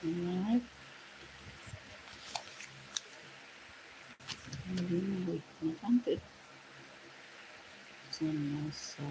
Live. Wih, ini cantik. Jenasa.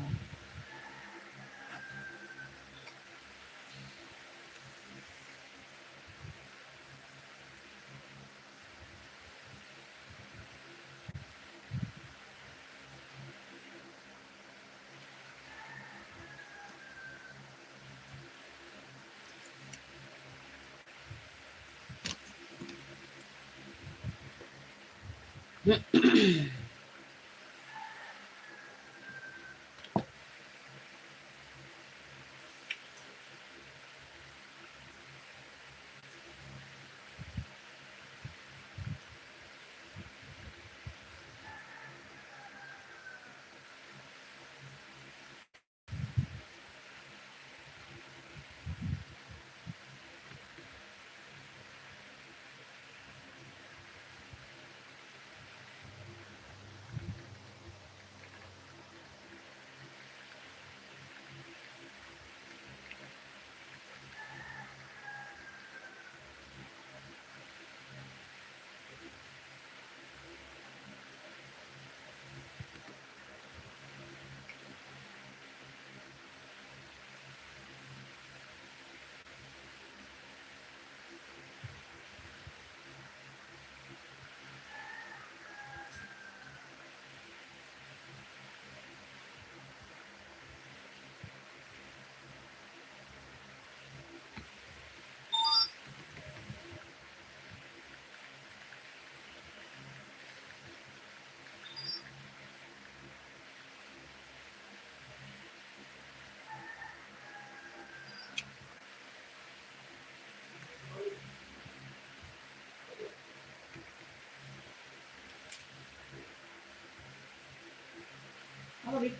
Apa, Bi?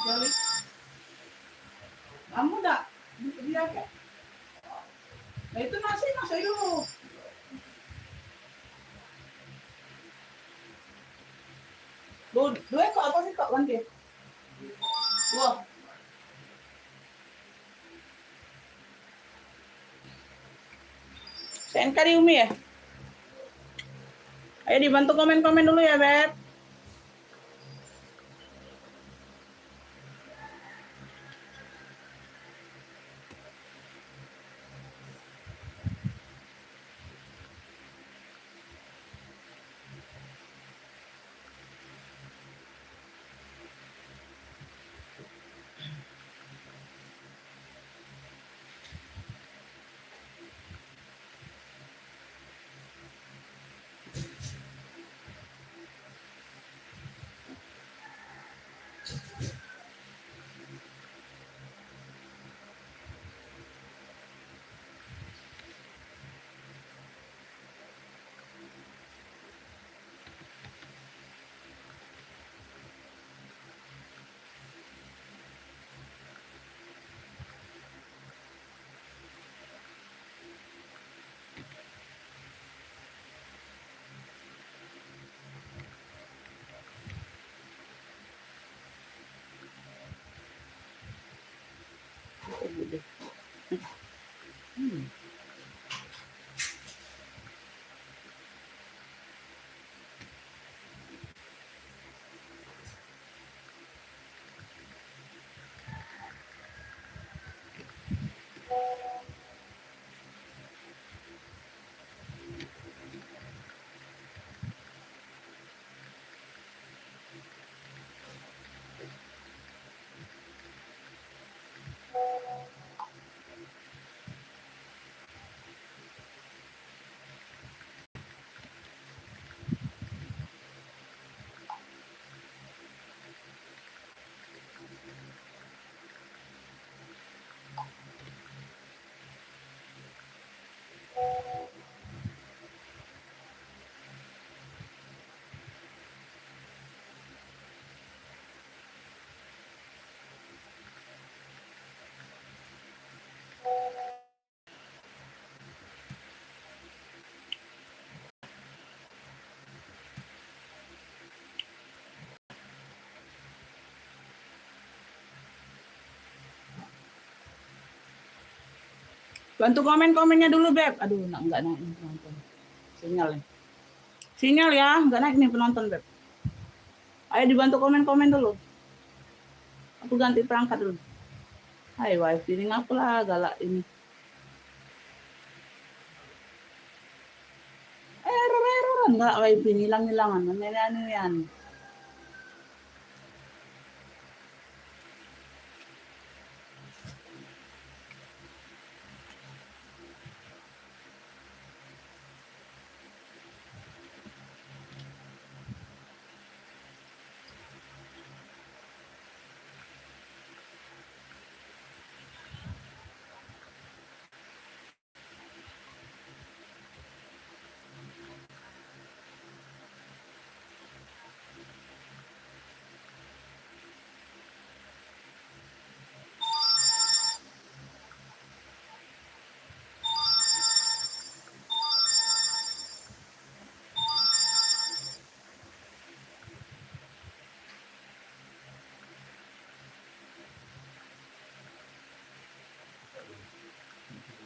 Jali. Kamu enggak? Dia apa? Nah, itu nasi dulu. Dua ekor apa sih kok ganti? Dua. CNK di Umi ya? Ayo dibantu komen-komen dulu ya, Beb. Bantu komen-komennya dulu, Beb. Aduh, enggak naik nih penonton. Sinyal ya. Sinyal ya, enggak naik nih penonton, Beb. Ayo dibantu komen-komen dulu. Aku ganti perangkat dulu. Hai, wifi ini ngapalah galak ini. Error enggak wifi hilang-hilangan. Aneh-anehan.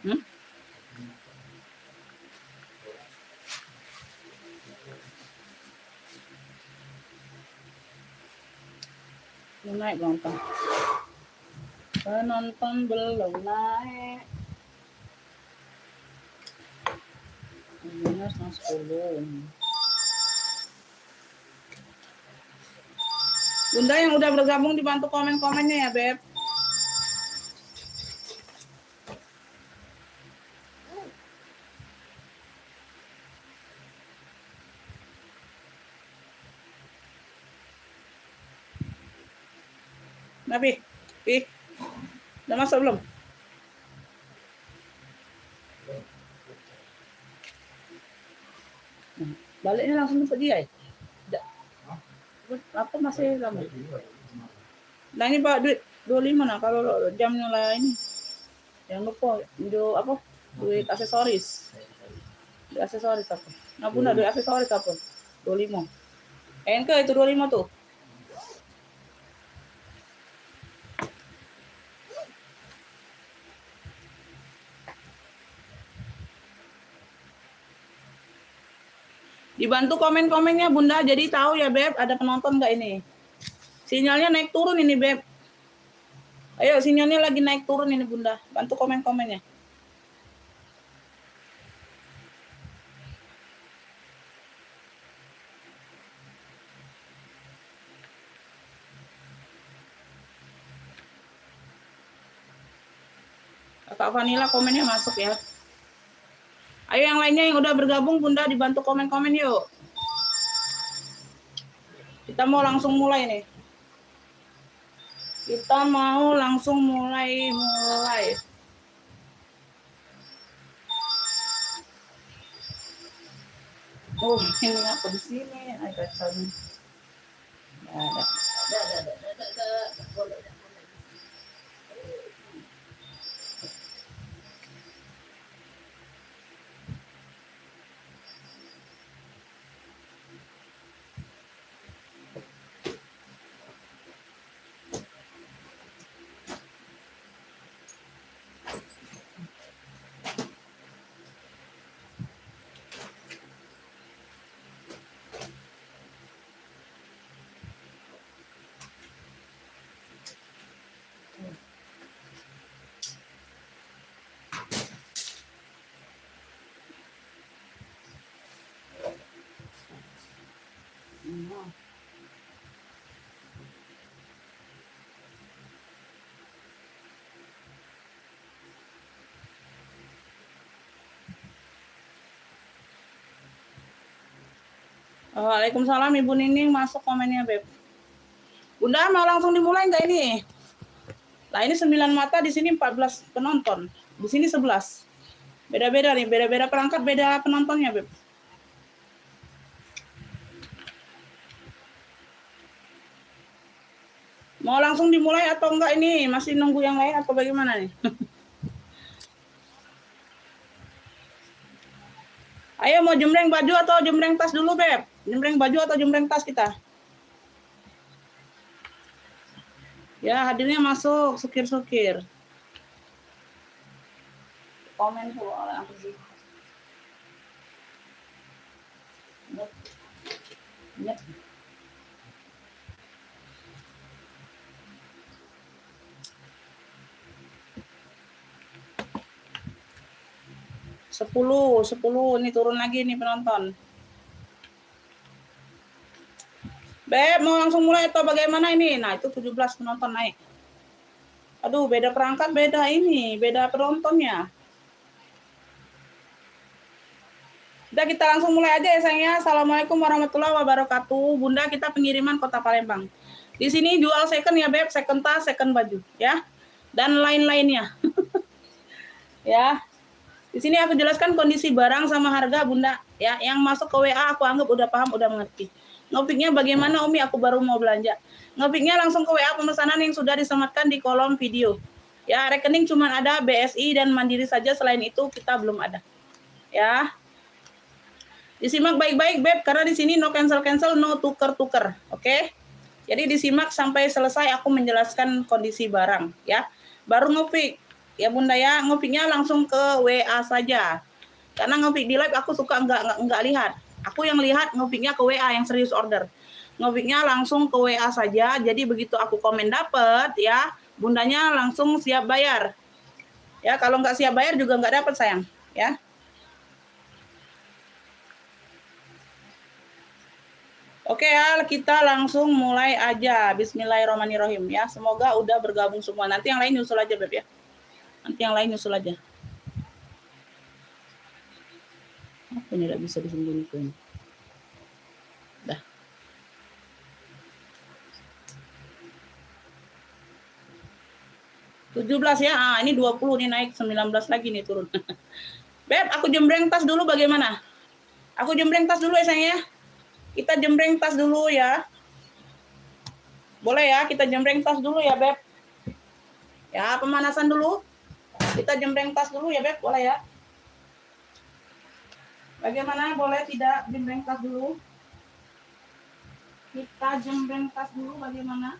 Hmm? Naik penonton. Penonton belum naik. Minus 10. Bunda yang udah bergabung dibantu komen-komennya ya, Beb. Nabi, udah masuk belum? Baliknya langsung ke dia ya? Apa masih lama? Nah ini Pak duit 25 nah kalau jamnya lah ini. Jangan lupa video apa? Duit aksesoris. Duit aksesoris apa? Nah Bunda duit aksesoris apa? 25. Enke itu 25 tuh. Dibantu komen-komennya Bunda, jadi tahu ya Beb, ada penonton nggak ini? Sinyalnya naik turun ini Beb. Ayo sinyalnya lagi naik turun ini Bunda, bantu komen-komennya. Kak Vanilla komennya masuk ya. Ayo yang lainnya yang udah bergabung Bunda dibantu komen-komen yuk. Kita mau langsung mulai nih. Kita mau langsung mulai. Oh, ini apa di sini? Ada sorry. Ada. Waalaikumsalam Ibu Nining, masuk komennya Beb. Bunda mau langsung dimulai nggak ini? Nah ini 9 mata, di sini 14 penonton, di sini 11. Beda-beda nih, beda-beda perangkat, beda penontonnya Beb. Mau langsung dimulai atau enggak ini? Masih nunggu yang lain atau bagaimana nih? Ayo mau jembreng baju atau jembreng tas dulu Beb? Jembreng baju atau jembreng tas kita? Ya hadirnya masuk, sukir-sukir. komen dulu orang aku sih. Nyet. 10 ini turun lagi nih penonton. Beb, mau langsung mulai atau bagaimana ini? Nah, itu 17 penonton naik. Aduh, beda perangkat, beda ini, beda penontonnya. Udah, kita langsung mulai aja ya sayangnya. Assalamualaikum warahmatullahi wabarakatuh. Bunda, kita pengiriman Kota Palembang. Di sini jual second ya, Beb, second tas, second baju, ya. Dan lain-lainnya. Ya. Di sini aku jelaskan kondisi barang sama harga, Bunda. Ya, yang masuk ke WA aku anggap udah paham, udah mengerti. Ngopiknya bagaimana, Umi? Aku baru mau belanja. Ngopiknya langsung ke WA pemesanan yang sudah disematkan di kolom video. Ya, rekening cuma ada BSI dan Mandiri saja, selain itu kita belum ada. Ya. Disimak baik-baik, Beb, karena di sini no cancel-cancel, no tuker-tuker. Oke? Jadi disimak sampai selesai aku menjelaskan kondisi barang, ya. Baru ngopik. Ya Bunda ya, ngopiknya langsung ke WA saja. Karena ngopik di live aku suka enggak lihat. Aku yang lihat ngopiknya ke WA yang serius order. Ngopiknya langsung ke WA saja. Jadi begitu aku komen dapet ya, Bundanya langsung siap bayar. Ya, kalau nggak siap bayar juga nggak dapet sayang, ya. Oke ya, kita langsung mulai aja. Bismillahirrahmanirrahim ya. Semoga udah bergabung semua. Nanti yang lain nyusul aja, Beb ya. Nanti yang lain nyusul aja. Apa ini tidak bisa disembunyikan? Dah. $17 ya. Ah, ini 20 nih naik, 19 lagi nih turun. Beb, aku jembreng tas dulu bagaimana? Aku jembreng tas dulu ya sayang ya. Kita jembreng tas dulu ya. Boleh ya, kita jembreng tas dulu ya, Beb. Ya, pemanasan dulu. Kita jembreng tas dulu ya, Beb. Boleh ya? Bagaimana? Boleh tidak jembreng tas dulu? Kita jembreng tas dulu bagaimana?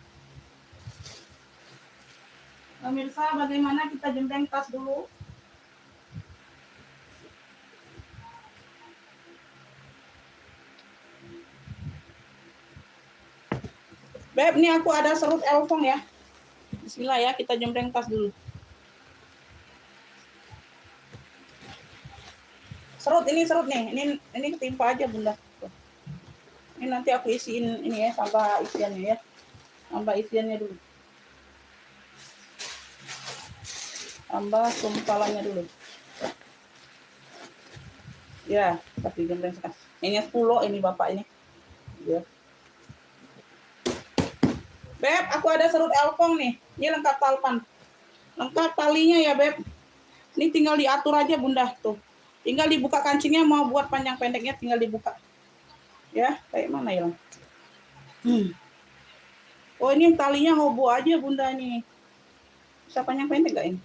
Pemirsa, bagaimana kita jembreng tas dulu? Beb, ini aku ada serut elfong ya. Bismillah ya, kita jembreng tas dulu. Serut nih. Ini ketimpa aja, Bunda. Ini nanti aku isiin ini ya, tambah isiannya ya. Tambah isiannya dulu. Tambah kumpalannya dulu. Ya, kasih jembreng sekas. Ini 10, ini Bapak ini. Ya. Beb, aku ada serut elfong nih. Ini lengkap talpan. Lengkap talinya ya, Beb. Ini tinggal diatur aja, Bunda. Tuh. Tinggal dibuka kancingnya, mau buat panjang pendeknya tinggal dibuka. Ya, kayak mana ya? Oh, ini talinya hobo aja, Bunda nih. Bisa panjang pendek gak ini?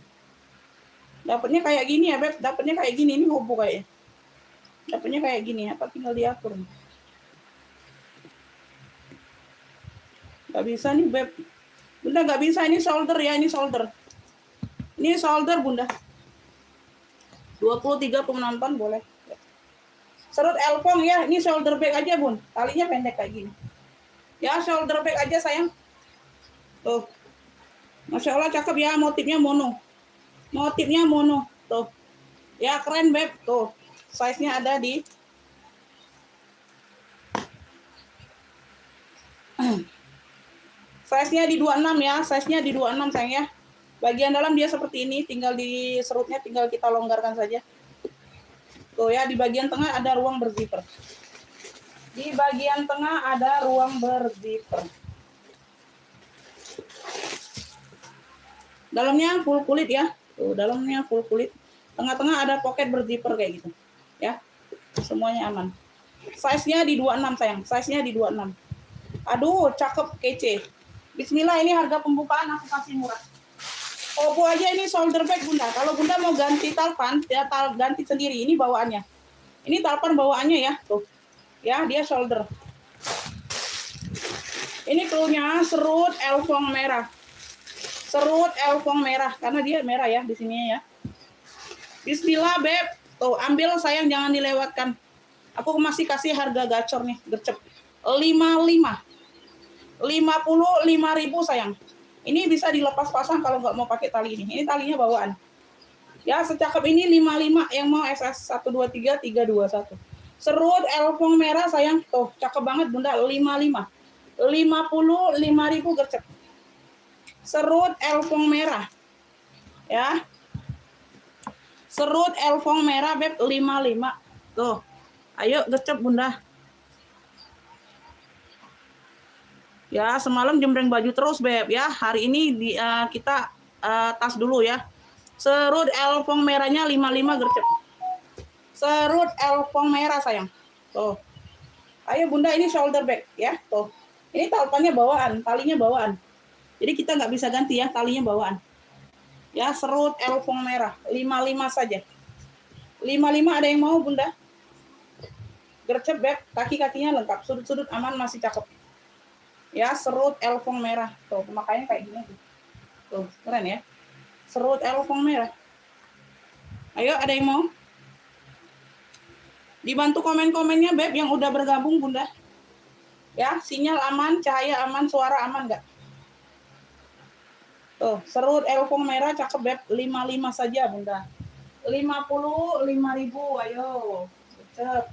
Dapatnya kayak gini ya, Beb. Dapatnya kayak gini. Ini hobo kayaknya. Dapatnya kayak gini. Apa tinggal diatur? Gak bisa nih, Beb. Bunda gak bisa. Ini shoulder ya. Ini shoulder. Ini shoulder, Bunda. 23 penonton boleh. Serut elfong ya. Ini shoulder bag aja, Bun. Talinya pendek kayak gini. Ya, shoulder bag aja, sayang. Tuh. Masya Allah, cakep ya. Motifnya mono. Motifnya mono. Tuh. Ya, keren, Beb. Tuh. Size-nya ada di size-nya di 26 ya. Size-nya di 26 sayang ya. Bagian dalam dia seperti ini, tinggal di serutnya tinggal kita longgarkan saja. Tuh ya, di bagian tengah ada ruang berzipper. Di bagian tengah ada ruang berzipper. Dalamnya full kulit ya. Tuh, dalamnya full kulit. Tengah-tengah ada pocket berzipper kayak gitu. Ya. Semuanya aman. Size-nya di 26 sayang. Size-nya di 26. Aduh, cakep, kece. Bismillah, ini harga pembukaan aku kasih murah. Hobo aja ini shoulder bag, Bunda. Kalau Bunda mau ganti talpan, ya ganti sendiri. Ini bawaannya. Ini talpan bawaannya ya. Tuh. Ya, dia shoulder. Ini cluenya serut elfong merah. Serut elfong merah karena dia merah ya di sini ya. Bismillah, Beb. Tuh, ambil sayang, jangan dilewatkan. Aku masih kasih harga gacor nih, gercep. 55. 55.000 sayang. Ini bisa dilepas pasang kalau nggak mau pakai tali ini. Ini talinya bawaan. Ya, secakep ini 55 yang mau SS 123 321. Serut elfong merah sayang. Tuh, cakep banget Bunda, 55. 55.000 gercep. Serut elfong merah. Ya. Serut elfong merah Beb 55. Tuh. Ayo gercep Bunda. Ya, semalam jembreng baju terus Beb ya. Hari ini kita tas dulu ya. Serut elfong merahnya 55 gercep. Serut elfong merah sayang. Tuh. Ayo Bunda, ini shoulder bag ya. Tuh. Ini talpannya bawaan, talinya bawaan. Jadi kita nggak bisa ganti ya, talinya bawaan. Ya, serut elfong merah 55 saja. 55 ada yang mau Bunda? Gercep Beb, kaki-kakinya lengkap, sudut-sudut aman, masih cakep. Ya, serut elfong merah. Tuh, pemakaiannya kayak gini. Tuh, keren ya. Serut elfong merah. Ayo, ada yang mau? Dibantu komen-komennya Beb yang udah bergabung Bunda. Ya, sinyal aman, cahaya aman, suara aman nggak? Tuh, serut elfong merah cakep Beb, 55 saja Bunda. 55.000, ayo. Gercep.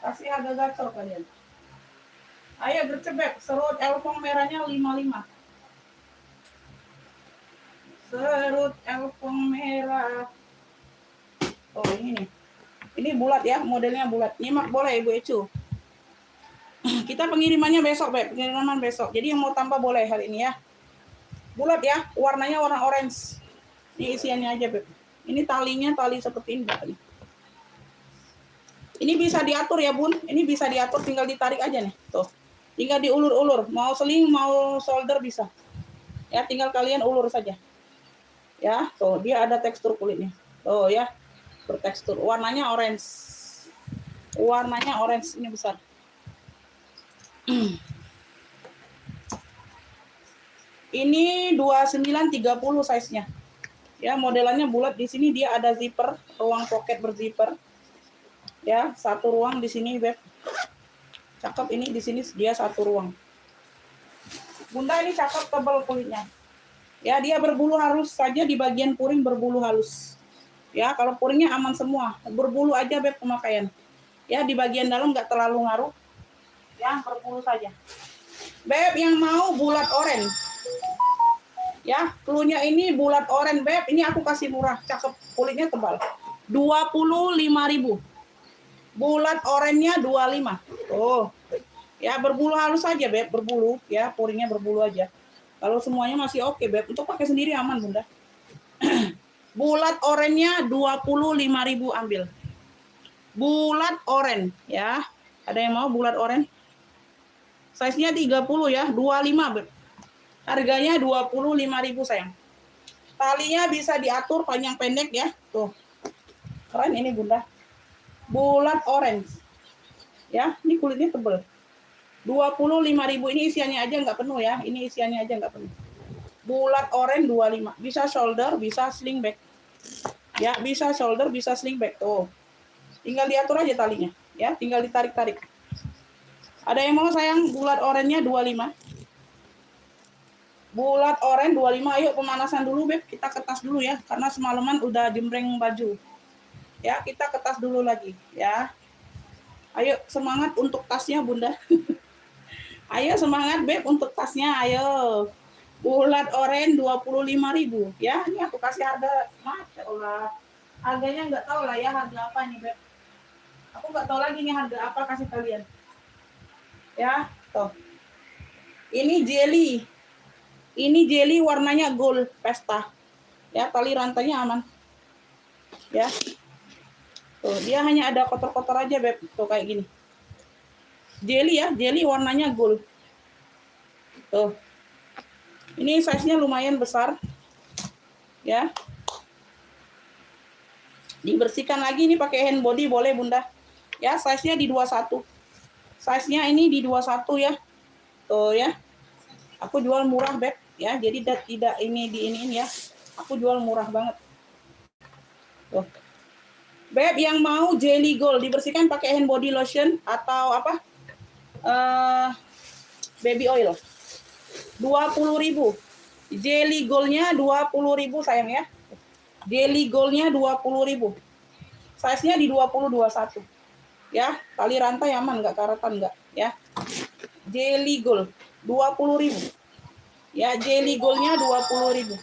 Kasih harga gacor kalian. Ayo gercep Beb, serut elfong merahnya 55. Serut elfong merah. Oh, ini nih. Ini bulat ya, modelnya bulat. Nyimak boleh Ibu Ecu. Kita pengirimannya besok Beb, pengiriman besok. Jadi yang mau tambah boleh hari ini ya. Bulat ya, warnanya warna orange. Ini isiannya aja Beb. Ini talinya tali seperti ini. Ini bisa diatur ya Bun. Ini bisa diatur, tinggal ditarik aja nih. Tuh. Tinggal diulur-ulur. Mau sling, mau solder bisa. Ya, tinggal kalian ulur saja. Ya, tuh dia ada tekstur kulitnya. Tuh ya, bertekstur. Warnanya orange. Warnanya orange, ini besar. Ini 2930 size-nya. Ya, modelannya bulat. Di sini dia ada zipper, ruang pocket berzipper. Ya, satu ruang di sini Beb. Cakep, ini di sini dia satu ruang. Bunda, ini cakep, tebal kulitnya. Ya, dia berbulu halus saja, di bagian puring berbulu halus. Ya, kalau puringnya aman semua. Berbulu aja Beb pemakaian. Ya, di bagian dalam nggak terlalu ngaruh. Ya, berbulu saja. Beb yang mau bulat oranye. Ya, cluenya ini bulat oranye Beb. Ini aku kasih murah, cakep, kulitnya tebal. 25.000. Bulat oranye-nya 25. Oh. Ya, berbulu halus saja Beb, berbulu ya, puringnya berbulu aja. Kalau semuanya masih oke Beb, untuk pakai sendiri aman Bunda. Bulat oranye-nya 25.000 ambil. Bulat oranye ya. Ada yang mau bulat oranye? Size-nya 30 ya, 25 Beb. Harganya 25.000 sayang. Talinya bisa diatur panjang pendek ya. Tuh. Keren ini Bunda. Bulat orange. Ya, ini kulitnya tebal. 25.000, ini isiannya aja nggak penuh ya. Ini isiannya aja nggak penuh. Bulat orange 25. Bisa shoulder, bisa sling bag. Ya, bisa shoulder, bisa sling bag. Tuh. Tinggal diatur aja talinya. Ya, tinggal ditarik-tarik. Ada yang mau sayang bulat orange-nya 25? Bulat orange 25. Ayo pemanasan dulu Beb. Kita ketas dulu ya. Karena semalaman udah jembreng baju. Ya, kita ketas dulu lagi ya. Ayo semangat untuk tasnya Bunda. Ayo semangat Beb untuk tasnya, ayo. Bulat orange 25.000 ya. Ini aku kasih harga, Masya Allah. Harganya nggak tahu lah ya harga apa nih Beb. Aku nggak tahu lagi nih harga apa, kasih kalian. Ya, tuh. Ini jelly. Ini jelly warnanya gold pesta. Ya, tali rantainya aman. Ya. Tuh, dia hanya ada kotor-kotor aja Beb. Tuh kayak gini. Jelly ya, jelly warnanya gold. Tuh. Ini size-nya lumayan besar. Ya. Dibersihkan lagi nih pakai hand body boleh Bunda. Ya, size-nya di 21. Size-nya ini di 21 ya. Tuh ya. Aku jual murah Beb ya. Jadi tidak ini diinin ya. Aku jual murah banget. Tuh. Beb yang mau Jelly Gold dibersihkan pakai hand body lotion atau apa? Baby oil. 20.000. Jelly Gold-nya 20.000 sayang ya. Jelly Gold-nya 20.000. Size-nya di 20-21. Ya, tali rantai aman enggak, karatan enggak ya. Jelly Gold 20.000. Ya, Jelly Gold-nya 20.000.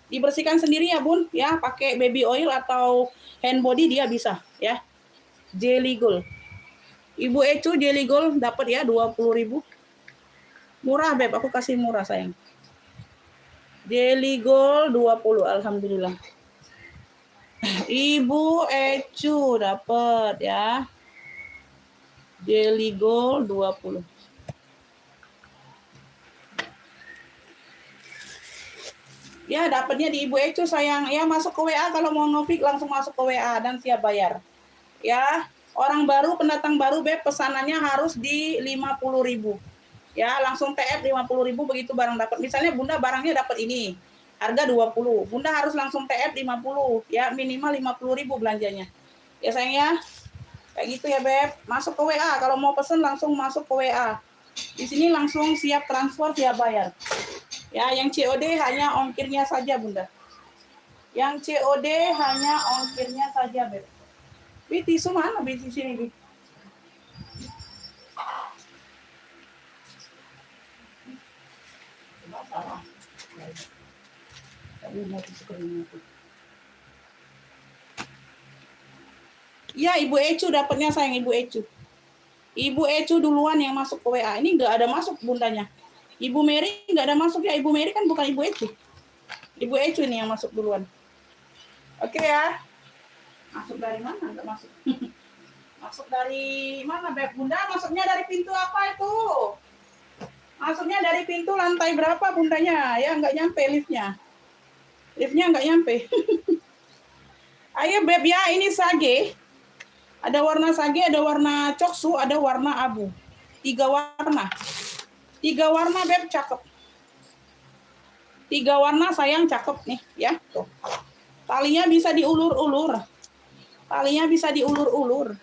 Dibersihkan sendiri ya Bun ya, pakai baby oil atau hand body dia bisa ya. Jelly Gold. Ibu Ecu Jelly Gold dapat ya 20.000. Murah Beb, aku kasih murah sayang. Jelly Gold 20, alhamdulillah. Ibu Ecu dapat ya. Jelly Gold 20. Ya, dapatnya di Ibu Ecu sayang. Ya, masuk ke WA kalau mau nge-fix langsung masuk ke WA dan siap bayar. Ya, orang baru, pendatang baru Beb, pesanannya harus di 50.000. Ya, langsung TF 50.000 begitu barang dapat. Misalnya Bunda barangnya dapat ini. Harga 20. Bunda harus langsung TF 50 ya, minimal 50.000 belanjanya. Ya sayang ya. Kayak gitu ya Beb. Masuk ke WA kalau mau pesen langsung masuk ke WA. Di sini langsung siap transfer, siap bayar. Ya, yang COD hanya ongkirnya saja, Bunda. Yang COD hanya ongkirnya saja, Beb. Bi, tisu mana? Bi, di sini, Bi. Salah. Iya, Ibu Ecu dapatnya sayang, Ibu Ecu. Ibu Ecu duluan yang masuk ke WA. Ini nggak ada masuk Bundanya. Ibu Mary nggak ada masuk ya. Ibu Mary kan bukan Ibu Ecu. Ibu Ecu ini yang masuk duluan. Oke ya. Masuk dari mana? Nggak masuk. Masuk dari mana, Beb? Bunda masuknya dari pintu apa itu? Masuknya dari pintu lantai berapa Bundanya? Ya nggak nyampe liftnya. Liftnya nggak nyampe. Ayo Beb ya, ini sage. Ada warna sage, ada warna coksu, ada warna abu. 3 warna. 3 warna Beb, cakep. 3 warna sayang, cakep nih ya. Tuh. Talinya bisa diulur-ulur. Talinya bisa diulur-ulur.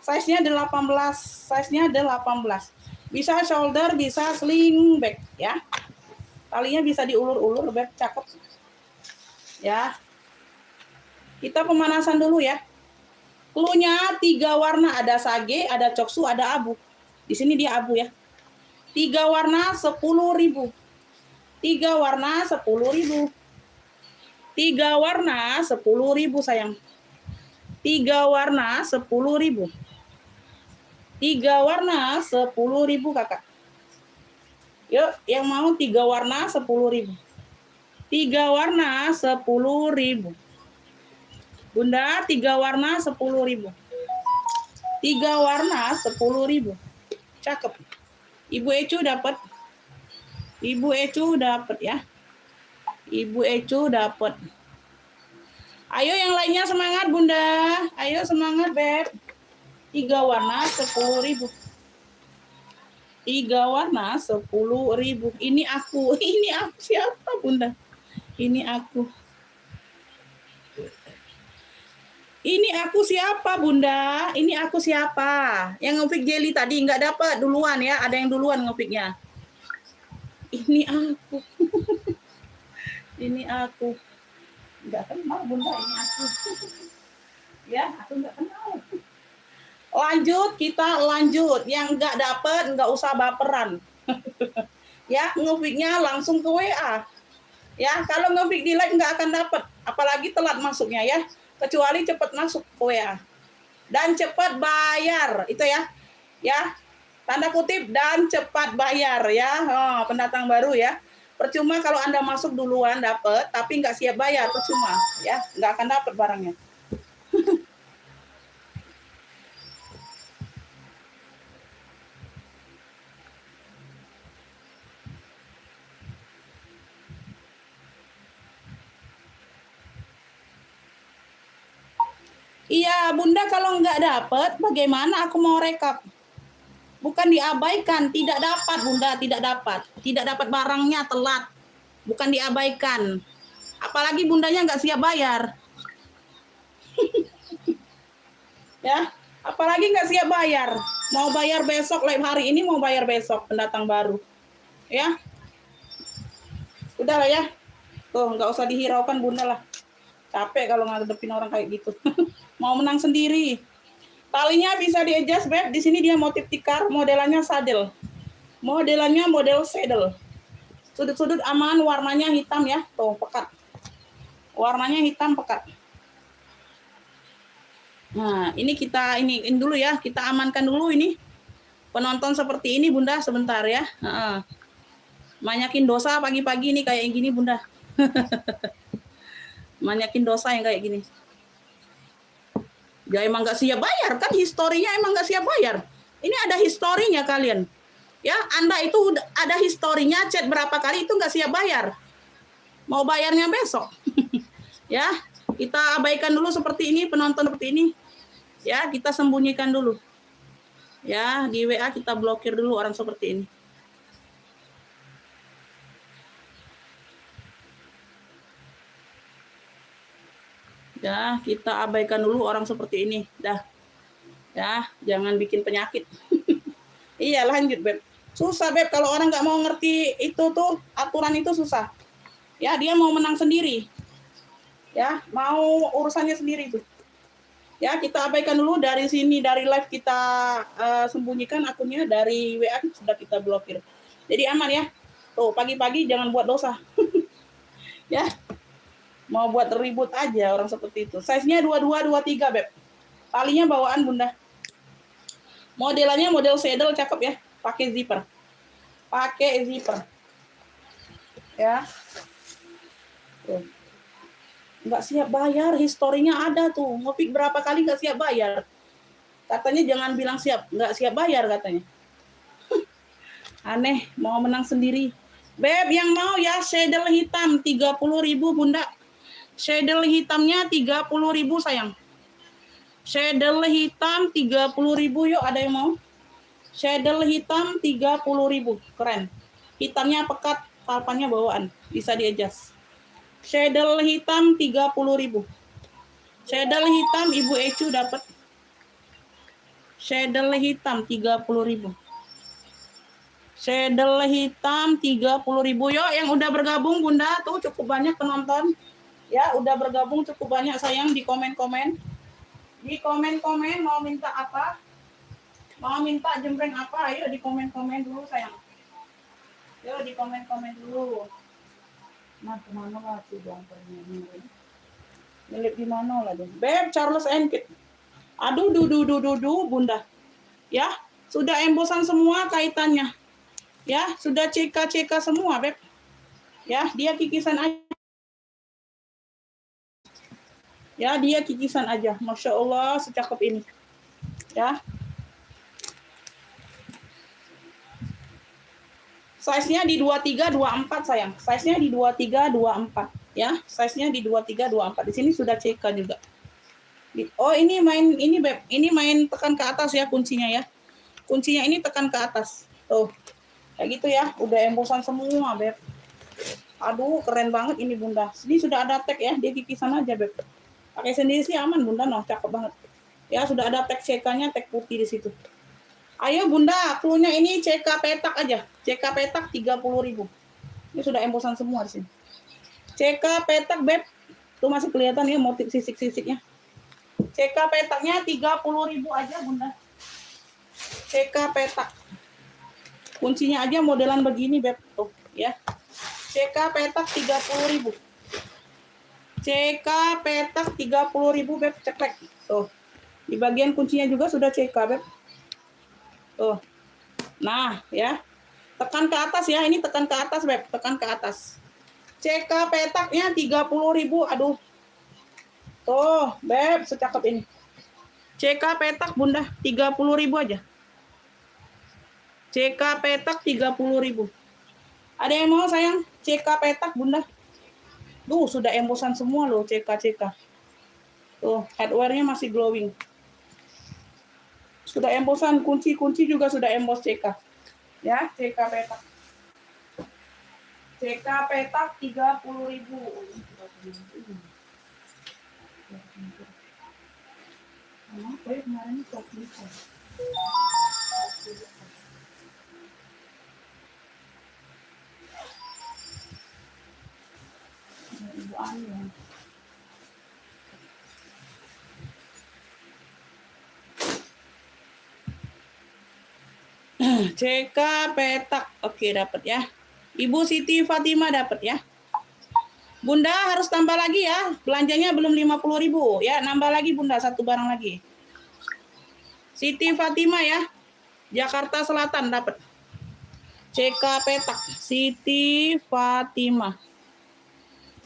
Size-nya 18. Size-nya 18. Bisa shoulder, bisa sling bag ya. Talinya bisa diulur-ulur Beb, cakep. Ya. Kita pemanasan dulu ya. Cluenya 3 warna, ada sage, ada coksu, ada abu. Di sini dia abu ya. 3 warna 10.000. 3 warna 10.000. 3 warna 10.000 sayang. 3 warna 10.000. 3 warna 10.000 kakak. Yuk, yang mau 3 warna 10.000. 3 warna 10.000. Bunda, 3 warna 10.000. 3 warna 10.000. Cakep. Ibu Ecu dapat. Ibu Ecu dapat ya. Ibu Ecu dapat. Ayo yang lainnya semangat Bunda. Ayo semangat Beb. 3 warna 10.000. 3 warna 10.000. Ini aku. Ini aku siapa Bunda? Ini aku. Ini aku siapa Bunda? Ini aku siapa? Yang nge-fix jelly tadi nggak dapat duluan ya. Ada yang duluan nge-fixnya. Ini aku. Ini aku. Nggak kenal Bunda, ini aku. Ya, aku nggak kenal. Lanjut, kita lanjut. Yang nggak dapat nggak usah baperan. Ya, nge-fixnya langsung ke WA. Ya, kalau nge-fix di live nggak akan dapat. Apalagi telat masuknya ya. Kecuali cepat masuk ke WA. Dan cepat bayar. Itu ya. Ya. Tanda kutip dan cepat bayar ya. Oh, pendatang baru ya. Percuma kalau Anda masuk duluan dapat, tapi nggak siap bayar, percuma ya. Nggak akan dapat barangnya. Iya, Bunda kalau nggak dapat, bagaimana aku mau rekap? Bukan diabaikan, tidak dapat Bunda, tidak dapat. Tidak dapat barangnya, telat. Bukan diabaikan. Apalagi Bundanya nggak siap bayar. Ya, apalagi nggak siap bayar. Mau bayar besok, live hari ini mau bayar besok, pendatang baru. Ya, udah lah ya. Tuh, nggak usah dihiraukan Bunda lah. Capek kalau ngadepin orang kayak gitu. Mau menang sendiri. Talinya bisa di-adjust, Beb. Di sini dia motif tikar, modelannya saddle. Modelannya model saddle. Sudut-sudut aman, warnanya hitam ya. Tuh, pekat. Warnanya hitam pekat. Nah, ini kita iniin dulu ya. Kita amankan dulu ini. Penonton seperti ini, Bunda, sebentar ya. Banyakin dosa pagi-pagi nih kayak gini, Bunda. Banyakin dosa yang kayak gini. Dia emang nggak siap bayar kan, historinya emang nggak siap bayar. Ini ada historinya kalian. Ya, Anda itu ada historinya, chat berapa kali itu nggak siap bayar. Mau bayarnya besok. Ya, kita abaikan dulu seperti ini, penonton seperti ini. Ya, kita sembunyikan dulu. Ya, di WA kita blokir dulu orang seperti ini. Ya, kita abaikan dulu orang seperti ini. Dah. Ya, jangan bikin penyakit. Iya, lanjut, Beb. Susah, Beb. Kalau orang nggak mau ngerti itu tuh, aturan itu susah. Ya, dia mau menang sendiri. Ya, mau urusannya sendiri tuh. Ya, kita abaikan dulu dari sini, dari live kita sembunyikan akunnya, dari WA sudah kita blokir. Jadi aman ya. Tuh, pagi-pagi jangan buat dosa. Ya, mau buat ribut aja orang seperti itu. Size-nya 22, 23, Beb. Talinya bawaan, Bunda. Modelannya model saddle, cakep ya. Pakai zipper. Pakai zipper. Ya. Tuh. Nggak siap bayar, historinya ada tuh. Ngopik berapa kali nggak siap bayar. Katanya jangan bilang nggak siap bayar katanya. Aneh, mau menang sendiri. Beb, yang mau ya saddle hitam 30.000 Bunda. Saddle hitamnya 30.000 sayang. Saddle hitam 30.000 yuk, ada yang mau? Saddle hitam 30.000, keren. Hitamnya pekat, papannya bawaan, bisa di-adjust. Saddle hitam 30.000. Saddle hitam Ibu Ecu dapat. Saddle hitam 30.000. Saddle hitam 30.000 yuk, yang udah bergabung Bunda tuh cukup banyak penonton. Ya, udah bergabung cukup banyak sayang, di komen-komen. Di komen-komen mau minta apa? Mau minta jembreng apa? Ayo di komen-komen dulu sayang. Yuk di komen-komen dulu. Nah, kemana lah tuh jongkernya ini? Milik di mana lah deh? Beb, Charles and Kit. Aduh, Bunda. Ya, sudah embosan semua kaitannya. Ya, sudah CK semua, Beb. Ya, dia kikisan aja. Ya, dia kikisan aja. Masya Allah, secakep ini. Ya. Size-nya di 23, 24 sayang. Size-nya di 23, 24. Ya, size-nya di 23, 24. Di sini sudah CK juga. Oh, ini Beb. Ini main tekan ke atas ya kuncinya ya. Kuncinya ini tekan ke atas. Tuh. Kayak gitu ya. Udah embosan semua, Beb. Aduh, keren banget ini Bunda. Ini sudah ada tag ya. Dia kikisan aja, Beb. Pakai sendiri sih aman Bunda, noh. Cakep banget. Ya, sudah ada tag CK-nya, tag putih di situ. Ayo Bunda, cluenya ini CK petak aja. CK petak 30.000. Ini sudah embosan semua di sini. CK petak, Beb. Tuh masih kelihatan ya motif sisik-sisiknya. CK petaknya 30.000 aja Bunda. CK petak. Kuncinya aja modelan begini, Beb. Tuh, ya. CK petak 30.000. CK petak 30.000, Beb. Ceklek. Tuh. Di bagian kuncinya juga sudah CK, Beb. Tuh. Nah, ya. Tekan ke atas ya. Ini tekan ke atas, Beb. Tekan ke atas. CK petaknya 30.000. Aduh. Tuh, Beb, secakep ini. CK petak Bunda 30.000 aja. CK petak 30.000. Ada yang mau sayang? CK petak Bunda. Duh, sudah embosan semua loh CK. Tuh, headwear-nya masih glowing. Sudah embosan, kunci juga sudah embos CK. Ya, CK petak. CK petak 30.000. kemarin Ibu Ani. CK petak. Oke, dapat ya. Ibu Siti Fatima dapat ya. Bunda harus tambah lagi ya. Belanjanya belum 50.000 ya. Nambah lagi Bunda, satu barang lagi. Siti Fatima ya. Jakarta Selatan dapat. CK petak. Siti Fatima.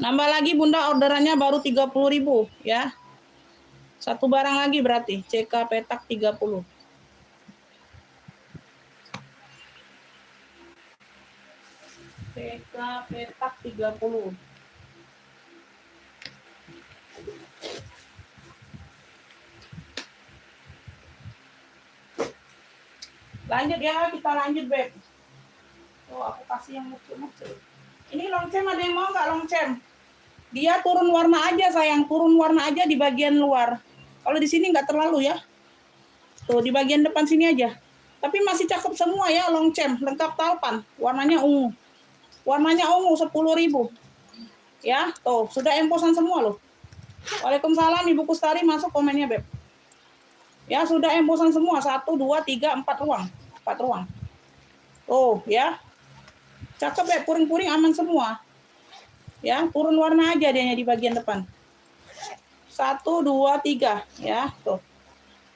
Nambah lagi Bunda, orderannya baru 30.000 ya. Satu barang lagi berarti. CK petak 30. CK petak 30. Lanjut ya, kita lanjut Beb. Oh, aku kasih yang lucu-lucu. Ini longcem, ada yang mau nggak longcem? Dia turun warna aja sayang, turun warna aja di bagian luar. Kalau di sini nggak terlalu ya. Tuh di bagian depan sini aja. Tapi masih cakep semua ya longcem, lengkap talpan. Warnanya ungu. Warnanya ungu 10.000. Ya, tuh sudah emposan semua loh. Waalaikumsalam Ibu Kustari, masuk komennya Beb. Ya sudah emposan semua, 1, 2, 3, 4 ruang. 4 ruang. Oh ya. Cakep ya, puring-puring aman semua. Ya, turun warna aja dia di bagian depan. 1, 2, 3 ya, tuh.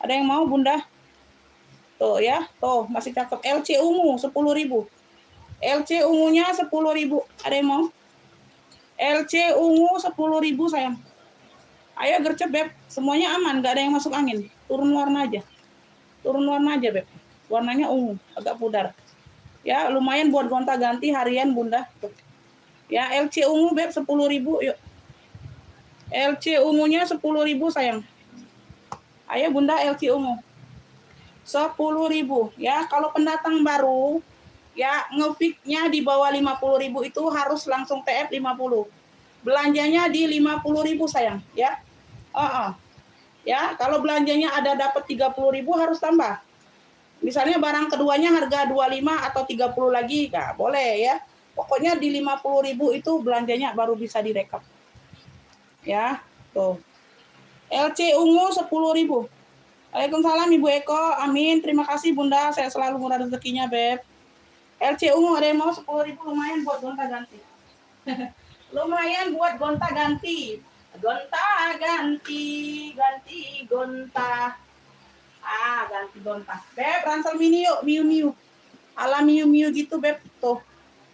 Ada yang mau Bunda? Tuh ya, tuh masih cakep. LC ungu 10.000. LC ungunya 10.000. Ada yang mau? LC ungu 10.000 sayang. Ayo gercep Beb, semuanya aman, nggak ada yang masuk angin. Turun warna aja. Turun warna aja Beb. Warnanya ungu, agak pudar. Ya, lumayan buat gonta-ganti harian Bunda. Tuh. Ya, LC ungu Beb 10.000 yuk. LC ungunya 10.000 sayang. Ayo Bunda LC ungu. 10.000 ya. Kalau pendatang baru ya ngefiknya di bawah 50.000 itu harus langsung TF 50. Belanjanya di 50.000 sayang ya. Ya, kalau belanjanya ada dapat 30.000 harus tambah. Misalnya barang keduanya harga 25 atau 30 lagi, nggak boleh ya. Pokoknya di 50.000 itu belanjanya baru bisa direkap. Ya, tuh. LC ungu 10.000. Waalaikumsalam Ibu Eko, amin. Terima kasih Bunda, saya selalu murah rezekinya Beb. LC ungu ada yang mau 10.000, lumayan buat gonta-ganti. Lumayan buat gonta-ganti. Gonta-ganti, ganti gonta. Ganti gonta. Beb, ransel mini yuk, Miu Miu. Ala Miu Miu gitu Beb, tuh.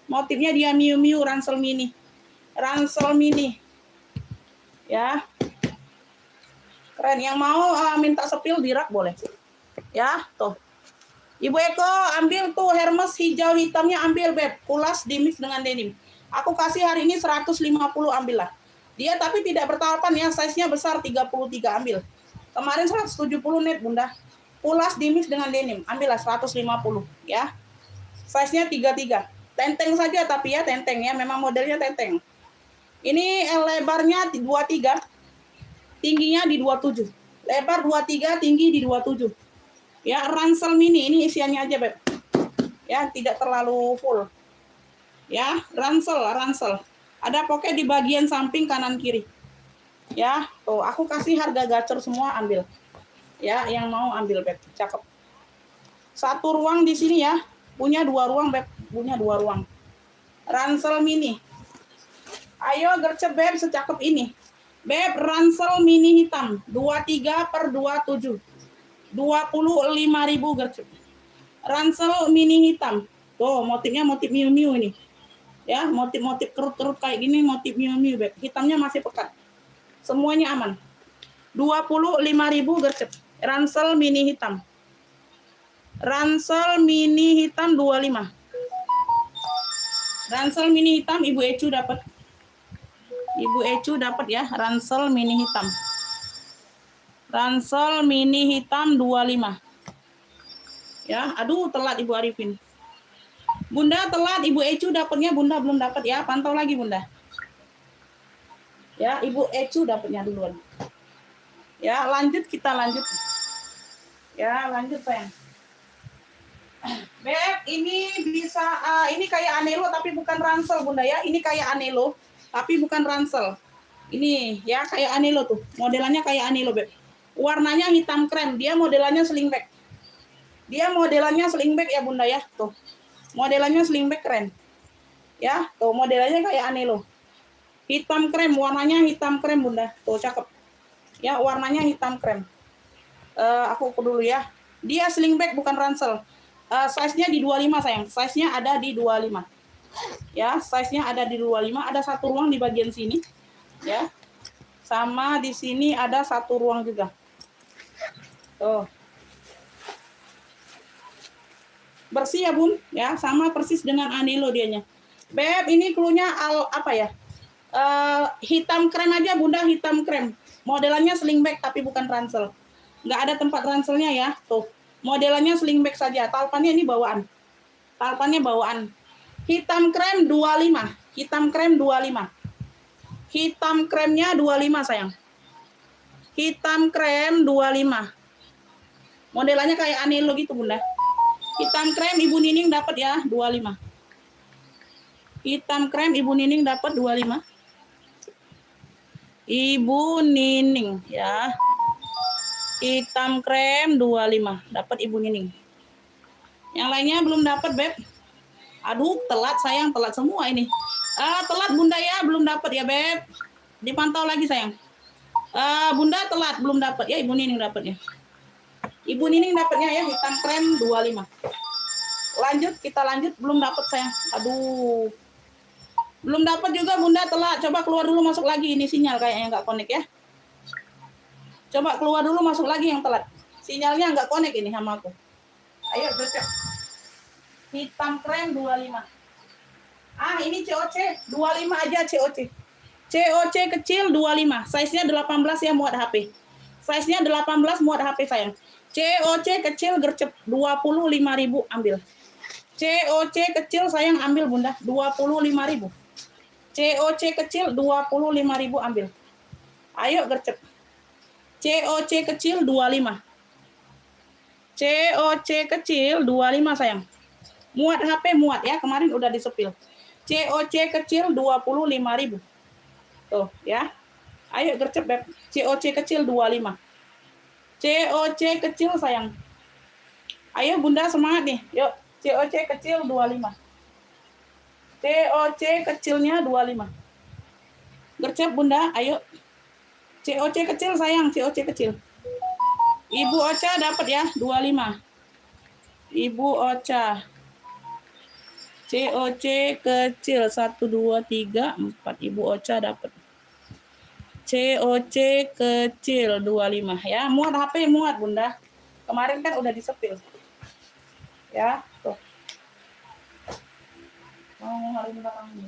Motifnya dia Miu Miu ransel mini. Ransel mini. Ya. Keren, yang mau minta sepil di rak boleh. Ya, tuh. Ibu Eko, ambil tuh Hermes hijau hitamnya, ambil Beb. Kulas dimix dengan denim. Aku kasih hari ini 150, ambillah. Dia tapi tidak bertalpan ya, size-nya besar 33, ambil. Kemarin 170 net Bunda. Kulas dimix dengan denim, ambillah 150 ya. Size-nya 33. Tenteng saja tapi ya, tenteng ya, memang modelnya tenteng. Ini lebarnya 23. Tingginya di 27. Lebar 23, tinggi di 27. Ya, ransel mini, ini isiannya aja Beb. Ya, tidak terlalu full. Ya, ransel. Ada pocket di bagian samping kanan kiri. Ya, tuh aku kasih harga gacor semua, ambil. Ya, yang mau ambil Beb, cakep. Satu ruang di sini ya. Punya 2 ruang Beb, punya 2 ruang. Ransel mini. Ayo gercep Beb secakep ini. Beb, ransel mini hitam 23/27. 25.000 gercep. Ransel mini hitam. Tuh, motifnya motif Miu Miu ini. Ya, motif-motif kerut-kerut kayak gini motif Miu Miu Beb. Hitamnya masih pekat. Semuanya aman. 25.000 gercep. Ransel mini hitam. Ransel mini hitam 25. Ransel mini hitam Ibu Ecu dapat. Ibu Ecu dapat ya, ransel mini hitam. Ransel mini hitam 25. Ya, aduh telat Ibu Arifin. Bunda telat, Ibu Ecu dapatnya, Bunda belum dapat ya, pantau lagi Bunda. Ya, Ibu Ecu dapatnya duluan. Ya, lanjut kita lanjut. Ya, lanjut sayang. Beb, ini bisa ini kayak anelo tapi bukan ransel Bunda ya. Ini kayak anelo tapi bukan ransel. Ini ya kayak anelo tuh. Modelannya kayak anelo, Beb. Warnanya hitam krem. Dia modelannya slingback. Dia modelannya slingback ya Bunda ya. Tuh. Modelannya slingback keren. Ya, tuh modelannya kayak anelo. Hitam krem, warnanya hitam krem Bunda. Tuh cakep. Ya, warnanya hitam krem. Aku dulu ya. Dia slingback bukan ransel. Size-nya di 25 sayang. Size-nya ada di 25. Ya, size-nya ada di 25. Ada satu ruang di bagian sini. Ya. Sama di sini ada satu ruang juga. Tuh. Bersih ya, Bun. Ya, sama persis dengan anelo dianya. Beb, ini clue-nya apa ya? Hitam krem aja Bunda, hitam krem. Modelannya slingback tapi bukan ransel. Nggak ada tempat ranselnya ya. Tuh. Modelannya slingback saja. Talpannya ini bawaan. Talpannya bawaan. Hitam krem 25. Hitam krem 25. Hitam kremnya 25 sayang. Hitam krem 25. Modelannya kayak anelo gitu Bunda. Hitam krem Ibu Nining dapat ya 25. Hitam krem Ibu Nining dapat 25. Ibu Nining ya. Hitam krem 25 dapat Ibu Nining. Yang lainnya belum dapat, Beb. Aduh, telat sayang, telat semua ini. Telat Bunda ya, belum dapat ya, Beb. Dipantau lagi sayang. Bunda telat, belum dapat ya, Ibu Nining dapat ya. Ibu Nining dapatnya ya hitam krem 25. Lanjut, kita lanjut, belum dapat sayang. Aduh. Belum dapat juga Bunda, telat. Coba keluar dulu masuk lagi, ini sinyal kayaknya nggak connect ya. Coba keluar dulu masuk lagi yang telat. Sinyalnya nggak connect ini sama aku. Ayo cocok. Hitam krem 25. Ini COC 25 aja COC. COC kecil 25. Size-nya 18 ya muat HP. Size-nya 18 muat HP sayang. COC kecil gercep 25.000 ambil. COC kecil sayang ambil Bunda 25.000. COC kecil 25.000 ambil. Ayo gercep. COC kecil 25. COC kecil 25 sayang. Muat HP muat ya, kemarin udah disepil. COC kecil 25.000. Tuh ya. Ayo gercep Beb. COC kecil 25. COC kecil sayang. Ayo Bunda semangat nih. Yuk, COC kecil 25. COC kecilnya 25. Gercep Bunda, ayo. COC kecil sayang, COC kecil. Ibu Ocha dapat ya, 25. Ibu Ocha. COC kecil 1 2 3 4. Ibu Ocha dapat. COC kecil 25 ya. Muat HP muat Bunda. Kemarin kan udah disepil. Ya, tuh. Hari ini belakang ini.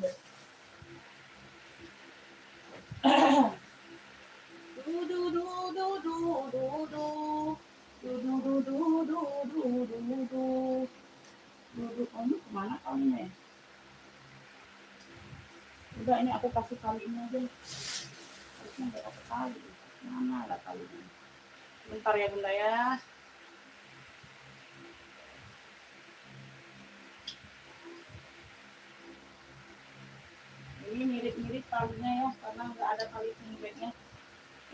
Kemana kamu nih? Udah ini aku kasih kali ini aja. Harusnya nggak dapat kali. Mana ada kalinya? Bentar ya Bunda ya. Ini mirip-mirip talinya ya, karena nggak ada tali slingbacknya.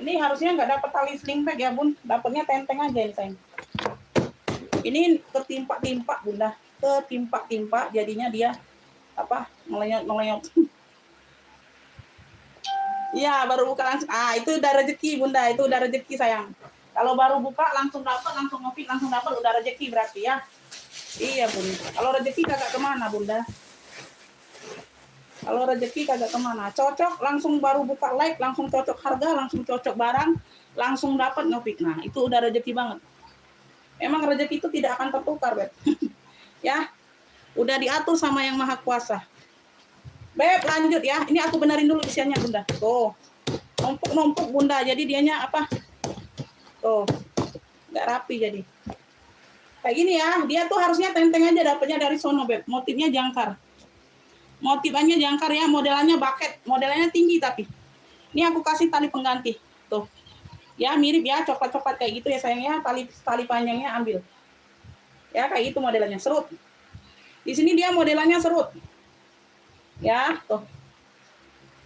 Ini harusnya nggak dapat tali slingback ya Bun, dapatnya tenteng aja ini sayang. Ini ketimpa-timpa Bunda, ketimpa-timpa jadinya dia apa melenyot. Iya baru buka langsung. Itu udah rezeki Bunda, itu udah rezeki sayang. Kalau baru buka langsung dapat, langsung ngopi, langsung dapat udah rezeki berarti ya. Iya Bunda. Kalau rezeki kagak kemana Bunda. Kalau rezeki kagak kemana, cocok langsung baru buka like, langsung cocok harga, langsung cocok barang, langsung dapat ngopik. Nah itu udah rezeki banget. Emang rezeki itu tidak akan tertukar, Beb. Ya, udah diatur sama yang maha kuasa. Beb lanjut ya, ini aku benerin dulu isiannya Bunda. Tuh, numpuk Bunda, jadi dianya apa? Tuh, nggak rapi jadi. Kayak gini ya, dia tuh harusnya tenteng aja dapatnya dari sono Beb. Motifnya jangkar. Motifannya jangkar ya, modelannya bucket, modelannya tinggi tapi. Ini aku kasih tali pengganti. Tuh. Ya, mirip ya, coklat-coklat kayak gitu ya sayangnya, tali panjangnya ambil. Ya, kayak gitu modelannya, serut. Di sini dia modelannya serut. Ya, tuh.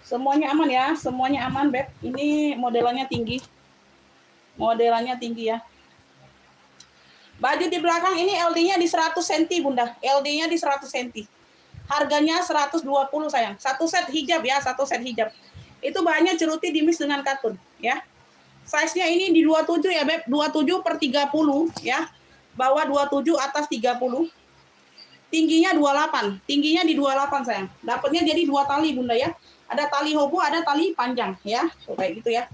Semuanya aman ya, semuanya aman, Beb. Ini modelannya tinggi. Modelannya tinggi ya. Baju di belakang ini LD-nya di 100 cm, Bunda. LD-nya di 100 cm. Harganya 120 sayang. Satu set hijab ya, satu set hijab. Itu bahannya ceruti dimix dengan katun ya. Size-nya ini di 27 ya, Beb. 27 per 30 ya. Bawah 27, atas 30. Tingginya 28. Tingginya di 28 sayang. Dapatnya jadi 2 tali, Bunda ya. Ada tali hobo, ada tali panjang ya. Tuh, kayak gitu ya.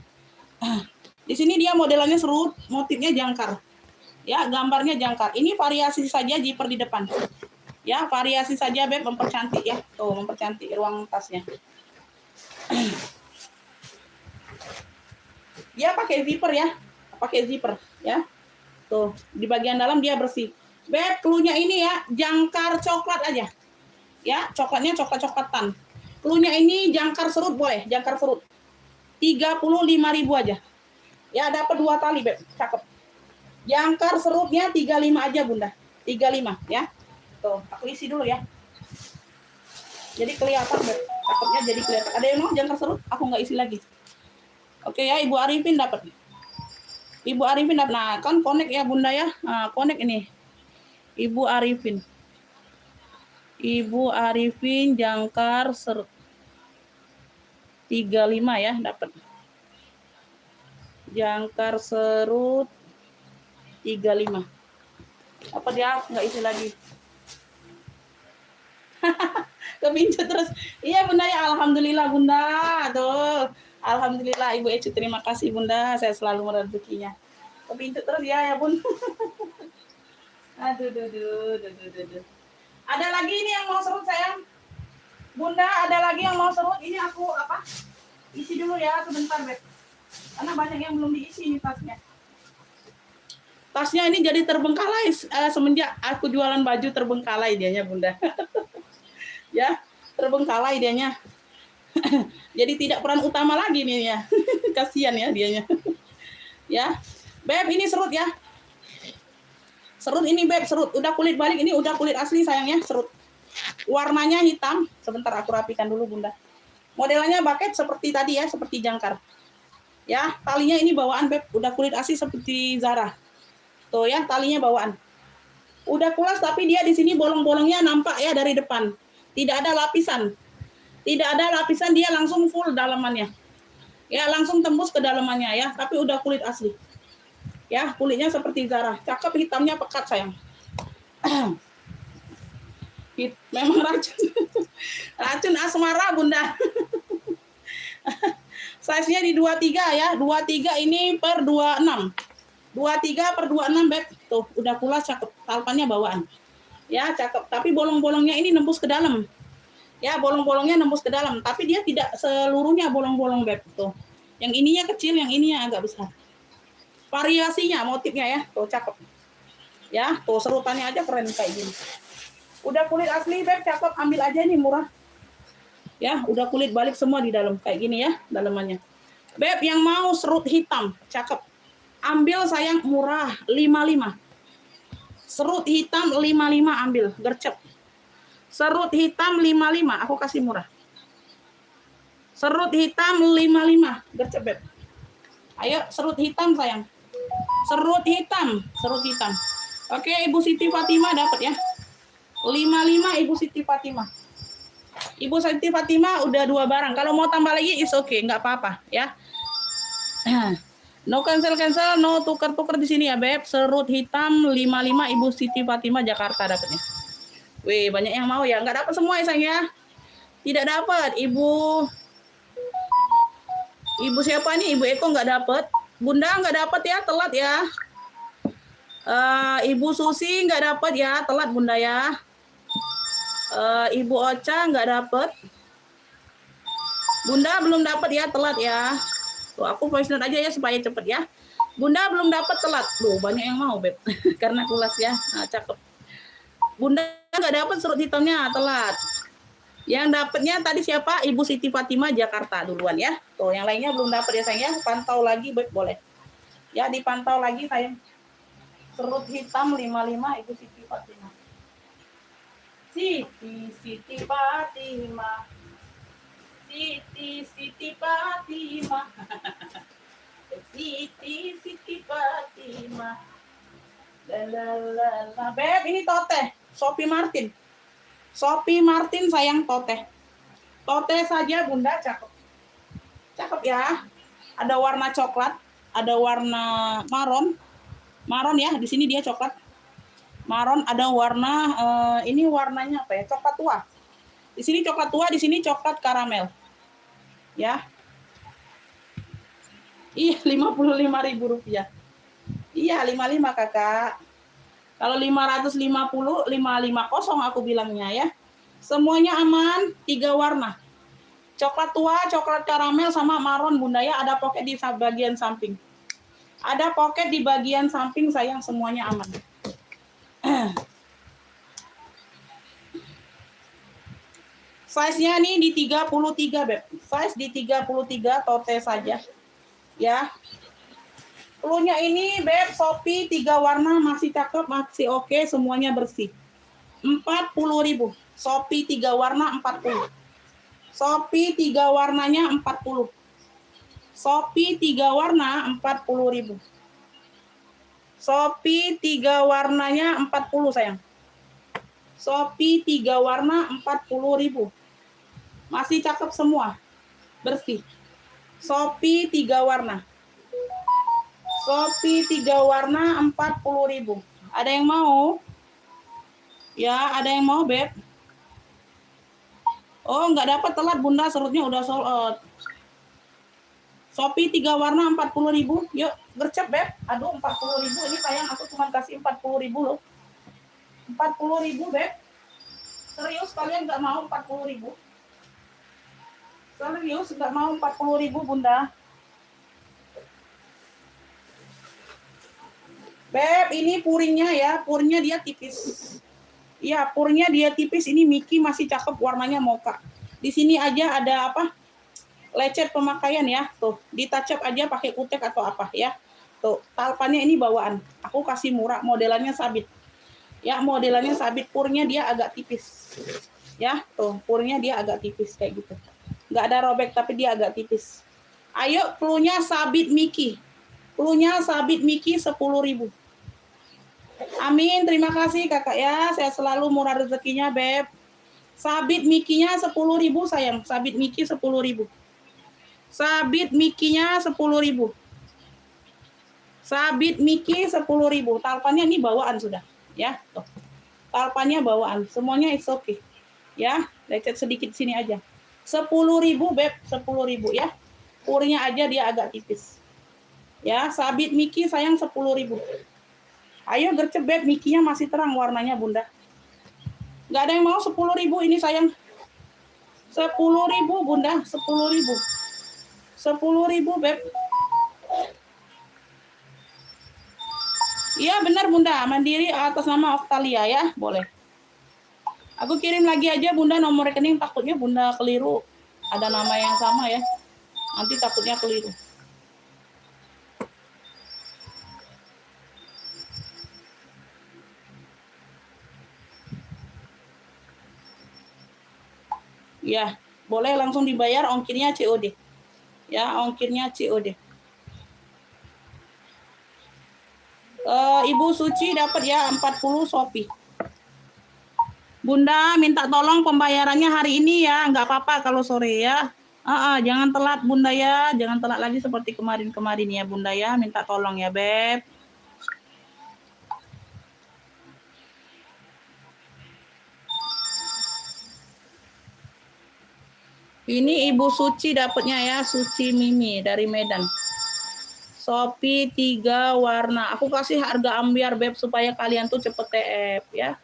Di sini dia modelannya serut, motifnya jangkar. Ya, gambarnya jangkar. Ini variasi saja zipper di depan. Ya, variasi saja, Beb, mempercantik ya. Tuh, mempercantik ruang tasnya. Dia pakai zipper ya. Pakai zipper ya. Tuh, di bagian dalam dia bersih. Beb, cluenya ini ya, jangkar coklat aja. Ya, coklatnya coklat-coklatan. Cluenya ini jangkar serut boleh, jangkar serut. 35.000 aja. Ya, dapat 2 tali, Beb. Cakep. Jangkar serutnya 35 aja, Bunda. 35 ya. Tuh, aku isi dulu ya. Jadi kelihatan, Beb. Cakepnya jadi kelihatan. Ada yang mau jangkar serut? Aku nggak isi lagi. Oke ya, Ibu Arifin dapat. Ibu Arifin dapat. Nah, kan connect ya, Bunda ya. Nah, connect ini. Ibu Arifin. Ibu Arifin jangkar serut. 35 ya, dapat. Jangkar serut 35. Apa dia nggak isi lagi? Kepincut terus. Iya, Bunda ya, alhamdulillah, Bunda. Tuh. Alhamdulillah, Ibu Ecu, terima kasih, Bunda. Saya selalu merezekinya. Kepincut terus ya, Bun. Aduh. Ada lagi ini yang mau serut, sayang. Bunda, ada lagi yang mau serut. Ini aku apa? Isi dulu ya, sebentar, Beb. Karena banyak yang belum diisi nih tasnya. Tasnya ini jadi terbengkalai semenjak aku jualan baju, terbengkalai dianya, Bunda. Ya, terbengkalai dianya. Jadi tidak peran utama lagi nih ya. Kasihan ya dianya. Ya. Beb, ini serut ya. Serut ini, Beb, serut. Udah kulit balik, ini udah kulit asli sayangnya, serut. Warnanya hitam. Sebentar aku rapikan dulu, Bunda. Modelannya bucket seperti tadi ya, seperti jangkar. Ya, talinya ini bawaan, Beb. Udah kulit asli seperti Zara. Tuh ya, talinya bawaan. Udah kulas tapi dia di sini bolong-bolongnya nampak ya dari depan. Tidak ada lapisan. Tidak ada lapisan, dia langsung full dalamannya. Ya, langsung tembus ke dalamannya ya, tapi udah kulit asli. Ya, kulitnya seperti Zara. Cakep, hitamnya pekat, sayang. Memang racun. Racun asmara, Bunda. Size-nya di 23 ya. 23 ini per 26. 23 per 26, Beb. Tuh, udah kulas, cakep. Talpannya bawaan. Ya, cakep. Tapi bolong-bolongnya ini nembus ke dalam. Ya, bolong-bolongnya nembus ke dalam. Tapi dia tidak seluruhnya bolong-bolong, Beb. Tuh. Yang ininya kecil, yang ininya agak besar. Variasinya, motifnya ya. Tuh, cakep. Ya, tuh serutannya aja keren kayak gini. Udah kulit asli, Beb. Cakep. Ambil aja nih, murah. Ya, udah kulit balik semua di dalam. Kayak gini ya, dalamannya. Beb, yang mau serut hitam. Cakep. Ambil, sayang, murah, 55. Serut hitam 55 ambil, gercep. Serut hitam 55, aku kasih murah. Serut hitam 55, gercep, Beb. Ayo, serut hitam, sayang. Serut hitam. Oke, Ibu Siti Fatima dapat ya. 55 Ibu Siti Fatima. Ibu Siti Fatima udah 2 barang. Kalau mau tambah lagi is okay, nggak apa-apa ya. No cancel, no tukar-tukar di sini ya, Beb. Serut hitam 55 Ibu Siti Fatima Jakarta dapatnya. Wih, banyak yang mau ya. Nggak dapat semua ya, sayang ya. Tidak dapat. Ibu siapa nih? Ibu Eko nggak dapat. Bunda nggak dapat ya, telat ya. Ibu Susi nggak dapat ya, telat, Bunda ya. Ibu Ocha nggak dapat. Bunda belum dapat ya, telat ya. Tuh, aku voice note aja ya supaya cepet ya. Bunda belum dapat, telat. Loh, banyak yang mau, Beb. Karena kulas ya. Nah, cakep. Bunda nggak dapat serut hitamnya, telat. Yang dapatnya tadi siapa? Ibu Siti Fatima Jakarta duluan ya. Tuh, yang lainnya belum dapat ya, sayang ya. Pantau lagi, Beb, boleh. Ya, dipantau lagi sayang. Serut hitam 55 Ibu Siti Fatimah. Siti Fatimah. Siti Fatimah. Siti Fatimah. La. Beb, ini Toteh. Sophie Martin. Sophie Martin sayang Toteh. Toteh saja Bunda, cakep. Cakep ya. Ada warna coklat, ada warna maron. Maron ya, di sini dia coklat. Maron, ada warna ini warnanya apa ya? Coklat tua. Di sini coklat tua, di sini coklat karamel. Ya. Iya, Rp55.000. Iya, 55 Kakak. Kalau 550, 550 aku bilangnya ya. Semuanya aman, 3 warna. Coklat tua, coklat karamel, sama maron Bunda ya. Ada pocket di bagian samping. Ada pocket di bagian samping sayang, semuanya aman. Size-nya nih di 33 Beb. Size di 33 Toteh saja. Ya. Cluenya ini Beb, Shopee 3 warna masih cakep, masih oke, semuanya bersih. 40.000. Shopee 3 warna 40. Shopee 3 warnanya 40. Shopee 3 warna 40.000. Shopee 3 warnanya 40 sayang. Shopee 3 warna 40.000. Masih cakep semua. Bersih. Shopee 3 warna. Shopee 3 warna 40.000. Ada yang mau? Ya, ada yang mau, Beb? Oh, nggak dapat, telat Bunda, serutnya udah sold out. Shopee 3 warna 40.000. Yuk, gercep Beb. Aduh, 40.000. Ini sayang, aku cuma kasih 40.000 loh. 40.000 Beb. Serius kalian nggak mau 40.000? Serius nggak mau 40.000 Bunda? Beb, ini puringnya ya. Puringnya dia tipis. Iya, purnya dia tipis. Ini Mickey masih cakep, warnanya mocha. Di sini aja ada apa? Lecet pemakaian ya. Tuh, di touch up aja pakai kutek atau apa ya. Tuh, talpannya ini bawaan. Aku kasih murah, modelannya sabit. Ya, modelannya sabit, purnya dia agak tipis. Ya, tuh, purnya dia agak tipis kayak gitu. Nggak ada robek tapi dia agak tipis. Ayo, cluenya sabit Mickey. Cluenya sabit Mickey 10.000. Amin, terima kasih Kakak ya. Saya selalu murah rezekinya, Beb. Sabit Mickey-nya 10.000 sayang. Sabit Mickey 10.000. Sabit Mickey-nya 10.000. Sabit Mickey 10.000. Talpannya ini bawaan sudah, ya. Tuh. Talpannya bawaan. Semuanya it's okay. Ya, lecet sedikit sini aja. 10.000 Beb, 10.000 ya. Purnya aja dia agak tipis. Ya, sabit Mickey sayang 10.000. Ayo gercep Beb, Mickey-nya masih terang warnanya Bunda. Nggak ada yang mau 10.000 ini sayang. 10.000 Bunda, 10.000. 10.000 Beb. Iya benar Bunda, mandiri atas nama Oktalia ya, boleh. Aku kirim lagi aja Bunda nomor rekening, takutnya Bunda keliru. Ada nama yang sama ya. Nanti takutnya keliru. Ya, boleh langsung dibayar, ongkirnya COD. Ya, ongkirnya COD. Ibu Suci dapat ya 40 Shopee. Bunda minta tolong pembayarannya hari ini ya, nggak apa-apa kalau sore ya. Jangan telat Bunda ya, jangan telat lagi seperti kemarin-kemarin ya Bunda ya, minta tolong ya Beb. Ini Ibu Suci dapatnya ya, Suci Mimi dari Medan. Shopee 3 warna. Aku kasih harga ambiar Beb supaya kalian tuh cepet TF ya.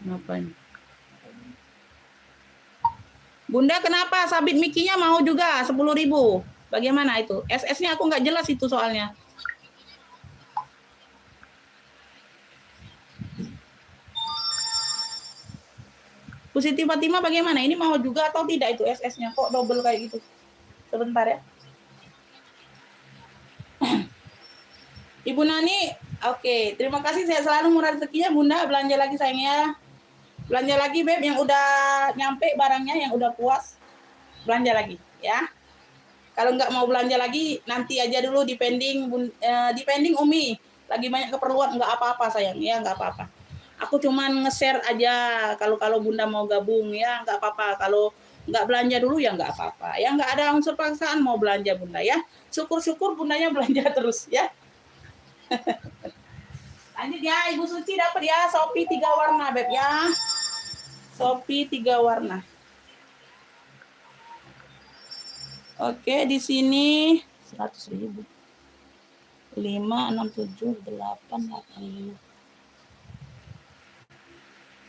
Ngapain? Bunda kenapa sabit Mickey-nya mau juga 10.000? Bagaimana itu? SS-nya aku nggak jelas itu soalnya. Bu Siti Fatima bagaimana? Ini mau juga atau tidak itu SS-nya? Kok double kayak gitu? Sebentar ya. Ibu Nani, oke. Terima kasih, saya selalu murah rezekinya. Bunda, belanja lagi sayangnya. Belanja lagi, Beb, yang udah nyampe barangnya, yang udah puas. Belanja lagi, ya. Kalau nggak mau belanja lagi, nanti aja dulu depending Umi. Lagi banyak keperluan, nggak apa-apa sayang, ya nggak apa-apa. Aku cuman nge-share aja kalau Bunda mau gabung, ya nggak apa-apa. Kalau nggak belanja dulu ya nggak apa-apa. Ya nggak ada unsur paksaan mau belanja Bunda ya. Syukur-syukur Bundanya belanja terus ya. Lanjut ya, Ibu Suci dapat ya Shopee 3 warna, Beb ya. Shopee 3 warna. Oke, di sini 100.000. 5, 6, 7, 8, 8.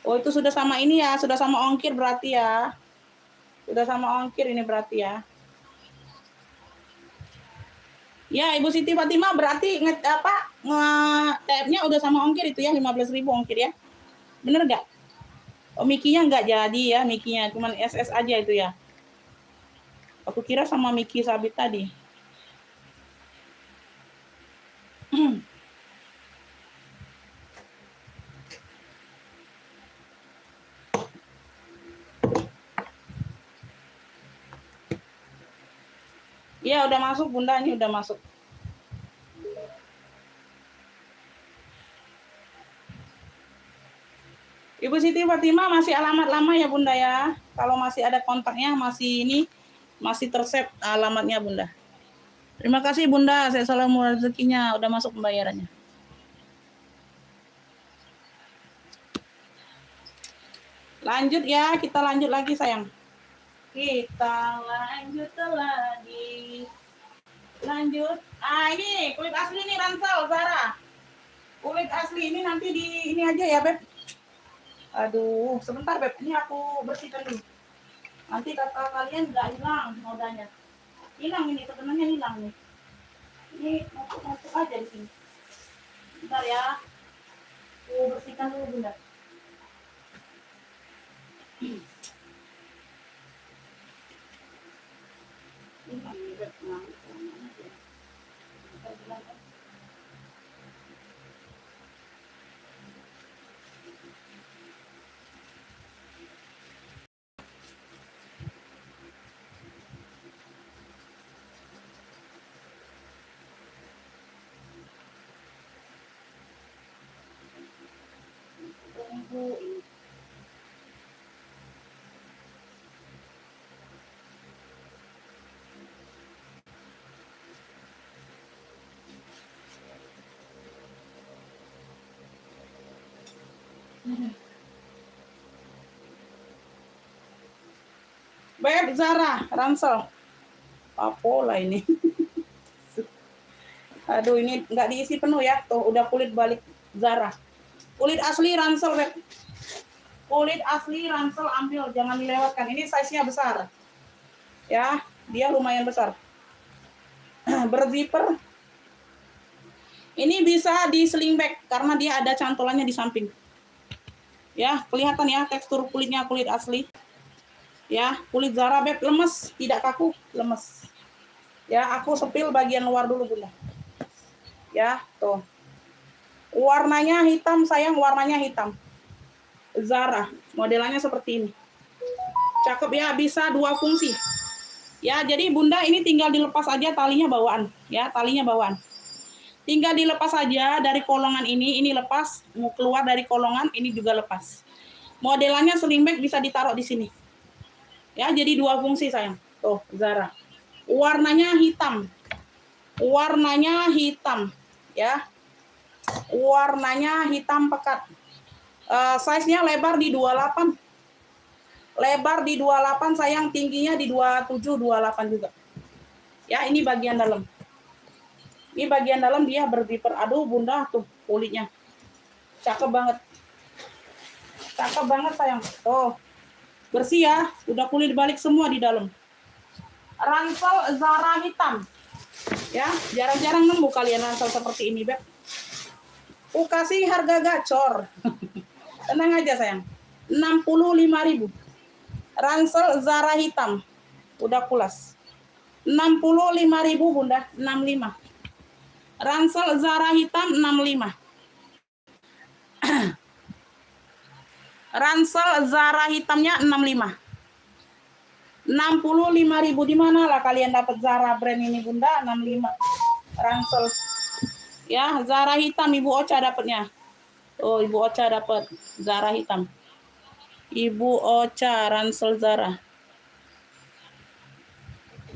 Oh, itu sudah sama ini ya, sudah sama ongkir berarti ya. Sudah sama ongkir ini berarti ya. Ya, Ibu Siti Fatima berarti TF-nya udah sama ongkir itu ya, 15.000 ongkir ya. Bener nggak? Oh, mikinya nggak jadi ya, mikinya cuman SS aja itu ya. Aku kira sama Miki Sabit tadi. Iya, udah masuk Bunda, ini udah masuk. Ibu Siti Fatima masih alamat lama ya Bunda ya. Kalau masih ada kontaknya masih tersave alamatnya Bunda. Terima kasih Bunda, saya selalu murah rezekinya, udah masuk pembayarannya. Lanjut ya, kita lanjut lagi sayang. Kita lanjut lagi. Lanjut. Ini kulit asli nih Ransel, Zara. Kulit asli ini nanti di ini aja ya, Beb. Aduh, sebentar, Beb. Ini aku bersihkan dulu. Nanti kata kalian nggak hilang nodanya. Hilang ini, sebenarnya hilang nih. Ini masuk aja di sini. Bentar ya. Aku bersihkan dulu, Bunda. Beb, Zara, Ransel. Apola ini. Aduh, ini nggak diisi penuh ya. Tuh, udah kulit balik Zara. Kulit asli Ransel, Beb. Kulit asli Ransel ambil, jangan dilewatkan. Ini size-nya besar. Ya, dia lumayan besar. Berzipper. Ini bisa di sling bag karena dia ada cantolannya di samping. Ya, kelihatan ya tekstur kulitnya kulit asli. Ya, kulit Zara Beb lemes, tidak kaku, lemes. Ya, aku sepil bagian luar dulu Bunda. Ya, tuh. Warnanya hitam sayang, warnanya hitam. Zara, modelannya seperti ini. Cakep ya, bisa 2 fungsi. Ya, jadi Bunda ini tinggal dilepas aja talinya bawaan. Ya, talinya bawaan. Tinggal dilepas aja dari kolongan ini lepas, mau keluar dari kolongan, ini juga lepas. Modelannya sling bag bisa ditaruh di sini. Ya, jadi 2 fungsi sayang. Tuh, Zara. Warnanya hitam. Warnanya hitam, ya. Warnanya hitam pekat. Size-nya lebar di 28. Lebar di 28 sayang, tingginya di 27, 28 juga. Ya, ini bagian dalam. Ini bagian dalam dia berzipper. Aduh, Bunda tuh kulitnya. Cakep banget. Cakep banget sayang. Tuh. Bersih ya. Udah kulit balik semua di dalam. Ransel Zara hitam. Ya, jarang-jarang nemu kalian ransel seperti ini, Beb. Aku kasih harga gacor. Tenang aja sayang. 65.000. Ransel Zara hitam udah pulas. 65.000 Bunda, 65. Ransel Zara hitam 65. Ransel Zara hitamnya 65. 65.000. Di mana lah kalian dapat Zara brand ini Bunda? 65. Ransel. Ya, Zara hitam Ibu Ocha dapatnya. Oh, Ibu Ocha dapat Zara hitam. Ibu Ocha Ransel Zara.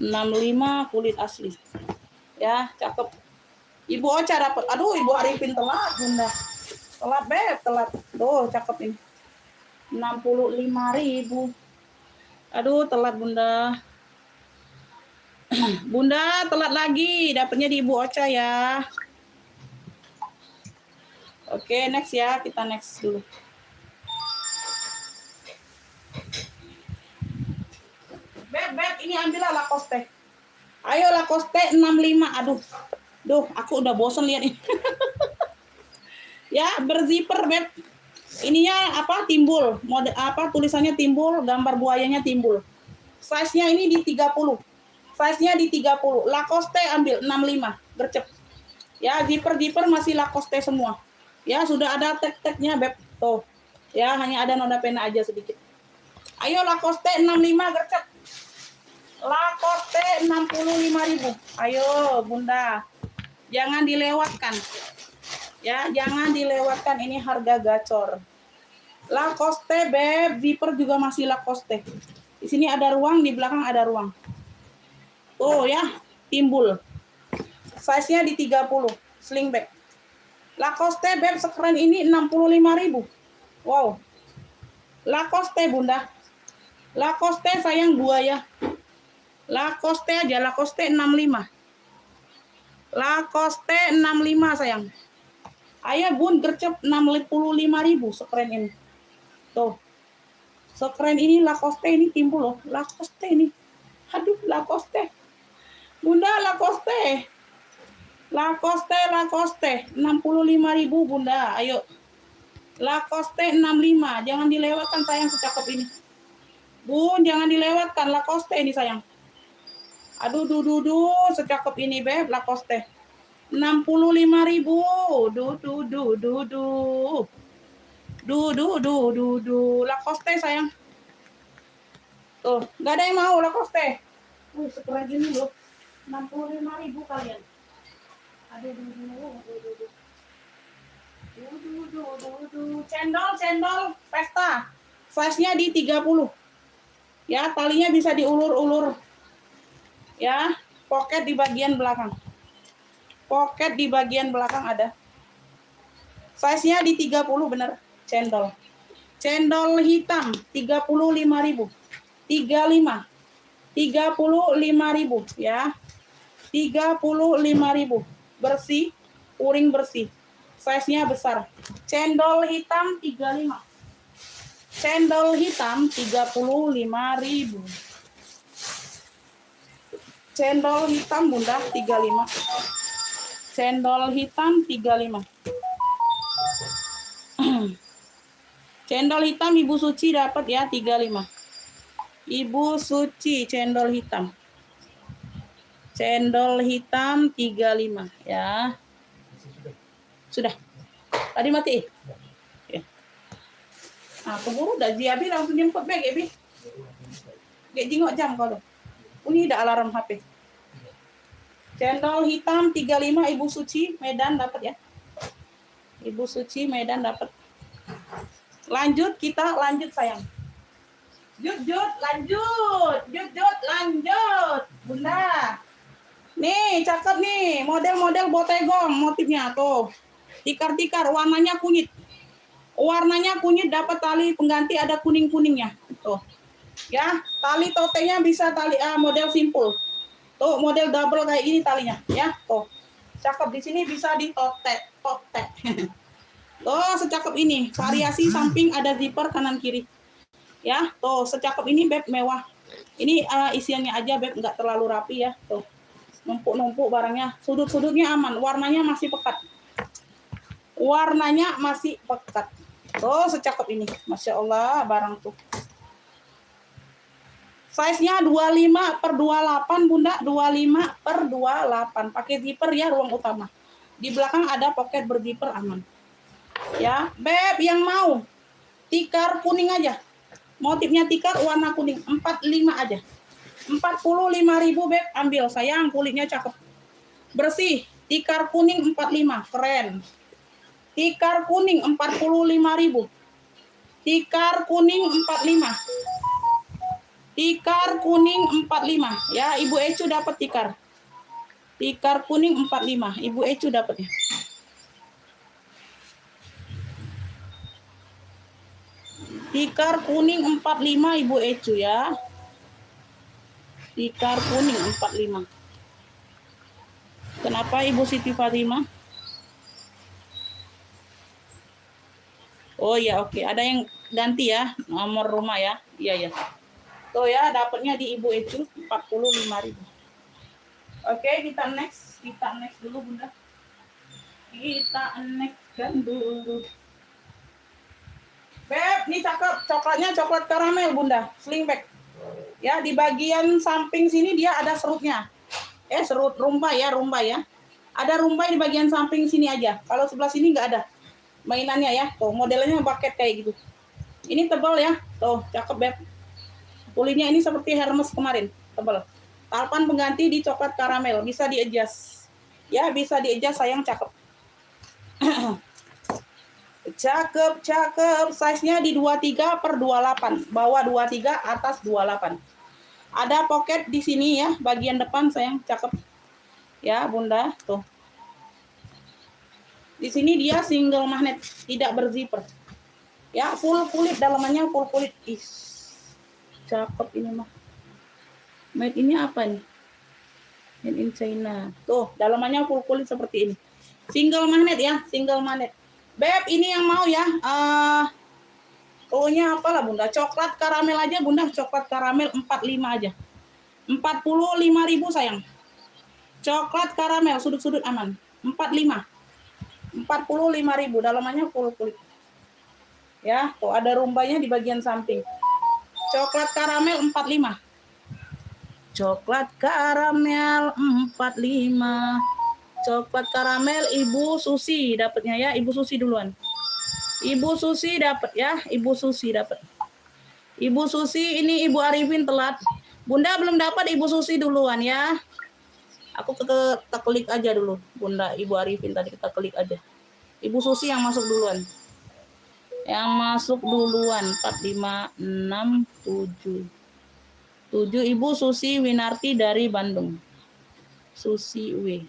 65 kulit asli. Ya, cakep. Ibu Ocha dapat. Aduh, Ibu Arifin telat, Bunda. Telat, Beb, telat. Tuh, cakep ini. 65.000. Aduh, telat Bunda. Bunda, telat lagi. Dapatnya di Ibu Ocha ya. Oke, next ya. Kita next dulu. Beb, ini ambillah Lacoste. Ayo Lacoste 65. Aduh. Duh, aku udah bosan lihat ini. Ya, berzipper, Beb. Ininya apa? Timbul. Mode apa? Tulisannya timbul, gambar buayanya timbul. Size-nya ini di 30. Size-nya di 30. Lacoste ambil 65. Gercep. Ya, zipper masih Lacoste semua. Ya, sudah ada tag-tagnya, Beb. Tuh. Ya, hanya ada noda pena aja sedikit. Ayo Lacoste 65 gercep. Lacoste 65.000. Ayo, Bunda. Jangan dilewatkan. Ya, jangan dilewatkan, ini harga gacor. Lacoste, Beb, zipper juga masih Lacoste. Di sini ada ruang, di belakang ada ruang. Tuh ya, timbul. Size-nya di 30, sling bag. Lacoste, Beb, sekeren ini 65.000. Wow. Lacoste, Bunda. Lacoste sayang buaya. Lacoste aja, Lacoste 65. Lacoste 65 sayang. Ayo Bun, gercep 65.000, sekeren ini. Tuh. Sekeren ini Lacoste ini timbul loh. Lacoste ini. Aduh, Lacoste. Bunda, Lacoste. Lacoste 65.000 Bunda. Ayo. Lacoste 65. Jangan dilewatkan sayang, secakep ini. Bun, jangan dilewatkan Lacoste ini sayang. Aduh, secakep ini Beb, Lacoste. 65.000. Lacoste sayang. Tuh, nggak ada yang mau Lacoste. Sekeren gini loh. 65.000 kalian. Aduh. Cendol pesta. Size-nya di 30. Ya, talinya bisa diulur-ulur. Ya, pocket di bagian belakang. Pocket di bagian belakang ada. Size-nya di 30 bener, cendol. Cendol hitam 35.000. 35. 35.000 ya. 35.000. Bersih, puring bersih. Size-nya besar. Cendol hitam 35. Cendol hitam 35.000. Cendol hitam Bunda 35. Cendol hitam 35. Cendol hitam Ibu Suci dapat ya 35. Ibu Suci cendol hitam. Cendol hitam 35 ya. Sudah. Tadi mati. Ya. Nah, keburu dah Abi langsung jemput beg Abi. Gak jengok jam kalau. Ini ada alarm HP. Cendol hitam 35 Ibu Suci Medan dapat ya. Ibu Suci Medan dapat. Lanjut sayang. Lanjut. Bunda. Nih, cakep nih, model-model botegong motifnya tuh. Tikar-tikar warnanya kunyit. Warnanya kunyit, dapat tali pengganti ada kuning-kuningnya. Tuh. Ya, tali totenya bisa tali model simpul. Tuh, model double kayak gini talinya, ya. Tuh. Cakep, di sini bisa ditotek. Tuh, secakep ini. Variasi samping ada zipper kanan kiri. Ya, tuh, secakep ini Beb, mewah. Ini isiannya aja Beb, nggak terlalu rapi ya. Tuh. Numpuk-numpuk barangnya. Sudut-sudutnya aman, warnanya masih pekat. Tuh, secakep ini. Masya Allah, barang tuh. Size-nya 25/28 Bunda, 25/28. Pakai zipper ya ruang utama. Di belakang ada pocket berzipper aman. Ya, Beb yang mau tikar kuning aja. Motifnya tikar warna kuning 45 aja. 45.000 Beb, ambil sayang, kulitnya cakep. Bersih, tikar kuning 45, keren. Tikar kuning 45.000. Tikar kuning 45. Tikar kuning 45 ya, Ibu Ecu dapat tikar. Tikar kuning 45, Ibu Ecu dapatnya. Tikar kuning 45 Ibu Ecu ya. Tikar kuning 45. Kenapa Ibu Siti Fatimah? Oh ya, oke. Ada yang ganti ya nomor rumah ya. Iya ya. Tuh ya, dapatnya di Ibu Ecu 45.000. Oke, kita next dulu Bunda. Kita next kan dulu. Beb, ini cakep. Coklatnya coklat karamel Bunda, slingback. Ya, di bagian samping sini dia ada serutnya. Serut rumbai ya. Ada rumbai di bagian samping sini aja. Kalau sebelah sini nggak ada mainannya ya. Tuh, modelnya paket kayak gitu. Ini tebal ya. Tuh, cakep Beb. Kulitnya ini seperti Hermes kemarin, tebal. Talpan pengganti di coklat karamel, bisa di-adjust. Ya, bisa di-adjust sayang, cakep. Cakep. Size-nya di 23/28. Bawah 23, atas 28. Ada pocket di sini ya, bagian depan sayang, cakep. Ya, Bunda, tuh. Di sini dia single magnet, tidak berzipper. Ya, full kulit, dalamannya full kulit. Cakep ini mah. Made ini apa nih? Made in China. Tuh, dalamannya full kulit seperti ini. Single magnet ya, single magnet. Beb, ini yang mau ya. Nya apalah Bunda? Coklat karamel aja Bunda, coklat karamel 45 aja. 45.000 sayang. Coklat karamel sudut-sudut aman. 45. 45.000, dalamannya full kulit. Ya, tuh ada rumbanya di bagian samping. Coklat karamel 45. Coklat karamel 45. Coklat karamel Ibu Susi dapatnya ya, Ibu Susi duluan. Ibu Susi dapat ya, Ibu Susi dapat. Ibu Susi, ini Ibu Arifin telat. Bunda belum dapat, Ibu Susi duluan ya. Aku kita klik aja dulu, Bunda. Ibu Arifin tadi kita klik aja. Ibu Susi yang masuk duluan. Yang masuk duluan 4, 5, 6, 7. 7 Ibu Susi Winarti dari Bandung. Susi W.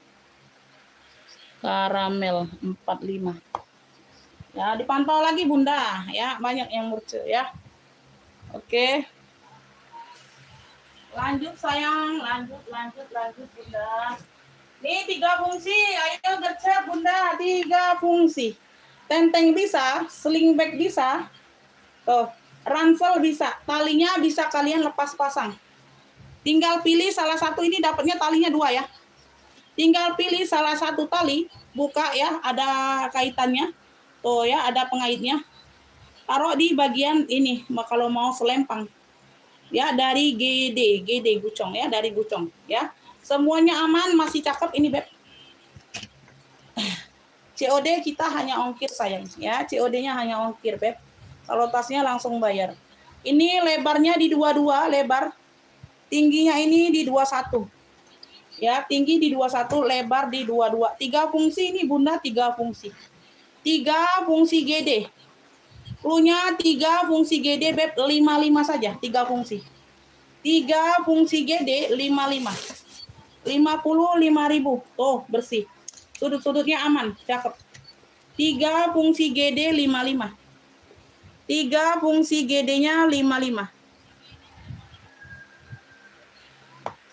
Karamel 45. Ya, dipantau lagi Bunda ya, banyak yang muncul ya. Oke. Lanjut sayang, lanjut Bunda. Nih 3 fungsi, ayo gercep Bunda, 3 fungsi. Tenteng bisa, slingback bisa. Tuh, ransel bisa, talinya bisa kalian lepas pasang. Tinggal pilih salah satu, ini dapatnya talinya 2 ya. Tinggal pilih salah satu tali, buka ya, ada kaitannya. Tuh ya, ada pengaitnya. Taruh di bagian ini, kalau mau selempang. Ya, dari GD gucong ya, dari gucong ya. Semuanya aman, masih cakep ini Beb. COD kita hanya ongkir sayang ya, COD-nya hanya ongkir Beb. Kalau tasnya langsung bayar. Ini lebarnya di 22 lebar. Tingginya ini di 21. Ya, tinggi di 21, lebar di 22. 3 fungsi ini Bunda, 3 fungsi. 3 fungsi GD. Cluenya 3 fungsi GD Beb, 55 saja, 3 fungsi. 3 fungsi GD 55. 55.000. Tuh, bersih. Sudut-sudutnya aman, cakep. 3 fungsi GD 55. 3 fungsi GD-nya 55.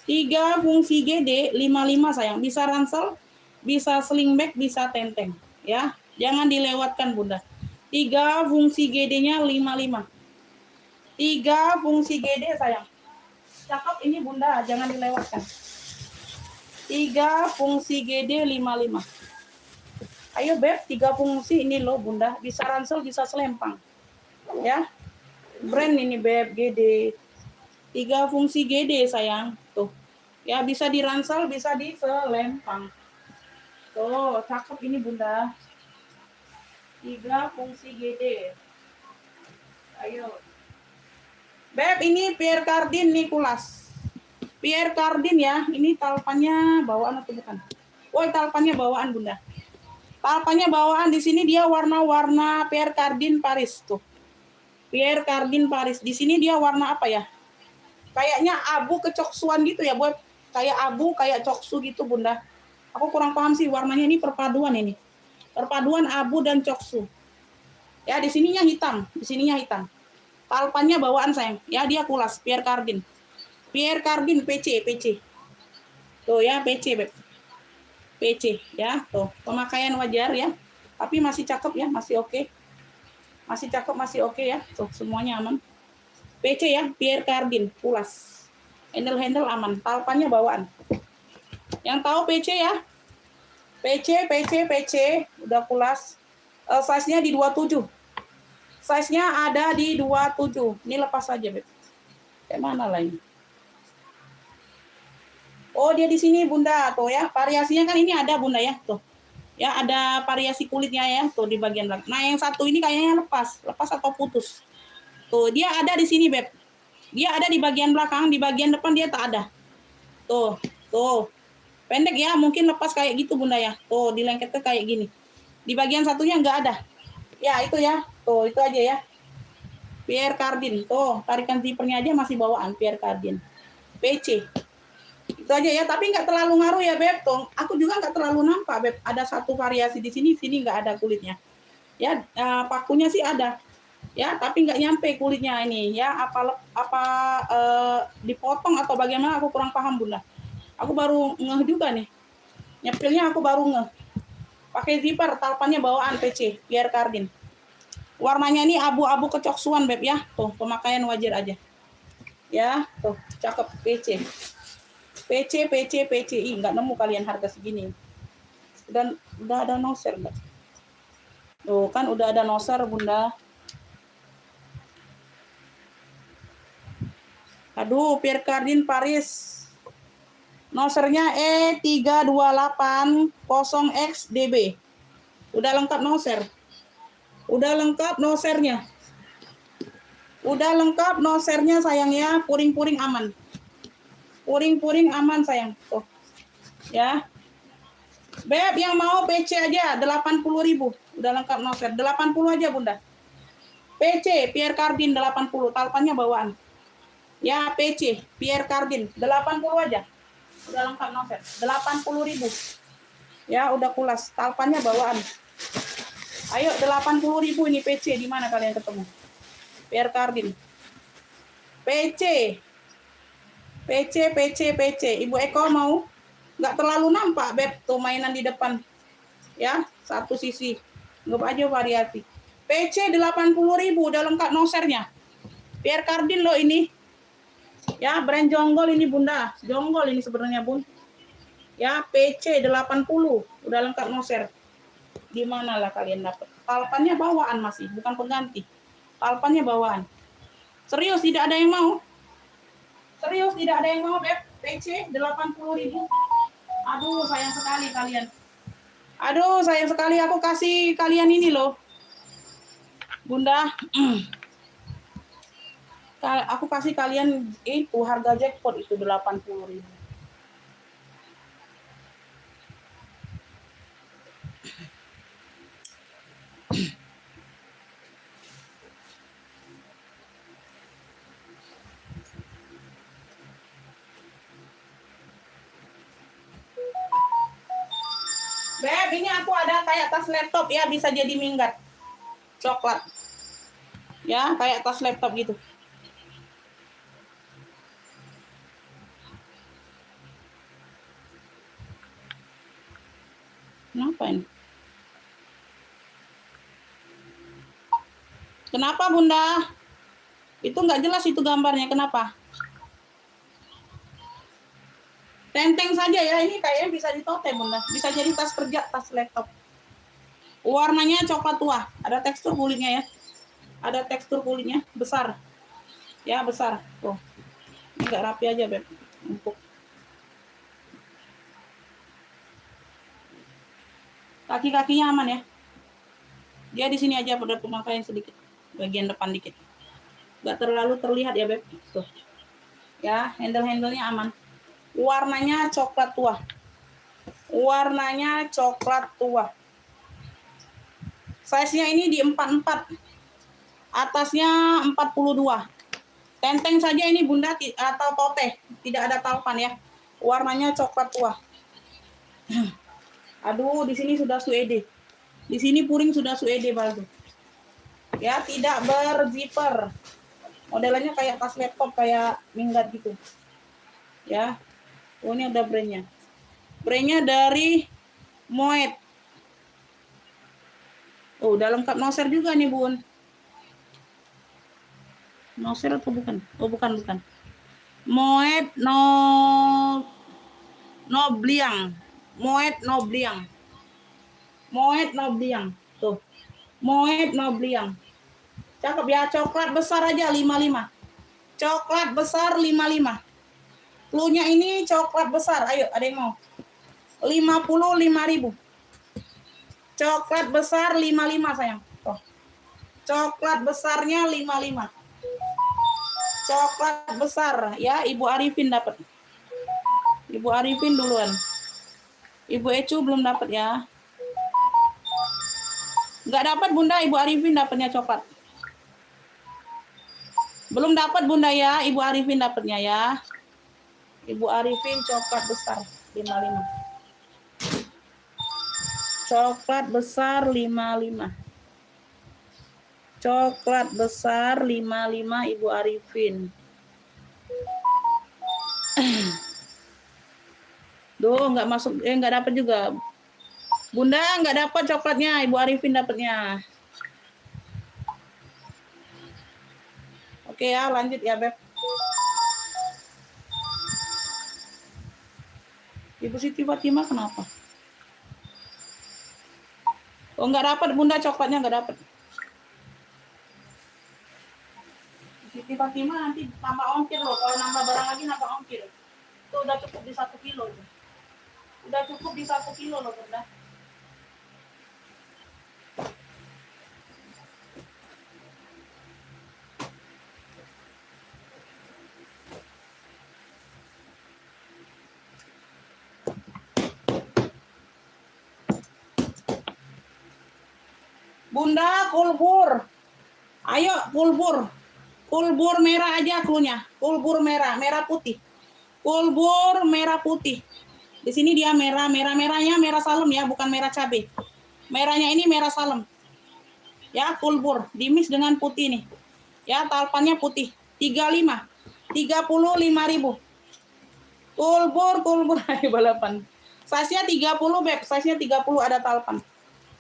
3 fungsi GD 55 sayang. Bisa ransel, bisa slingback, bisa tenteng, ya. Jangan dilewatkan Bunda. 3 fungsi GD-nya 55. 3 fungsi GD sayang. Cakep ini Bunda, jangan dilewatkan. 3 fungsi GD 55. Ayo Beb, 3 fungsi ini loh Bunda, bisa ransel, bisa selempang. Ya. Brand ini Beb, GD. 3 fungsi GD sayang. Tuh. Ya, bisa diransel, bisa diselempang. Tuh, cakep ini Bunda. 3 fungsi GD. Ayo. Beb, ini Pierre Cardin Nicholas. Pierre Cardin ya, ini talpannya bawaan atau bukan? Woi, talpannya bawaan Bunda. Talpannya bawaan, di sini dia warna-warna Pierre Cardin Paris tuh. Pierre Cardin Paris. Di sini dia warna apa ya? Kayaknya abu kecoksuan gitu ya, buat kayak abu, kayak coksu gitu Bunda. Aku kurang paham sih warnanya, ini perpaduan ini. Perpaduan abu dan coksu. Ya, di sininya hitam, di sininya hitam. Talpannya bawaan sayang. Ya, dia kulas Pierre Cardin. Pierre Cardin PC, PC. Tuh ya, PC, Beb. PC ya, tuh. Pemakaian wajar ya. Tapi masih cakep ya, masih oke. Masih cakep, masih oke ya. Tuh, semuanya aman. PC ya, Pierre Cardin, pulas. Handle aman, talpannya bawaan. Yang tahu PC ya. PC, udah pulas. Size-nya di 27. Size-nya ada di 27. Ini lepas aja, Beb. Kayak mana lah ini? Oh, dia di sini Bunda, tuh ya. Variasinya kan ini ada Bunda ya, tuh. Ya, ada variasi kulitnya ya, tuh di bagian belakang. Nah, yang satu ini kayaknya lepas atau putus. Tuh, dia ada di sini, Beb. Dia ada di bagian belakang, di bagian depan dia tak ada. Tuh, tuh. Pendek ya, mungkin lepas kayak gitu Bunda ya. Tuh, dilengketnya kayak gini. Di bagian satunya nggak ada. Ya, itu ya. Tuh, itu aja ya. Pierre Cardin. Tuh, tarikan zippernya aja masih bawaan Pierre Cardin. PC. Itu aja ya, tapi nggak terlalu ngaruh ya Beb. Tuh, aku juga nggak terlalu nampak Beb. Ada satu variasi di sini nggak ada kulitnya. Ya, pakunya sih ada. Ya, tapi nggak nyampe kulitnya ini. Ya, apa dipotong atau bagaimana aku kurang paham Bunda. Aku baru ngeh juga nih. Nyepilnya aku baru ngeh. Pakai zipper, talpannya bawaan PC, Pierre Cardin. Warnanya ini abu-abu kecoksuan Beb ya. Tuh, pemakaian wajar aja. Ya, tuh, cakep PC. PC. Ih, nggak nemu kalian harga segini. Dan udah ada noser enggak? Tuh, kan udah ada noser Bunda. Aduh, Pierre Cardin Paris. Nosernya E3280XDB. Udah lengkap noser. Udah lengkap nosernya. Udah lengkap nosernya sayang ya. Puring-puring aman. Puring-puring aman sayang. Tuh. Ya. Beb yang mau PC aja 80.000. Udah lengkap noser. 80 aja Bunda. PC Pierre Cardin 80. Talpannya bawaan. Ya PC Pierre Cardin 80 aja. Udah lengkap noser. 80.000. Ya udah kulas. Talpannya bawaan. Ayo 80.000 ini PC, di mana kalian ketemu? Pierre Cardin. PC. Ibu Eko mau? Nggak terlalu nampak Beb tuh mainan di depan. Ya, satu sisi. Nggak aja variasi. PC 80.000 udah lengkap nosernya. Pierre Cardin loh ini. Ya, brand jonggol ini Bunda. Jonggol ini sebenarnya Bun. Ya, PC 80 udah lengkap noser. Di mana lah kalian dapat? Talpannya bawaan masih, bukan pengganti. Talpannya bawaan. Serius tidak ada yang mau? Serius tidak ada yang mau Beb? PC 80.000. Aduh, sayang sekali kalian. Aduh, sayang sekali aku kasih kalian ini loh. Bunda. Aku kasih kalian itu harga jackpot itu 80.000. Beb, ini aku ada kayak tas laptop ya, bisa jadi minggat. Coklat. Ya, kayak tas laptop gitu. Kenapa ini? Kenapa Bunda? Itu nggak jelas itu gambarnya, kenapa? Tenteng saja ya, ini kayaknya bisa ditote Bunda. Bisa jadi tas kerja, tas laptop. Warnanya coklat tua. Ada tekstur kulitnya ya. Ada tekstur kulitnya besar. Ya, besar. Tuh. Ini enggak rapi aja, Beb. Empuk. Kaki-kakinya aman ya. Dia di sini aja pada pemakaian sedikit. Bagian depan dikit. Enggak terlalu terlihat ya, Beb. Tuh. Ya, handle-handlenya aman. Warnanya coklat tua. Warnanya coklat tua. Size-nya ini di 44. Atasnya 42. Tenteng saja ini Bunda atau tote. Tidak ada talpan ya. Warnanya coklat tua. Aduh, di sini sudah suede. Di sini puring sudah suede baru. Ya, tidak berzipper. Modelnya kayak tas laptop, kayak minggat gitu. Ya. Oh, ini ada brandnya. Brandnya dari Moet. Oh, udah lengkap noser juga nih, Bun. Noser atau bukan? Oh, bukan. Moet Nobliang. Moet Nobliang. Tuh. Moet Nobliang. Cakep ya, coklat besar aja 55. Coklat besar 55. Cluenya ini coklat besar. Ayo, ada yang mau? 55.000. Coklat besar 55 sayang. Tuh. Coklat besarnya 55. Coklat besar ya, Ibu Arifin dapat. Ibu Arifin duluan. Ibu Ecu belum dapat ya. Enggak dapat Bunda, Ibu Arifin dapatnya coklat. Belum dapat Bunda ya, Ibu Arifin dapatnya ya. Ibu Arifin coklat besar 55. Coklat besar 55. Coklat besar 55 Ibu Arifin. Duh, nggak masuk, nggak dapat juga. Bunda nggak dapat coklatnya, Ibu Arifin dapatnya. Oke ya, lanjut ya, Beb. Ibu Siti Fatimah kenapa? Oh, nggak dapat Bunda, coklatnya nggak dapat. Siti Fatimah nanti tambah ongkir loh. Kalau nambah barang lagi nambah ongkir. Itu udah cukup di 1 kilo. Udah cukup di 1 kilo loh, Bunda. Bunda, kulbur. Ayo, kulbur. Kulbur merah aja klunya. Kulbur merah, merah putih. Kulbur merah putih. Di sini dia merahnya merah salem ya, bukan merah cabai. Merahnya ini merah salem. Ya, kulbur dimix dengan putih nih. Ya, talpannya putih. 35. 35.000. Kulbur ayo balapan. Size-nya 30, Beb. Size-nya 30 ada talpan.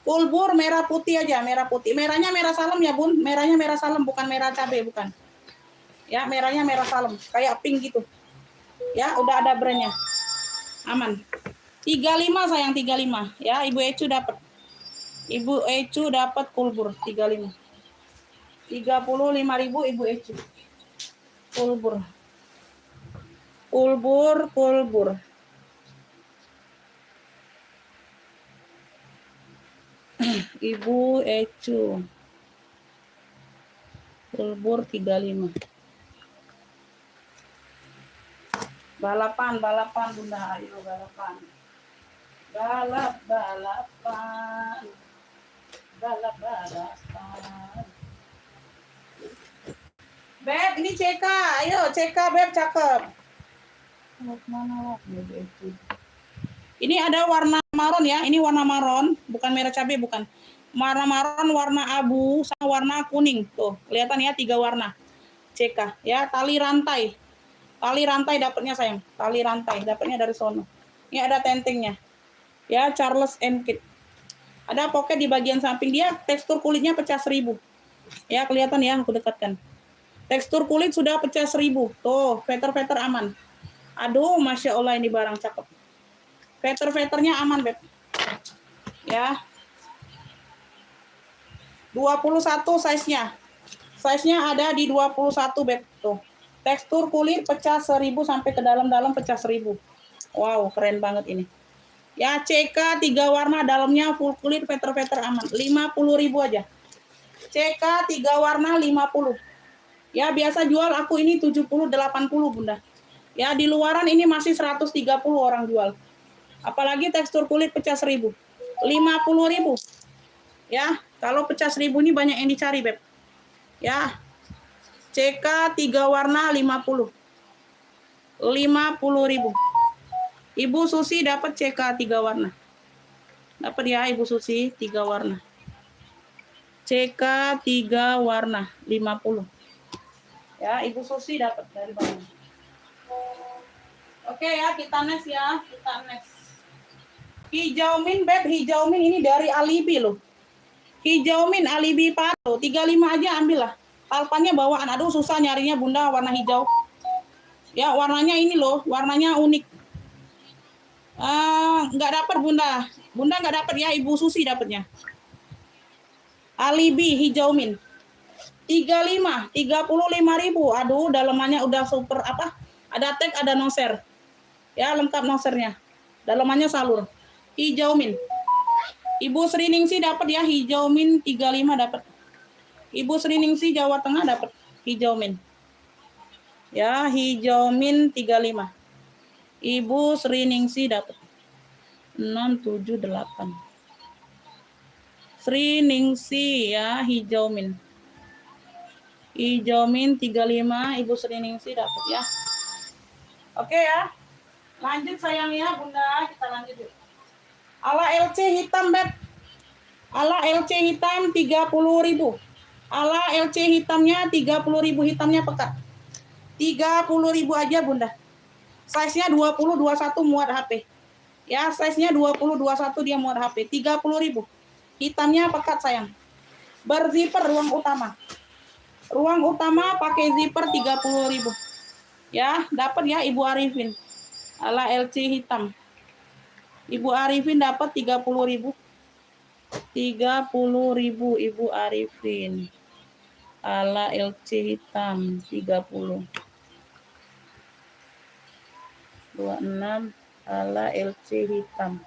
Kulbur merah putih aja, merah putih. Merahnya merah salem ya, Bun. Merahnya merah salem, bukan merah cabai, bukan. Ya, merahnya merah salem, kayak pink gitu. Ya, udah ada brandnya. Aman. 35 sayang, 35. Ya, Ibu Ecu dapat. Ibu Ecu dapat kulbur 35. 35.000 Ibu Ecu. Kulbur. Ibu Ecu. Kulbur 35. Balapan Bunda, ayo balapan. Balapan. Beb, ini CK. Ayo, CK Beb, cakep. Mana itu? Ini ada warna maron ya. Ini warna maron, bukan merah cabai, bukan. Warna maron, warna abu, sama warna kuning. Tuh, kelihatan ya 3 warna. CK ya, tali rantai. Tali rantai dapatnya sayang. Tali rantai dapatnya dari sono. Ini ada tentengnya. Ya, Charles & Kit. Ada pocket di bagian samping, dia tekstur kulitnya pecah 1000. Ya, kelihatan ya, aku dekatkan. Tekstur kulit sudah pecah 1000. Tuh, veter aman. Aduh, Masya Allah ini barang cakep. Veternya aman, Beb. Ya. 21 size-nya. Size-nya ada di 21, Beb. Tuh. Tekstur kulit pecah 1000 sampai ke dalam-dalam pecah 1000. Wow, keren banget ini. Ya, CK 3 warna, dalamnya full kulit, veter-veter aman. 50.000 aja. CK 3 warna 50. Ya, biasa jual aku ini 70 80, Bunda. Ya, di luaran ini masih 130 orang jual. Apalagi tekstur kulit pecah 1000. 50.000. Ya, kalau pecah 1000 ini banyak yang dicari, Beb. Ya. CK 3 warna 50. 50.000. Ibu Susi dapat CK 3 warna. Dapat ya Ibu Susi 3 warna. CK 3 warna 50. Ya, Ibu Susi dapat dari bawah. Oke ya, kita next ya. Kita next. Hijau min, Beb. Hijau min ini dari Alibi loh. Hijau min Alibi Pato. 35 aja ambil lah. Alpannya bawaan. Aduh, susah nyarinya Bunda warna hijau. Ya, warnanya ini loh. Warnanya unik. Nggak dapat Bunda. Bunda nggak dapat ya, Ibu Susi dapatnya. Alibi hijau min. 35, 35.000. Aduh, dalamannya udah super apa? Ada tag, ada noser. Ya, lengkap nosernya. Dalamannya salur. Hijau min. Ibu Sri Ningsi dapat ya, hijau min 35 dapat. Ibu Sri Ningsi Jawa Tengah dapat hijau min. Ya, hijau min 35. Ibu Sri Ningsi dapat 678. Sri Ningsi ya, hijau min. Hijau min 35, Ibu Sri Ningsi dapat ya. Oke ya. Lanjut sayang ya, Bunda, kita lanjut yuk. Ala LC hitam, Beb. Ala LC hitam 30.000. Ala LC hitamnya 30.000, hitamnya pekat. 30.000 aja, Bunda. Size-nya 20 21 muat HP. Ya, size-nya 20 21 dia muat HP. 30.000. Hitamnya pekat, sayang. Berzipper ruang utama. Ruang utama pakai zipper 30.000. Ya, dapat ya Ibu Arifin. Ala LC hitam. Ibu Arifin dapat 30.000. 30.000 Ibu Arifin. Ala LC hitam 30. 26 ala LC hitam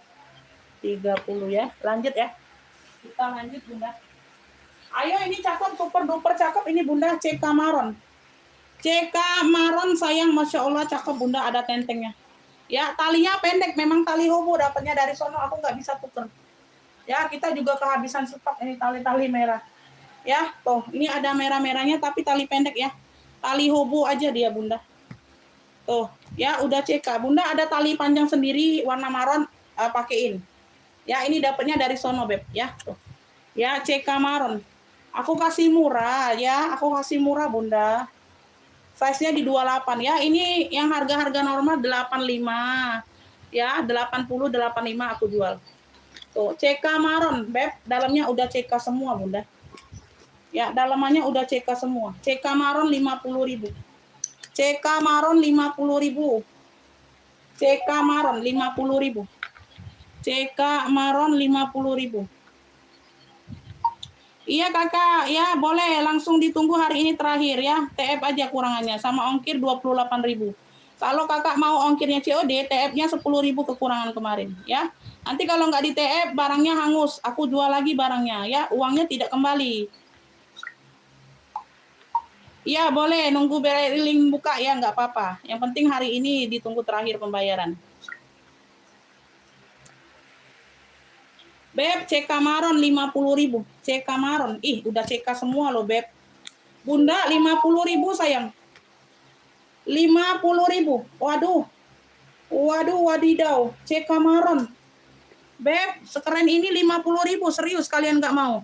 30 ya. Lanjut ya. Kita lanjut Bunda. Ayo ini cakep, super duper cakep ini Bunda, CK maron. CK maron sayang, Masya Allah cakep Bunda, ada tentengnya. Ya, talinya pendek, memang tali hobo dapatnya dari sono, aku nggak bisa tuker. Ya, kita juga kehabisan stok ini tali-tali merah. Ya, tuh, ini ada merah-merahnya tapi tali pendek ya. Tali hobo aja dia Bunda. Tuh, ya udah CK. Bunda ada tali panjang sendiri warna maron, pakein. Ya, ini dapatnya dari sono Beb, ya. Tuh. Ya, CK maron. Aku kasih murah ya, aku kasih murah Bunda. Size-nya di 28 ya. Ini yang harga-harga normal 85. Ya, 80 85 aku jual. Tuh, CK maron, Beb, dalamnya udah CK semua Bunda. Ya, dalamannya udah CK semua. CK maron 50.000. CK maron 50.000. CK maron 50.000. CK maron 50.000. Iya Kakak, ya boleh langsung ditunggu hari ini terakhir ya. TF aja kurangannya sama ongkir 28.000. Kalau Kakak mau ongkirnya COD, TF-nya 10.000 kekurangan kemarin ya. Nanti kalau nggak di TF barangnya hangus, aku jual lagi barangnya ya, uangnya tidak kembali. Iya boleh nunggu link buka ya, nggak apa-apa. Yang penting hari ini ditunggu terakhir pembayaran. Beb, CK maron 50.000. CK maron. Ih, udah CK semua loh, Beb. Bunda 50.000 sayang. 50.000. Waduh. Waduh, wadidaw. CK maron. Beb, sekeren ini 50.000. Serius kalian nggak mau?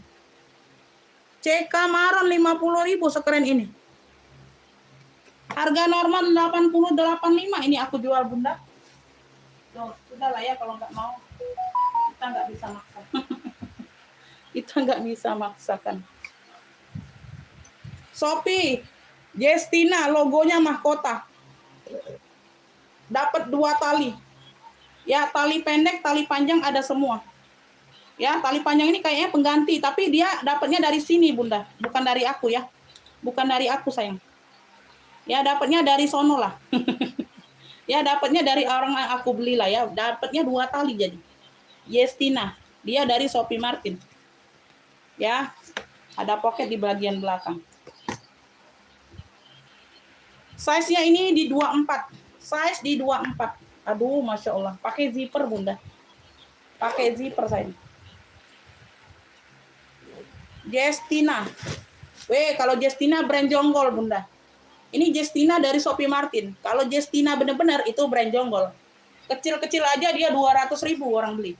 CK maron 50.000 sekeren ini. Harga normal 80-85 ini aku jual Bunda. Loh, sudah lah ya kalau nggak mau. Kita nggak bisa maksa. Kita nggak bisa maksakan. Shopee, Jestina, logonya mahkota. Dapat 2 tali. Ya, tali pendek, tali panjang ada semua. Ya, tali panjang ini kayaknya pengganti, tapi dia dapatnya dari sini, Bunda. Bukan dari aku ya. Bukan dari aku, sayang. Ya, dapatnya dari sono lah. Ya, dapatnya dari orang yang aku beli lah ya. Dapatnya 2 tali jadi. Yestina. Dia dari Shopee Martin. Ya, ada pocket di bagian belakang. Size-nya ini di 24. Size di 24. Aduh, Masya Allah. Pakai zipper, Bunda. Pakai zipper saya. Jestina. Kalau Jestina brand jonggol, Bunda. Ini Jestina dari Shopee Martin. Kalau Jestina benar-benar itu brand jonggol. Kecil-kecil aja dia 200.000 orang beli.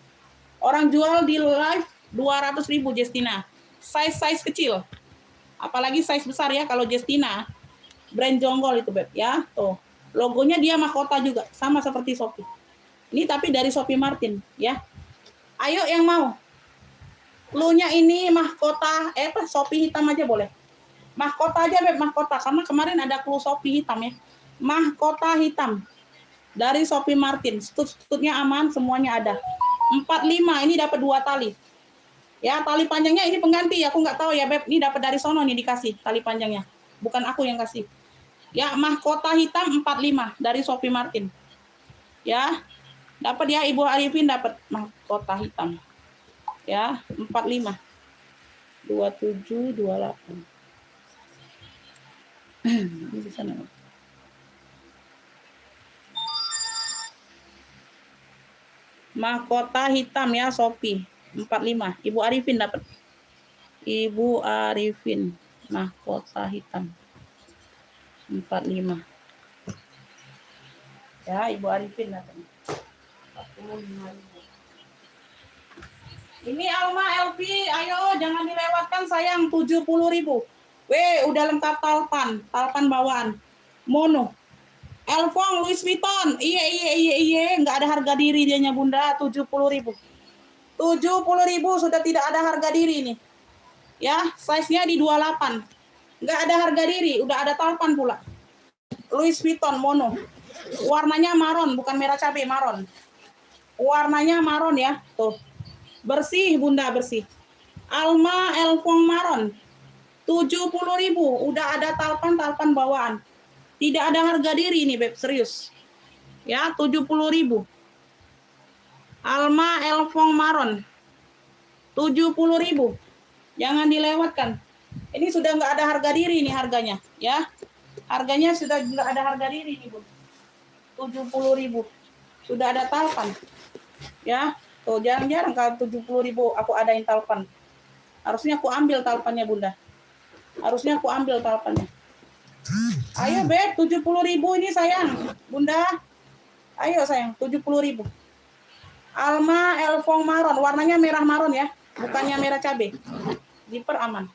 Orang jual di live 200.000 Jestina. Size kecil. Apalagi size besar ya kalau Jestina. Brand jonggol itu, Beb, ya. Tuh. Logonya dia mahkota juga, sama seperti Shopee. Ini tapi dari Shopee Martin, ya. Ayo yang mau. Cluenya ini mahkota, Shopee hitam aja boleh. Mahkota aja, Beb, mahkota. Karena kemarin ada clue Shopee hitam ya. Mahkota hitam. Dari Shopee Martin. Stut-stutnya aman, semuanya ada. 45, ini dapat 2 tali. Ya, tali panjangnya ini pengganti. Aku nggak tahu ya, Beb. Ini dapat dari sono nih dikasih tali panjangnya. Bukan aku yang kasih. Ya, mahkota hitam 45 dari Shopee Martin. Ya, dapat ya Ibu Arifin dapat mahkota hitam. Ya, 45. 27, 28. Ini di sana. Mahkota hitam ya Shopee 45. Ibu Arifin dapat. Ibu Arifin mahkota hitam 45. Ya, Ibu Arifin dapat. 45.000. Ini Alma LV, ayo jangan dilewatkan sayang, 70.000. Udah lengkap talpan bawaan. Mono. Elfong Louis Vuitton. Iya, enggak ada harga diri dianya Bunda, 70.000. 70.000 sudah tidak ada harga diri nih. Ya, size-nya di 28. Enggak ada harga diri, udah ada talpan pula. Louis Vuitton mono. Warnanya maron, bukan merah cabai, maron. Warnanya maron ya, tuh. Bersih Bunda, bersih. Alma Elfong maron. 70.000, udah ada talpan bawaan. Tidak ada harga diri nih, Beb, serius. Ya, 70.000. Alma Elfong maron. 70.000. Jangan dilewatkan. Ini sudah nggak ada harga diri nih harganya, ya. Harganya sudah nggak ada harga diri nih, Bu. 70.000. Sudah ada talpan. Ya. Tuh, jarang-jarang kalau 70.000 aku adain talpan. Harusnya aku ambil talpannya, Bunda. Harusnya aku ambil talpannya. Ayo, Beb, 70.000 ini sayang. Bunda. Ayo sayang, 70.000. Alma Elfong maron, warnanya merah maron ya. Bukannya merah cabai. Zipper aman.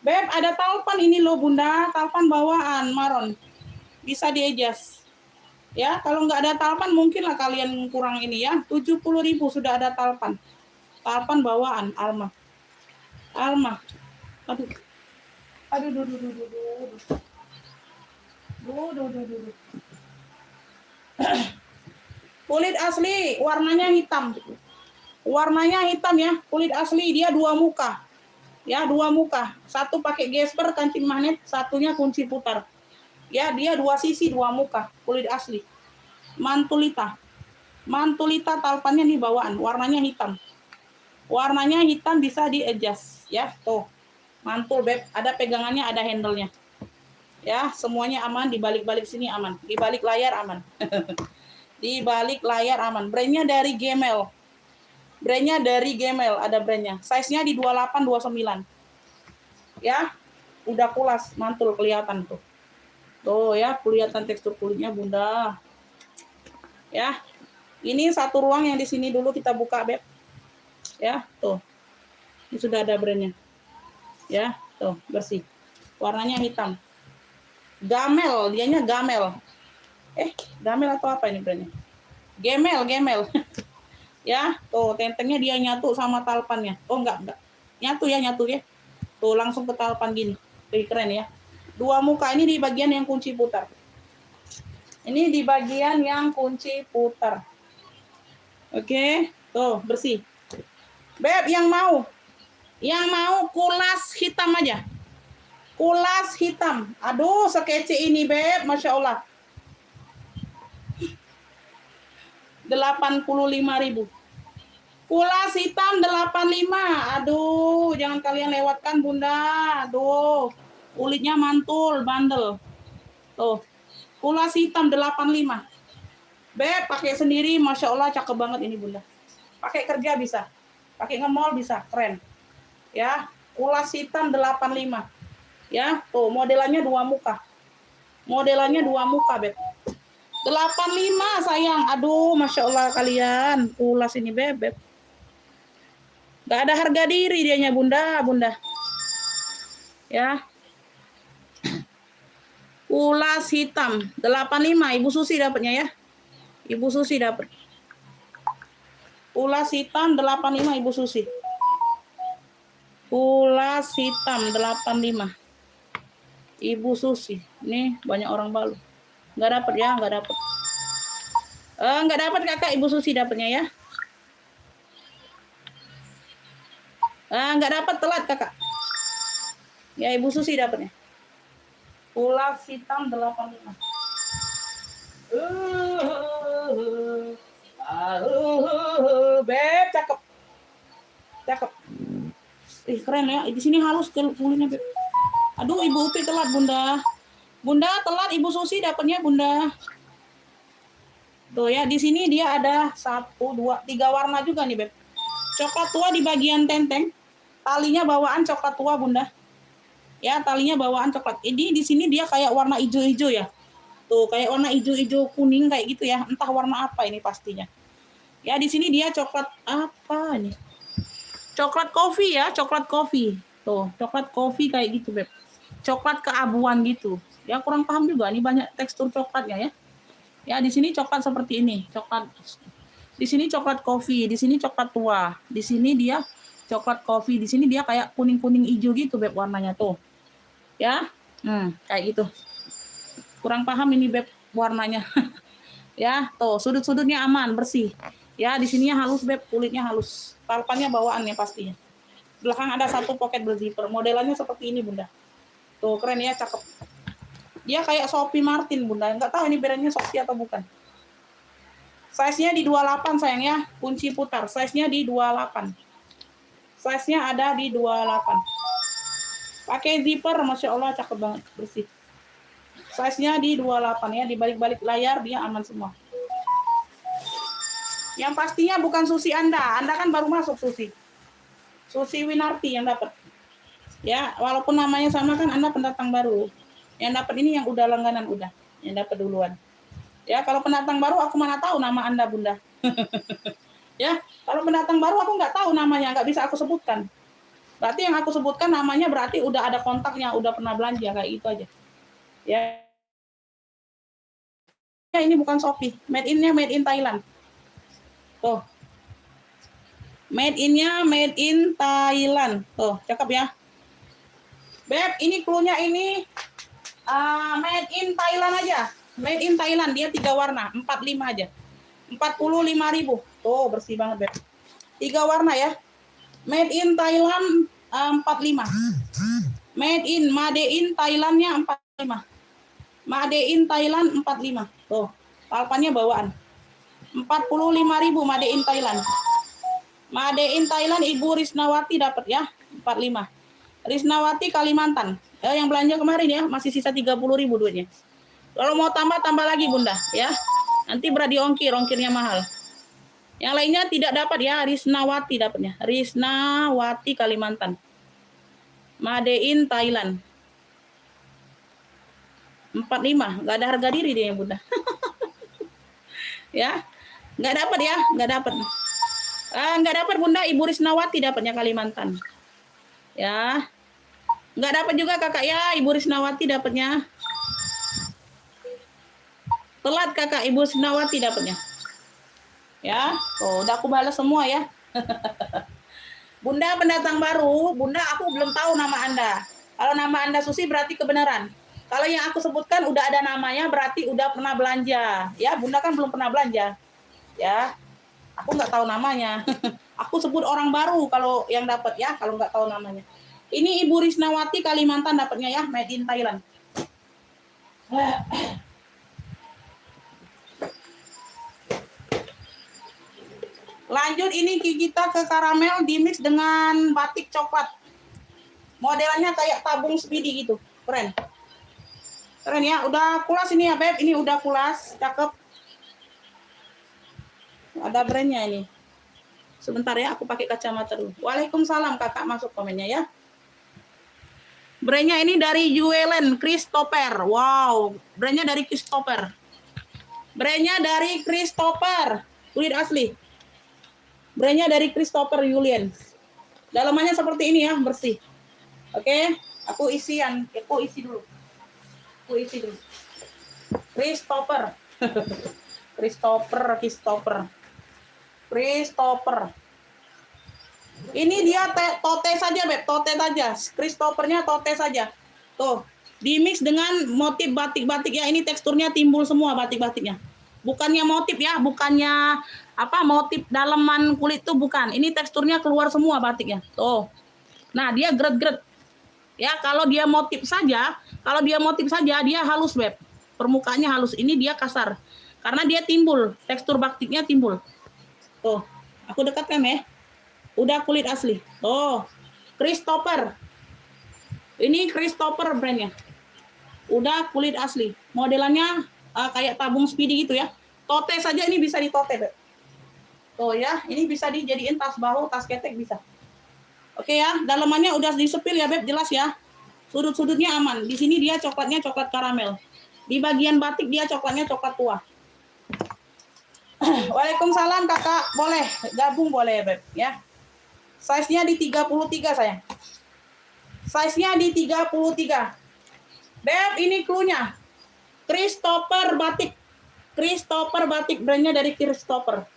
Beb, ada talpan ini loh Bunda, talpan bawaan maron. Bisa di-adjust. Ya, kalau nggak ada talpan mungkin lah kalian kurang ini ya. 70.000 sudah ada talpan. Talpan bawaan Alma. Alma. Aduh. Kulit asli, warnanya hitam. Warnanya hitam ya, kulit asli, dia 2 muka. Ya, 2 muka. Satu pakai gesper kancing magnet, satunya kunci putar. Ya, dia 2 sisi, 2 muka, kulit asli. Mantulita. Mantulita talpannya nih bawaan, warnanya hitam. Warnanya hitam bisa di-adjust ya. Tuh. Mantul, Beb, ada pegangannya, ada handle-nya. Ya, semuanya aman, di balik-balik sini aman. Di balik layar aman. Di balik layar aman. Brandnya dari Gmail. Brandnya dari Gmail, ada brandnya. Size-nya di 28, 29. Ya, udah pulas, mantul kelihatan tuh. Tuh ya, kelihatan tekstur kulitnya Bunda. Ya, ini satu ruang yang di sini dulu kita buka, Beb. Ya, tuh. Ini sudah ada brandnya. Ya, tuh, bersih. Warnanya hitam. Gamel, dianya Gamel. Gamel atau apa ini brandnya? Gemel. Ya, tuh tentengnya dia nyatu sama talpannya. Oh, enggak. Nyatu ya. Tuh langsung ke talpan gini. Lebih keren ya. 2 muka ini di bagian yang kunci putar. Ini di bagian yang kunci putar. Oke, tuh bersih. Beb, yang mau kulas hitam aja. Kulas hitam. Aduh, sekece ini, Beb. Masya Allah. 85.000. Kulas hitam 85. Aduh, jangan kalian lewatkan, Bunda. Aduh. Kulitnya mantul, bandel. Tuh. Kulas hitam 85. Beb, pakai sendiri, Masya Allah, cakep banget ini, Bunda. Pakai kerja bisa. Pakai nge-mall bisa, keren. Ya, kulas hitam 85. Ya, tuh modelannya 2 muka. Modelannya 2 muka, Beb. 85 sayang. Aduh, Masya Allah kalian. Kulas ini, Beb. Gak ada harga diri dianya, Bunda. Ya. Kulas hitam 85. Ibu Susi dapatnya ya. Ibu Susi dapat. Kulas hitam 85 Ibu Susi. Kulas hitam 85. Ibu Susi. Nih banyak orang balu. Nggak dapat ya, nggak dapat. Nggak dapat Kakak, Ibu Susi dapatnya ya. Nggak dapat, telat Kakak. Ya Ibu Susi dapatnya. Kulas hitam 85. Beb, cakep. Cakep. Ih, keren ya. Di sini halus kulitnya, Beb. Aduh, Ibu Upi telat, Bunda. Bunda telat, Ibu Susi dapatnya, Bunda. Tuh ya, di sini dia ada 1, 2, 3 warna juga nih, Beb. Coklat tua di bagian tenteng. Talinya bawaan coklat tua, Bunda. Ya, talinya bawaan coklat. Ini di sini dia kayak warna hijau-hijau ya. Tuh, kayak warna hijau-hijau kuning kayak gitu ya. Entah warna apa ini pastinya. Ya, di sini dia coklat apa nih? Coklat kopi ya, coklat kopi. Tuh, coklat kopi kayak gitu, Beb. Coklat keabuan gitu. Ya, kurang paham juga nih banyak tekstur coklatnya ya. Ya, di sini coklat seperti ini, coklat. Di sini coklat kopi, di sini coklat tua. Di sini dia coklat kopi, di sini dia kayak kuning-kuning hijau gitu, Beb, warnanya tuh. Ya. Kayak gitu. Kurang paham ini, Beb, warnanya. Ya, tuh sudut-sudutnya aman, bersih. Ya, di sininya halus, Beb, kulitnya halus. Palpannya bawaannya pastinya. Belakang ada 1 pocket berzipper. Modelannya seperti ini, Bunda. Tuh, keren ya, cakep. Dia kayak Sophie Martin, Bunda. Enggak tahu ini brandnya Sophie atau bukan. Size-nya di 28, sayang ya. Kunci putar. Size-nya di 28. Size-nya ada di 28. Pakai zipper, Masya Allah, cakep banget, bersih. Size-nya di 28 ya, di balik-balik layar dia aman semua. Yang pastinya bukan Susi Anda kan baru masuk Susi. Susi Winarti yang dapat. Ya, walaupun namanya sama kan Anda pendatang baru. Yang dapat ini yang udah langganan udah, yang dapat duluan. Ya, kalau pendatang baru aku mana tahu nama Anda, Bunda. Ya, kalau pendatang baru aku nggak tahu namanya, nggak bisa aku sebutkan. Berarti yang aku sebutkan namanya berarti udah ada kontaknya, udah pernah belanja kayak gitu aja. Ya. Ya, ini bukan Shopee, made in Thailand. Tuh. Made in Thailand. Tuh, cakep ya. Beb, ini clue-nya ini made in Thailand aja. Made in Thailand, dia 3 warna, 45 aja. 45.000. Tuh, bersih banget, Beb. 3 warna ya. Made in Thailand 45. Made in Thailandnya 45. Made in Thailand 45. Tuh, palpannya bawaan. 45.000 Made in Thailand. Made in Thailand Ibu Risnawati dapat ya, 45. Risnawati Kalimantan. Yang belanja kemarin ya, masih sisa 30.000 duitnya. Kalau mau tambah lagi, Bunda, ya. Nanti berarti ongkirnya mahal. Yang lainnya tidak dapat ya, Risnawati dapatnya. Risnawati Kalimantan. Made in Thailand. 45, nggak ada harga diri dia, Bunda. Ya, nggak dapat ya, nggak dapat. Nggak dapat, Bunda. Ibu Risnawati dapatnya Kalimantan. Ya, nggak dapat juga Kakak ya, Ibu Risnawati dapatnya. Telat Kakak, Ibu Risnawati dapatnya. Ya, udah aku balas semua ya. Bunda pendatang baru, Bunda aku belum tahu nama Anda. Kalau nama Anda Susi berarti kebenaran. Kalau yang aku sebutkan udah ada namanya berarti udah pernah belanja. Ya, Bunda kan belum pernah belanja. Ya. Aku nggak tahu namanya. Aku sebut orang baru kalau yang dapat ya, kalau nggak tahu namanya. Ini Ibu Risnawati Kalimantan dapatnya ya, made in Thailand. Lanjut, ini kita ke karamel dimix dengan batik coklat. Modelnya kayak tabung speedy gitu, keren. Keren ya, udah kulas ini ya Beb, ini udah kulas, cakep. Ada brandnya ini. Sebentar ya, aku pakai kacamata dulu. Waalaikumsalam, kakak masuk komennya ya. Brandnya ini dari Juelen Christopher. Wow, brandnya dari Christopher. Brandnya dari Christopher. Kulit asli. Brandnya dari Christopher Julian. Dalamannya seperti ini ya, bersih. Oke, aku isi dulu. Christopher. Christopher. Ini dia tote saja, Beb. Tote saja. Christophernya tote saja. Tuh, dimix dengan motif batik-batik ya. Ini teksturnya timbul semua batik-batiknya. Bukannya motif ya, bukannya apa motif dalaman kulit tuh bukan. Ini teksturnya keluar semua batiknya. Tuh. Nah, dia gret-gret. Ya, kalau dia motif saja dia halus, Beb. Permukaannya halus. Ini dia kasar. Karena dia timbul, tekstur batiknya timbul. Tuh, aku dekatkan ya. Udah kulit asli. Oh, Christopher. Ini Christopher brandnya. Udah kulit asli. Modelannya kayak tabung speedy gitu ya. Tote saja ini bisa ditote, Beb. Tuh ya, ini bisa dijadiin tas bahu, tas ketek bisa. Oke ya, dalamannya udah disepil ya, Beb, jelas ya. Sudut-sudutnya aman. Di sini dia coklatnya coklat karamel. Di bagian batik dia coklatnya coklat tua. Waalaikumsalam kakak, boleh gabung boleh Beb ya. Size-nya di 33 sayang. Size-nya di 33. Beb, ini clue-nya. Christopher batik. Christopher batik, brandnya dari Christopher.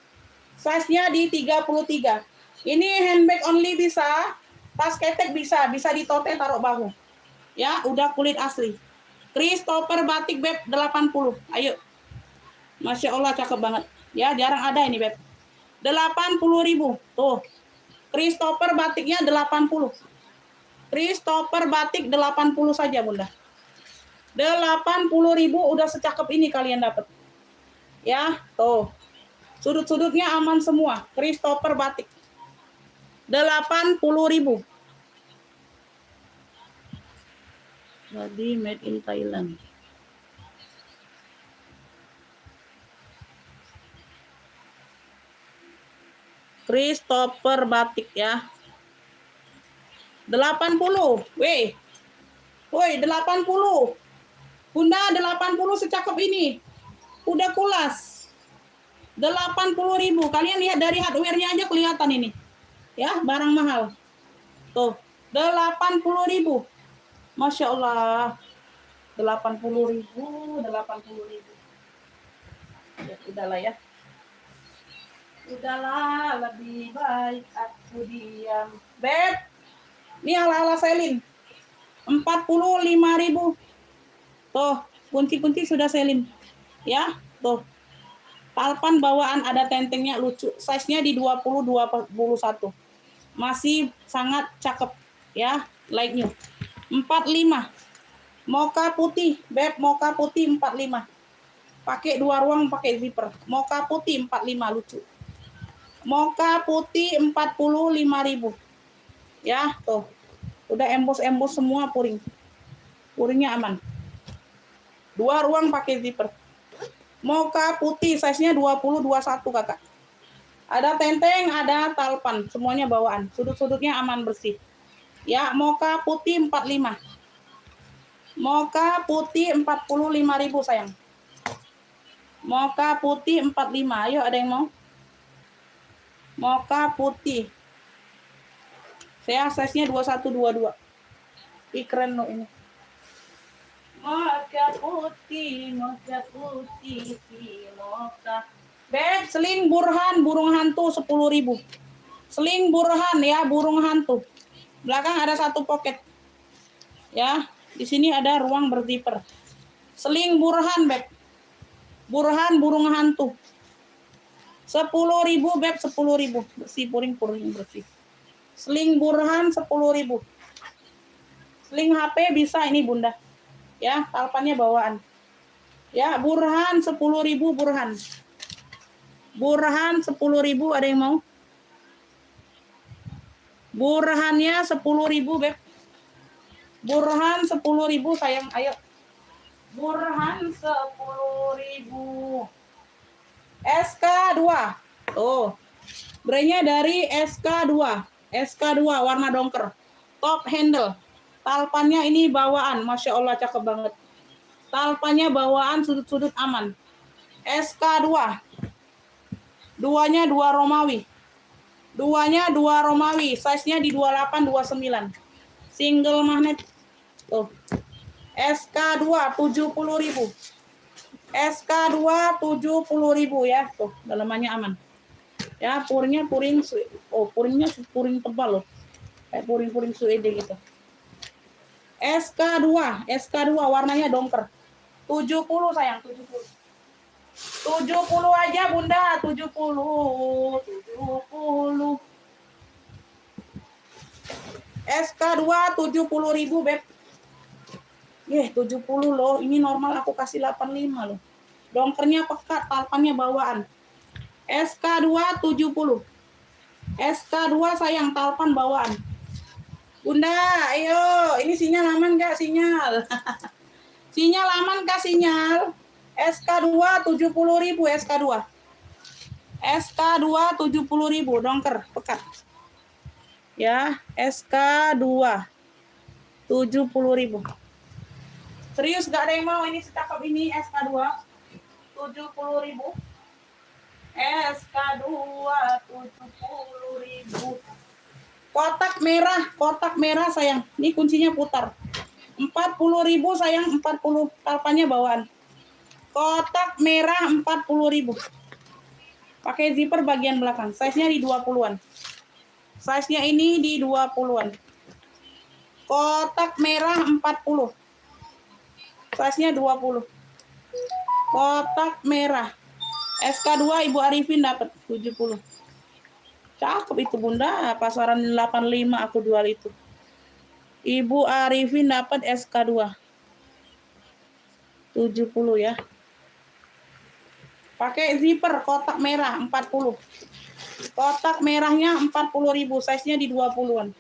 Size-nya di 33. Ini handbag only bisa, tas ketek bisa ditote taruh bahu. Ya, udah kulit asli. Christopher batik Beb 80. Ayo. Masya Allah cakep banget. Ya, jarang ada ini Beb. 80.000. Tuh. Christopher batiknya 80. Christopher batik 80 saja Bunda. 80.000 udah secakep ini kalian dapat. Ya, tuh. Sudut-sudutnya aman semua. Christopher batik. 80.000. Jadi made in Thailand. Christopher batik ya. 80. Woi, 80. Bunda 80 secakep ini. Udah kulas. 80.000. Kalian lihat dari hardware-nya aja kelihatan ini. Ya, barang mahal. Tuh, 80.000. Masya Allah. 80.000. Ya, udahlah ya. Udahlah, lebih baik aku diam. Beb, ini ala-ala selin. 45.000. Tuh, kunci-kunci sudah selin. Ya, tuh. Talpan bawaan ada tentengnya lucu. Size-nya di 20-21. Masih sangat cakep. Ya, like new. 45. Mocha putih. Beb, mocha putih 45. Pakai 2 ruang, pakai zipper. Mocha putih 45 lucu. Mocha putih 45.000. Ya, tuh. Udah embos-embos semua puring. Puringnya aman. 2 ruang pakai zipper. Mocha putih size-nya 20-21 kakak. Ada tenteng, ada talpan, semuanya bawaan. Sudut-sudutnya aman bersih. Ya, mocha putih 45. Mocha putih 45.000 sayang. Mocha putih 45. Ayo ada yang mau? Mocha putih. Saya size-nya 21-22. Ih, keren loh ini. Mocha putih, mocha. Beb, seling burhan, burung hantu 10.000. Seling burhan ya, burung hantu. Belakang ada 1 pocket. Ya, di sini ada ruang berzipper. Seling burhan, Beb. Burhan, burung hantu. 10.000 beb, 10.000 bersih, puring bersih. Sling Burhan 10.000. Sling HP bisa ini bunda, ya talpannya bawaan. Ya Burhan 10.000 Burhan. Burhan 10.000 ada yang mau? Burhannya 10.000 beb. Burhan 10.000 sayang, ayo. Burhan 10.000. SK2. Tuh. Brandnya dari SK2. SK2 warna dongker. Top handle. Talpannya ini bawaan. Masya Allah cakep banget. Talpannya bawaan, sudut-sudut aman. SK2. Duanya 2 Romawi. Duanya 2 Romawi. Size-nya di 28, 29. Single magnet. Tuh. SK2 70.000. SK2 70.000 ya. Tuh, dalamannya aman. Ya, puringnya puring tebal loh. Kayak puring suede gitu. SK2 warnanya dongker. 70 sayang, 70. 70 aja bunda, 70. SK2 70.000 beb. 70 loh, ini normal aku kasih 85 loh. Dongkernya pekat, talpannya bawaan. SK2 70. SK2 sayang, talpan bawaan. Bunda, ayo, ini sinyal aman nggak sinyal? Sinyal aman kah sinyal? SK2 70.000 SK2. SK2 70.000 dongker pekat. Ya, SK2 70.000. Serius gak ada yang mau ini secakep ini SK2 70.000. SK2 70.000. Kotak merah sayang. Ini kuncinya putar. 40.000 sayang, 40 talpannya bawaan. Kotak merah 40.000. Pakai zipper bagian belakang. Size-nya di 20-an. Size-nya ini di 20-an. Kotak merah 40. Size-nya 20. Kotak merah. SK2 Ibu Arifin dapat 70. Cakep itu bunda, pasaran 85 aku jual itu. Ibu Arifin dapat SK2 70 ya. Pakai zipper kotak merah 40. Kotak merahnya 40.000, size-nya di 20-an.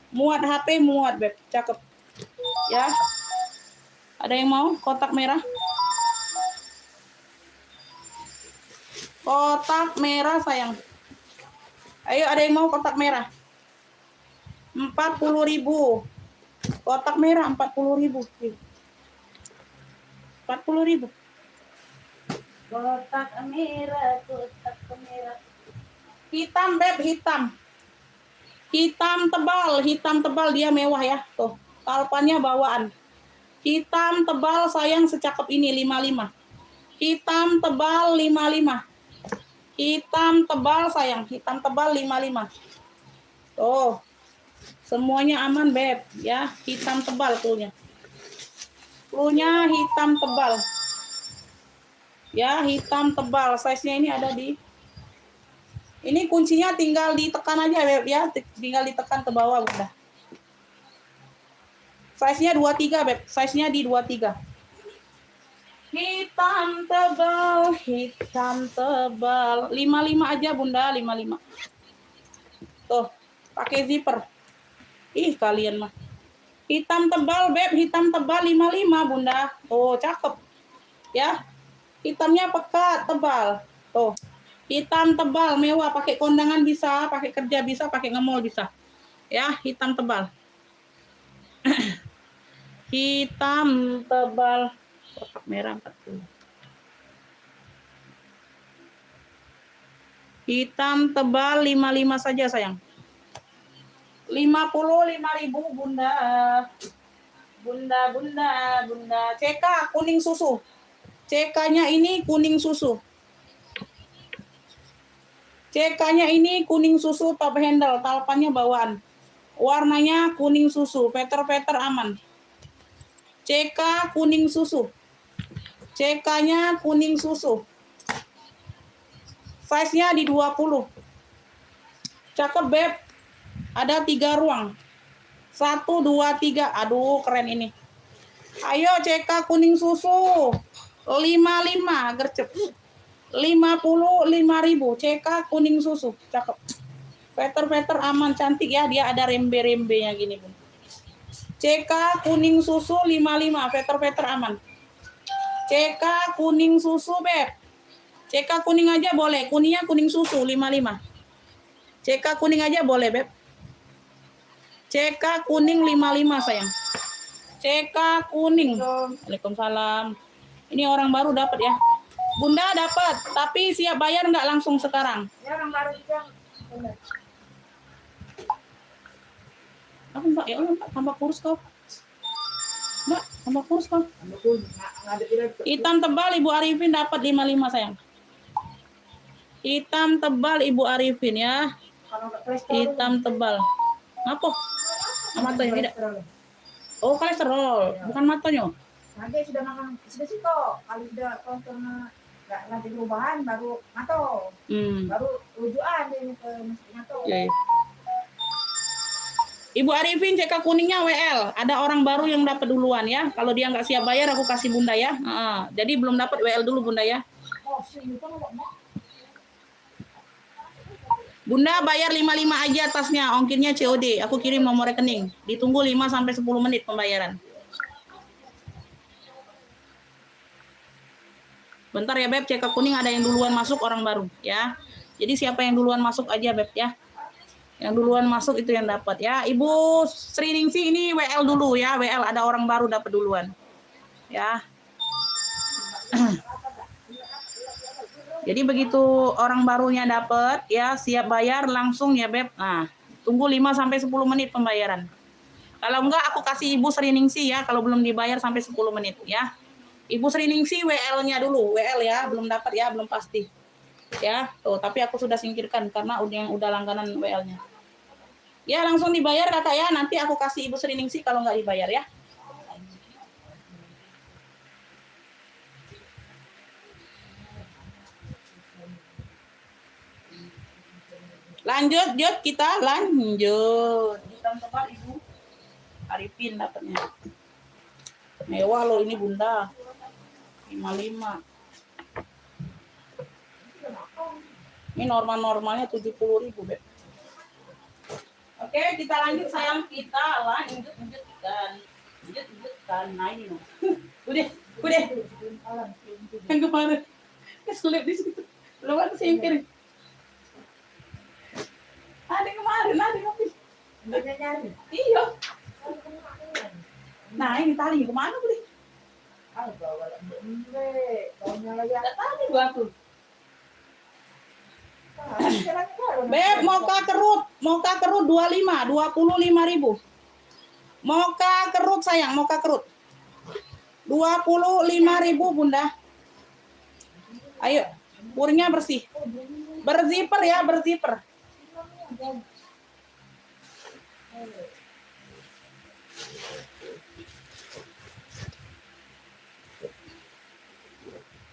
Muat HP, muat beb, cakep. Ya. Ada yang mau kotak merah? Kotak merah sayang. Ayo ada yang mau kotak merah? 40.000. Kotak merah 40.000. 40.000. Kotak merah. Hitam beb, hitam. Hitam tebal dia mewah ya. Tuh, talpannya bawaan. Hitam tebal sayang secakep ini 55. Hitam tebal 55. Hitam tebal sayang, hitam tebal 55. Tuh. Semuanya aman beb ya, hitam tebal cluenya. Cluenya hitam tebal. Ya, hitam tebal. Size-nya ini ada di. Ini kuncinya tinggal ditekan aja beb ya, tinggal ditekan ke bawah udah. Size-nya 23 beb, size-nya di 23. Hitam tebal, 55 aja bunda, 55. Tuh, pakai zipper. Ih, kalian mah. Hitam tebal beb, hitam tebal 55 bunda. Oh, cakep. Ya. Hitamnya pekat, tebal. Tuh. Hitam tebal, mewah, pakai kondangan bisa, pakai kerja bisa, pakai nge-mall bisa. Ya, hitam tebal. Hitam tebal. Kotak merah 40. Hitam tebal 55 saja sayang. 55.000 bunda. Bunda. CK kuning susu. CK-nya ini kuning susu. CK-nya ini kuning susu top handle, talpannya bawaan. Warnanya kuning susu, peter-peter aman. CK kuning susu. CK-nya kuning susu. Size-nya di 20. Cakep, Beb. Ada 3 ruang. 1, 2, 3. Aduh, keren ini. Ayo CK kuning susu. 55 gercep. 55.000 CK kuning susu. Cakep. Veter aman, cantik ya. Dia ada rembe-rembenya gini, Bun. CK kuning susu 55. Veter aman. CK kuning susu, Beb. CK kuning aja boleh. Kuningnya kuning susu 55. CK kuning aja boleh, Beb. CK kuning 55, sayang. CK kuning. Waalaikumsalam. Ini orang baru dapat ya. Bunda dapat, tapi siap bayar nggak langsung sekarang? Ya, orang baru juga. Aku Mbak, ya Allah Mbak, tambah kurus kau. Mbak, tambah kurus kau. Hitam tebal Ibu Arifin dapat 55, sayang. Hitam tebal Ibu Arifin ya. Hitam tebal. Apa? Matanya tidak. Oh, kolesterol, bukan matanya. Nanti sudah makan sudah sih kok. Kalau sudah kolesterolnya nggak nanti perubahan baru mato. Baru rujukan ini ke mato. Ya. Ibu Arifin CK kuningnya WL. Ada orang baru yang dapat duluan ya. Kalau dia nggak siap bayar aku kasih Bunda ya. Jadi belum dapat WL dulu Bunda ya. Bunda bayar 55 aja tasnya, ongkirnya COD. Aku kirim nomor rekening. Ditunggu 5 sampai 10 menit pembayaran. Bentar ya Beb, CK kuning ada yang duluan masuk orang baru ya. Jadi siapa yang duluan masuk aja Beb ya. Yang duluan masuk itu yang dapat ya. Ibu Sri Ningsi ini WL dulu ya. WL ada orang baru dapat duluan. Ya. Jadi begitu orang barunya dapat ya, siap bayar langsung ya Beb. Nah, tunggu 5 sampai 10 menit pembayaran. Kalau enggak aku kasih Ibu Sri Ningsi ya kalau belum dibayar sampai 10 menit ya. Ibu Sri Ningsi WL-nya dulu, WL ya, belum dapat ya, belum pasti. Ya, tuh, tapi aku sudah singkirkan karena udah langganan WL-nya. Ya, langsung dibayar Kakak ya. Nanti aku kasih Ibu Sri Ningsi kalau nggak dibayar ya. Lanjut, kita lanjut. Hitam tebal Ibu Arifin dapatnya. Mewah loh ini Bunda. 55. Ini normalnya 70.000 Beb. Oke, kita lanjut sayang, kita lanjutkan. Nah ini loh. Udah. Yang kemarin. Keselip di situ. Belum ada singkir. Ada kemarin, ada habis. Iya. Nah ini tali kemana boleh? Tadi gua tuh. Beb, moka kerut 25.000. Moka kerut sayang, moka kerut. 25.000 Bunda. Ayo, purnya bersih. Berziper ya, berziper.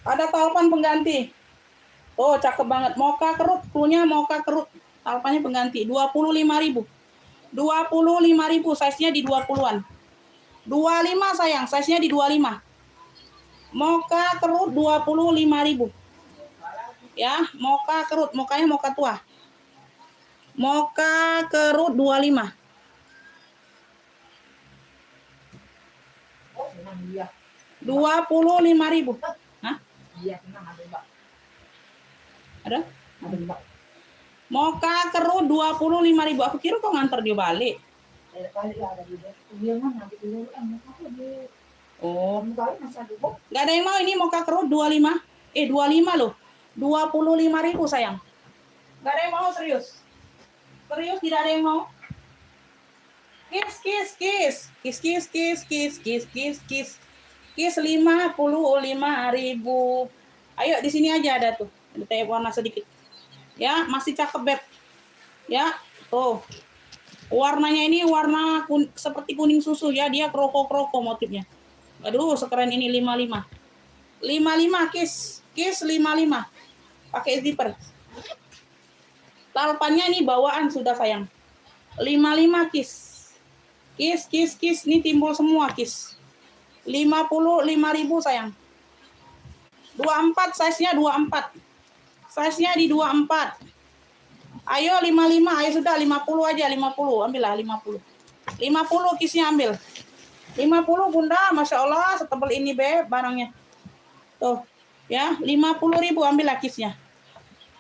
Ada talpan pengganti. Oh, cakep banget. Moka kerut, punya moka kerut. Talpannya pengganti 25.000. 25.000, size-nya di 20-an. 25 sayang, size-nya di 25. Moka kerut 25.000. Ya, moka kerut, mokanya moka tua. Moka kerut 25. Oh, senang dia. 25.000. Hah? Iya, senang ada, Mbak. Ada? Ada, Mbak. Moka kerut 25.000. Aku kira kau nganter dia balik. Balik lah ada juga. Dia mah nanti dulu Oh. Gak ada yang mau ini moka kerut 25. 25 loh. 25.000 sayang. Gak ada yang mau serius. Serius tidak ada yang mau. Kiss. Kiss 55.000. Ayo di sini aja ada tuh. Ada teh warna sedikit. Ya, masih cakep Beb. Ya, tuh. Warnanya ini warna seperti kuning susu ya, dia kroko-kroko motifnya. Aduh, sekeren ini 55. 55 kiss 55. Pakai zipper. Talpannya ini bawaan sudah sayang. 55 kis. Kis. Ini timbul semua kis. 55.000 sayang. 24 size-nya 24. Size-nya di 24. Ayo 55, ayo sudah 50 aja 50. Ambillah 50. 50 kisnya ambil. 50 Bunda, Masya Allah setebal ini Beb barangnya. Tuh, ya 50.000 ambillah kisnya.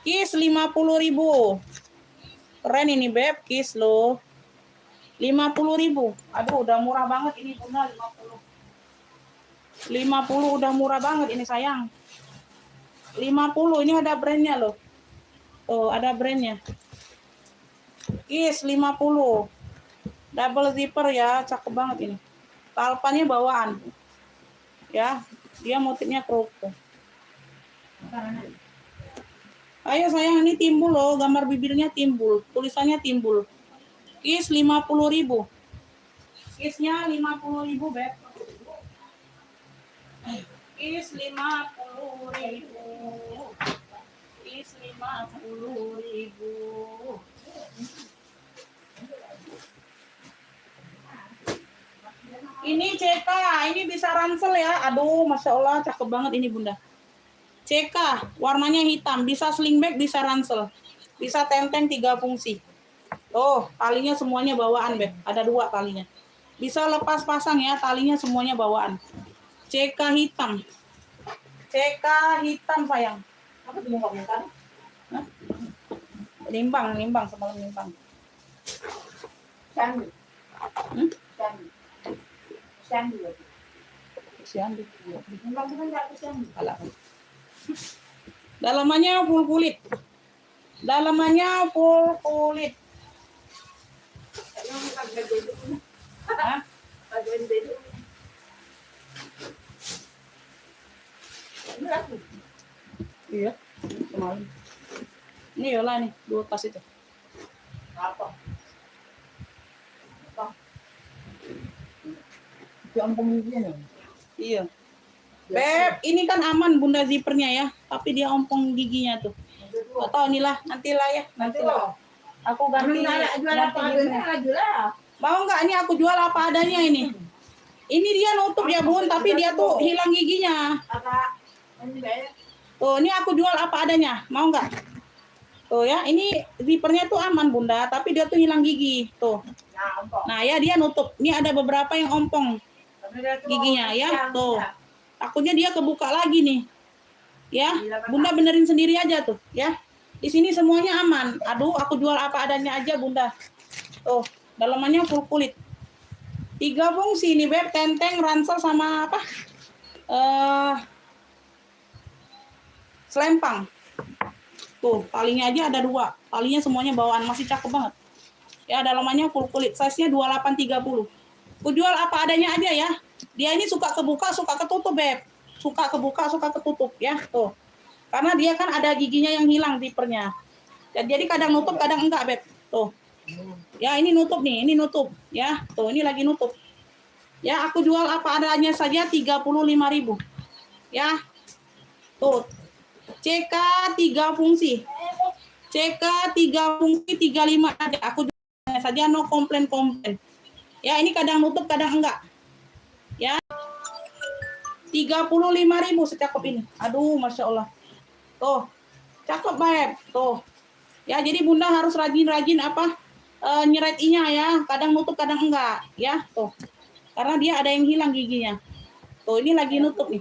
Kis 50.000. Keren ini Beb, kis loh. 50.000. Aduh, udah murah banget ini Bunda 50. 50 udah murah banget ini sayang. 50 ini ada brandnya loh. Oh, ada brandnya. Kis 50. Double zipper ya, cakep banget ini. Talpannya bawaan. Ya, dia motifnya kropo. Ayo sayang, ini timbul loh, gambar bibirnya timbul, tulisannya timbul. Kis 50.000. Kisnya 50.000 Beb. Kis 50.000. Kis 50.000. Ini CK, ini bisa ransel ya. Aduh, Masya Allah, cakep banget ini Bunda. CK, warnanya hitam, bisa sling bag, bisa ransel. Bisa tenteng 3 fungsi. Oh, talinya semuanya bawaan, Beb. Ada 2 talinya. Bisa lepas pasang ya, talinya semuanya bawaan. CK hitam. CK hitam sayang. Apa tuh limbang kan? Limbang semalam limbang. Candu. Candu. Limbang itu kan nggak candu. Dalamannya full kulit. Dalamannya full kulit. Hah? Iya, semalam. Ini Yola nih, 2 tas itu. Apa? Iya. Beb, ini kan aman Bunda zippernya ya, tapi dia ompong giginya tuh. Gak tahu inilah, nantilah ya, nantilah. Aku ganti. Jual apa adanya, jual. Mau nggak? Ini aku jual apa adanya ini. Ini dia nutup ya Bun, tapi dia tuh hilang giginya. Apa? Tuh, ini aku jual apa adanya. Mau nggak? Tuh ya, ini zippernya tuh aman Bunda, tapi dia tuh hilang gigi. Tuh. Nah ya dia nutup. Ini ada beberapa yang ompong giginya ya. Tuh. Takutnya dia kebuka lagi nih. Ya, Bunda benerin sendiri aja tuh ya. Di sini semuanya aman. Aduh, aku jual apa adanya aja Bunda. Tuh, dalamannya full kulit. 3 fungsi nih Beb, tenteng, ransel sama apa? Selempang. Tuh, talinya aja ada 2. Talinya semuanya bawaan, masih cakep banget. Ya, dalamannya full kulit. Size-nya 28-30. Aku jual apa adanya aja ya. Dia ini suka kebuka, suka ketutup Beb. Suka kebuka, suka ketutup ya. Tuh. Karena dia kan ada giginya yang hilang zippernya. Jadi kadang nutup, kadang enggak Beb. Tuh. Ya, ini nutup nih, ini nutup ya. Tuh, ini lagi nutup. Ya, aku jual apa adanya saja 35.000. Ya. Tuh. CK 3 fungsi. CK 3 fungsi 35 aja. Aku jual saja no komplain. Ya, ini kadang nutup, kadang enggak. Ya. 35.000 secakep ini. Aduh, Masya Allah. Tuh. Cakep, Beb. Tuh. Ya, jadi Bunda harus rajin-rajin apa? Nyeret inya ya. Kadang nutup, kadang enggak. Ya, tuh. Karena dia ada yang hilang giginya. Tuh, ini lagi nutup nih.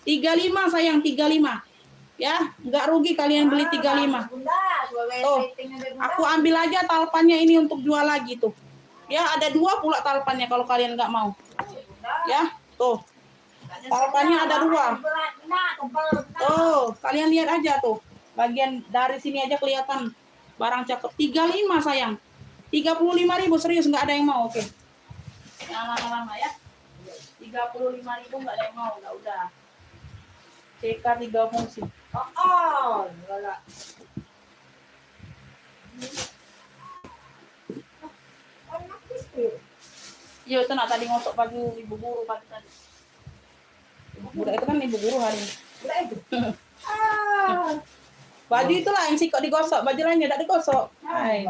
35 sayang, 35. Ya, enggak rugi kalian beli 35. Tuh. Aku ambil aja talpannya ini untuk jual lagi tuh. Ya, ada 2 pula talpannya kalau kalian enggak mau. Ya, tuh. Talpannya ada 2. Tuh, kalian lihat aja tuh. Bagian dari sini aja kelihatan barang cakep. 35 sayang. 35.000 serius nggak ada yang mau. Oke. Yang lama-lama ya. 35.000 nggak ada yang mau. Nggak udah. CK 3 fungsi. Enggak. Iya, itu nak tadi ngosok baju ibu guru pagi tadi. Budak itu kan ibu guru hari ini. Baju itulah yang sikok digosok, baju lainnya tidak digosok. Hai.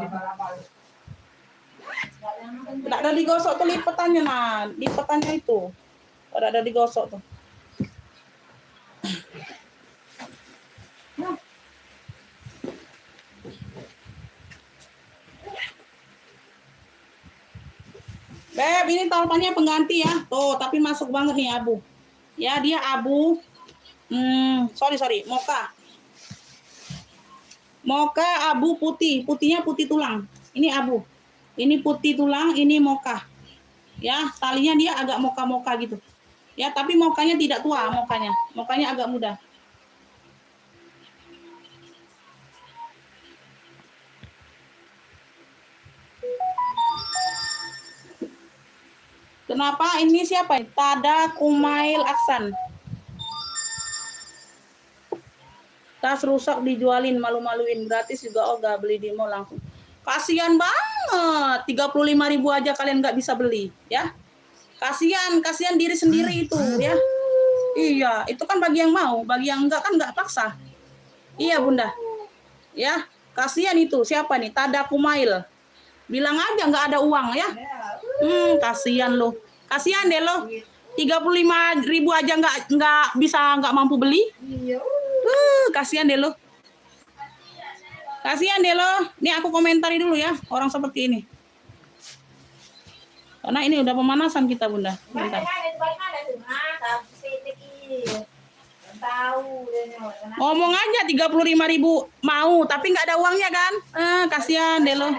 Tidak ada digosok tuh lipetannya, nah lipetannya itu. Tidak ada digosok tuh. Nah. Beb, ini tolpannya pengganti ya. Tuh, tapi masuk banget nih abu. Ya, dia abu. Sorry, mocha. Mocha abu putih, putihnya putih tulang. Ini abu. Ini putih tulang, ini mocha. Ya, talinya dia agak mocha-mocha gitu. Ya, tapi mokanya tidak tua, mokanya. Mokanya agak muda. Kenapa ini siapa? Tada Kumail Aksan. Tas rusak dijualin, malu-maluin, gratis juga Oga, beli di mall langsung. Kasihan banget, 35.000 aja kalian nggak bisa beli, ya. Kasihan diri sendiri itu, ya. Iya, itu kan bagi yang mau, bagi yang enggak kan nggak paksa. Iya Bunda, ya. Kasihan itu, siapa nih? Tada Kumail. Bilang aja nggak ada uang, ya. Kasihan lo, kasihan deh lo. 35.000 aja nggak mampu beli. Kasihan deh lo. Kasihan deh lo. Nih aku komentari dulu ya orang seperti ini. Karena ini udah pemanasan kita Bunda. Bentar. Ngomong aja 35.000 mau, tapi nggak ada uangnya kan? Kasihan deh lo.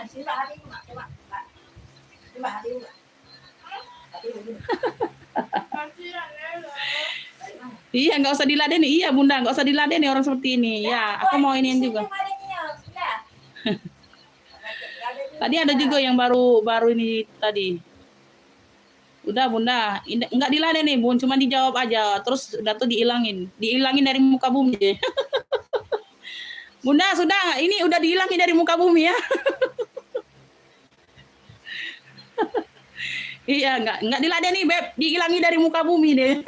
Iya, nggak usah diladeni. Iya Bunda, nggak usah diladeni orang seperti ini. Ya, aku mau iniin juga. Tadi ada juga yang baru ini tadi. Udah Bunda, nggak diladeni Bun, cuma dijawab aja. Terus udah tuh dihilangin dari muka bumi. Bunda sudah, ini udah dihilangin dari muka bumi ya. Iya, nggak diladeni Beb, dihilangi dari muka bumi deh.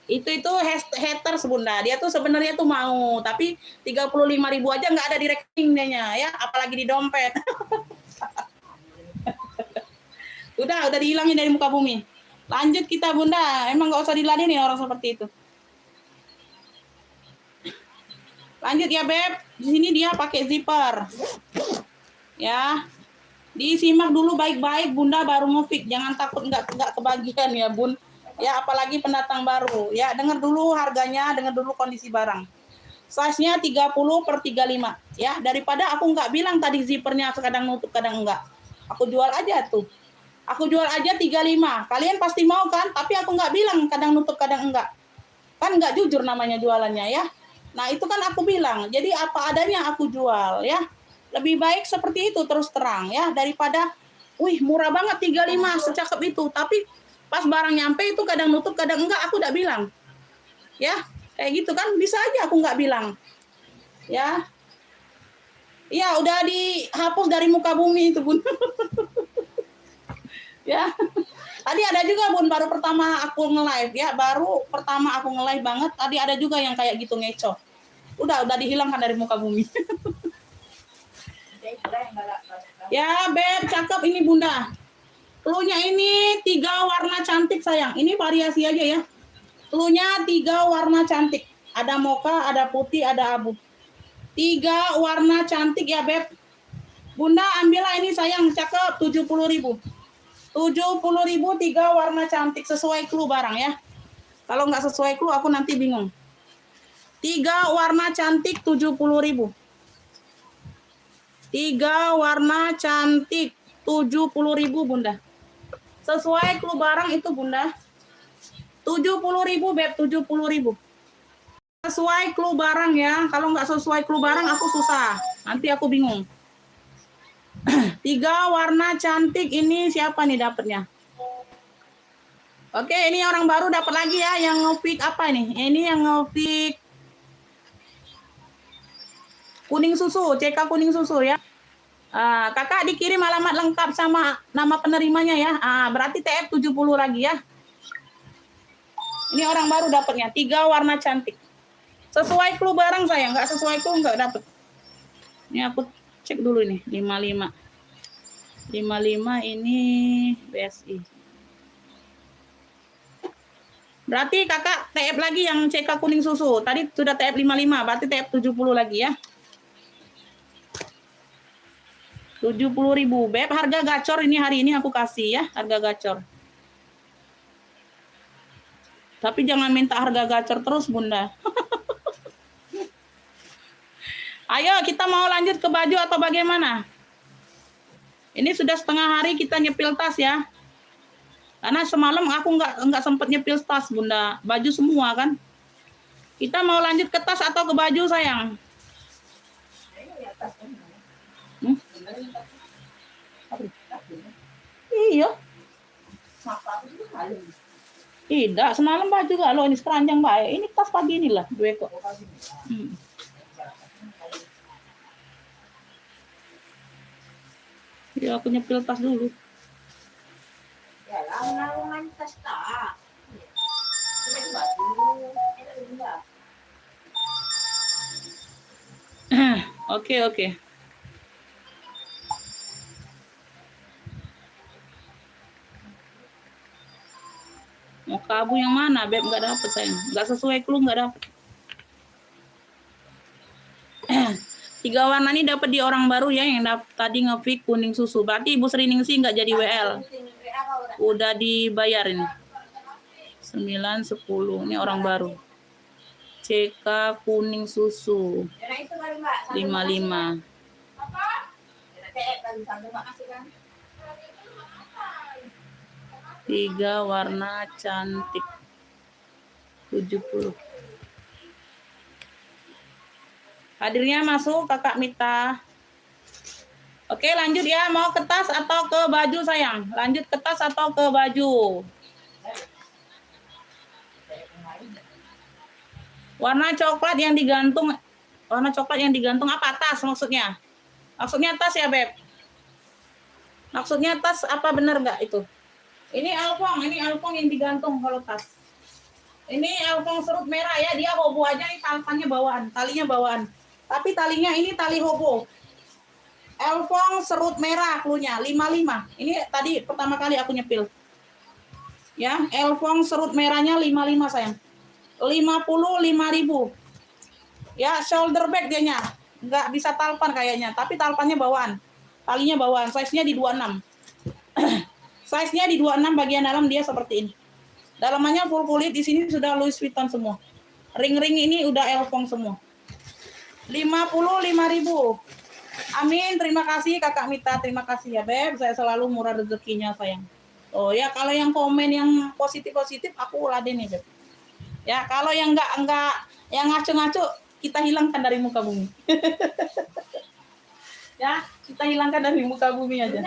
itu haters Bunda, dia tuh sebenarnya tuh mau, tapi 35.000 aja nggak ada di rekeningnya ya, apalagi di dompet. udah dihilangin dari muka bumi. Lanjut kita Bunda, emang nggak usah diladeni orang seperti itu. Lanjut ya Beb, di sini dia pakai zipper ya. Disimak dulu baik-baik Bunda baru ngefit, jangan takut nggak kebagian ya Bun. Ya apalagi pendatang baru. Ya dengar dulu harganya, dengar dulu kondisi barang. Size-nya 30/35 ya. Daripada aku nggak bilang tadi zippernya kadang nutup kadang enggak. Aku jual aja tuh. Aku jual aja 35. Kalian pasti mau kan? Tapi aku nggak bilang kadang nutup kadang enggak. Kan nggak jujur namanya jualannya ya. Nah itu kan aku bilang. Jadi apa adanya aku jual ya. Lebih baik seperti itu terus terang ya daripada wih murah banget 35 secakep itu tapi pas barang nyampe itu kadang nutup kadang enggak aku udah bilang ya kayak gitu kan bisa aja aku nggak bilang ya udah dihapus dari muka bumi itu Bun. Ya tadi ada juga Bun baru pertama aku nge-live ya banget tadi ada juga yang kayak gitu ngeco udah dihilangkan dari muka bumi. Ya Beb cakep ini Bunda. Cluenya ini 3 warna cantik sayang. Ini variasi aja ya. Cluenya 3 warna cantik. Ada mocha, ada putih, ada abu. 3 warna cantik ya Beb. Bunda ambillah ini sayang cakep 70.000. 70.000 3 warna cantik sesuai clue barang ya. Kalau nggak sesuai clue aku nanti bingung. 3 warna cantik 70.000. 3 warna cantik 70.000 Bunda. Sesuai clue barang itu Bunda. 70.000 Beb, 70.000. Sesuai clue barang ya. Kalau nggak sesuai clue barang aku susah. Nanti aku bingung. 3 warna cantik ini siapa nih dapatnya? Oke, ini orang baru dapat lagi ya yang nge-pick apa nih? Ini yang nge-pick kuning susu, CK kuning susu ya. Kakak dikirim alamat lengkap sama nama penerimanya ya. Berarti TF 70 lagi ya. Ini orang baru dapatnya 3 warna cantik. Sesuai clue barang saya, nggak sesuai clue nggak dapet. Ini aku cek dulu nih, 55. 55 ini BSI. Berarti kakak TF lagi yang CK kuning susu. Tadi sudah TF 55, berarti TF 70 lagi ya. 70.000. Beb, harga gacor ini hari ini aku kasih ya, harga gacor. Tapi jangan minta harga gacor terus, Bunda. Ayo, kita mau lanjut ke baju atau bagaimana? Ini sudah setengah hari kita nyepil tas ya. Karena semalam aku nggak sempat nyepil tas, Bunda. Baju semua kan. Kita mau lanjut ke tas atau ke baju, sayang? Iya. Tidak, semalam baju gak lo, ini sekeranjang baik. Ini tas pagi inilah, 2 kok. Ya, aku nyepil tas dulu. Ya, lawan tas tak. Oke. Mau kabu yang mana, Beb? Nggak dapet, sayang. Nggak sesuai clue, nggak dapet. 3 warna ini dapat di orang baru ya, yang tadi nge-pick kuning susu. Berarti Ibu Sriningsih nggak jadi WL. Udah dibayar ini. 9, 10. Ini orang baru. CK kuning susu. 55. 3 warna cantik. 70. Hadirnya masuk Kakak Mita. Oke, lanjut ya. Mau ke tas atau ke baju, sayang? Lanjut ke tas atau ke baju? Warna coklat yang digantung. Warna coklat yang digantung apa? Tas maksudnya? Maksudnya tas ya, Beb? Maksudnya tas apa, bener nggak itu? Ini alfong yang digantung kalau tas. Ini alfong serut merah ya, dia hobo aja nih, talinya bawaan. Tapi talinya ini tali hobo. Alfong serut merah klunya 55. Ini tadi pertama kali aku nyepil. Ya, alfong serut merahnya 55, sayang. 55.000. Ya, shoulder bag dianya. Nggak bisa talpan kayaknya, tapi talpannya bawaan. Talinya bawaan, size-nya di 26. Size-nya di 26, bagian dalam dia seperti ini. Dalamannya full kulit, di sini sudah Louis Vuitton semua. Ring-ring ini udah Elfong semua. 55.000. Amin, terima kasih Kakak Mita, terima kasih ya, Beb. Saya selalu murah rezekinya, sayang. Oh ya, kalau yang komen yang positif-positif aku ladenin, Beb. Ya, kalau yang enggak yang ngaco-ngaco kita hilangkan dari muka bumi. Ya, kita hilangkan dari muka bumi aja.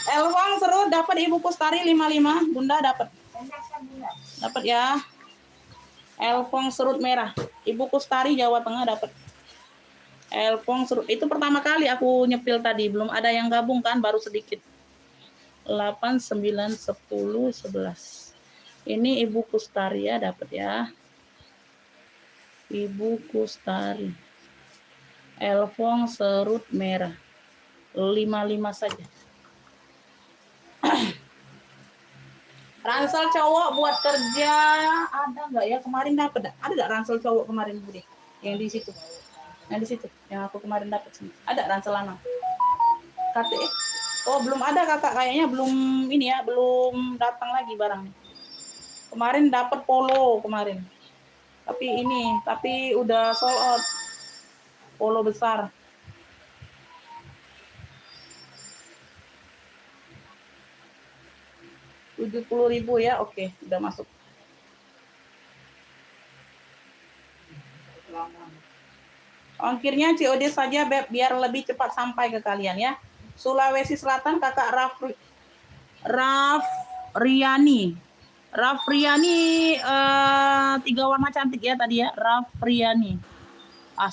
Elfong seru dapat Ibu Kustari 55, Bunda dapat. Dapat ya. Elfong serut merah. Ibu Kustari Jawa Tengah dapat. Elfong serut itu pertama kali aku nyepil tadi, belum ada yang gabung kan, baru sedikit. 8, 9, 10, 11. Ini Ibu Kustari ya, dapat ya. Ibu Kustari. Elfong serut merah. 55 saja. Ransel cowok buat kerja ada nggak ya? Kemarin dapat ada nggak ransel cowok kemarin, Budi? Yang di situ, yang aku kemarin dapat sini. Ada ransel lanang. KTE. Oh, belum ada kakak, kayaknya belum ini ya, belum datang lagi barangnya. Kemarin dapat polo kemarin. Tapi udah sold out. Polo besar. Rp70.000 ya, oke, udah masuk. Ongkirnya COD saja, Beb, biar lebih cepat sampai ke kalian ya. Sulawesi Selatan, Kakak Rafriani. Rafriani 3 warna cantik ya tadi ya, Rafriani.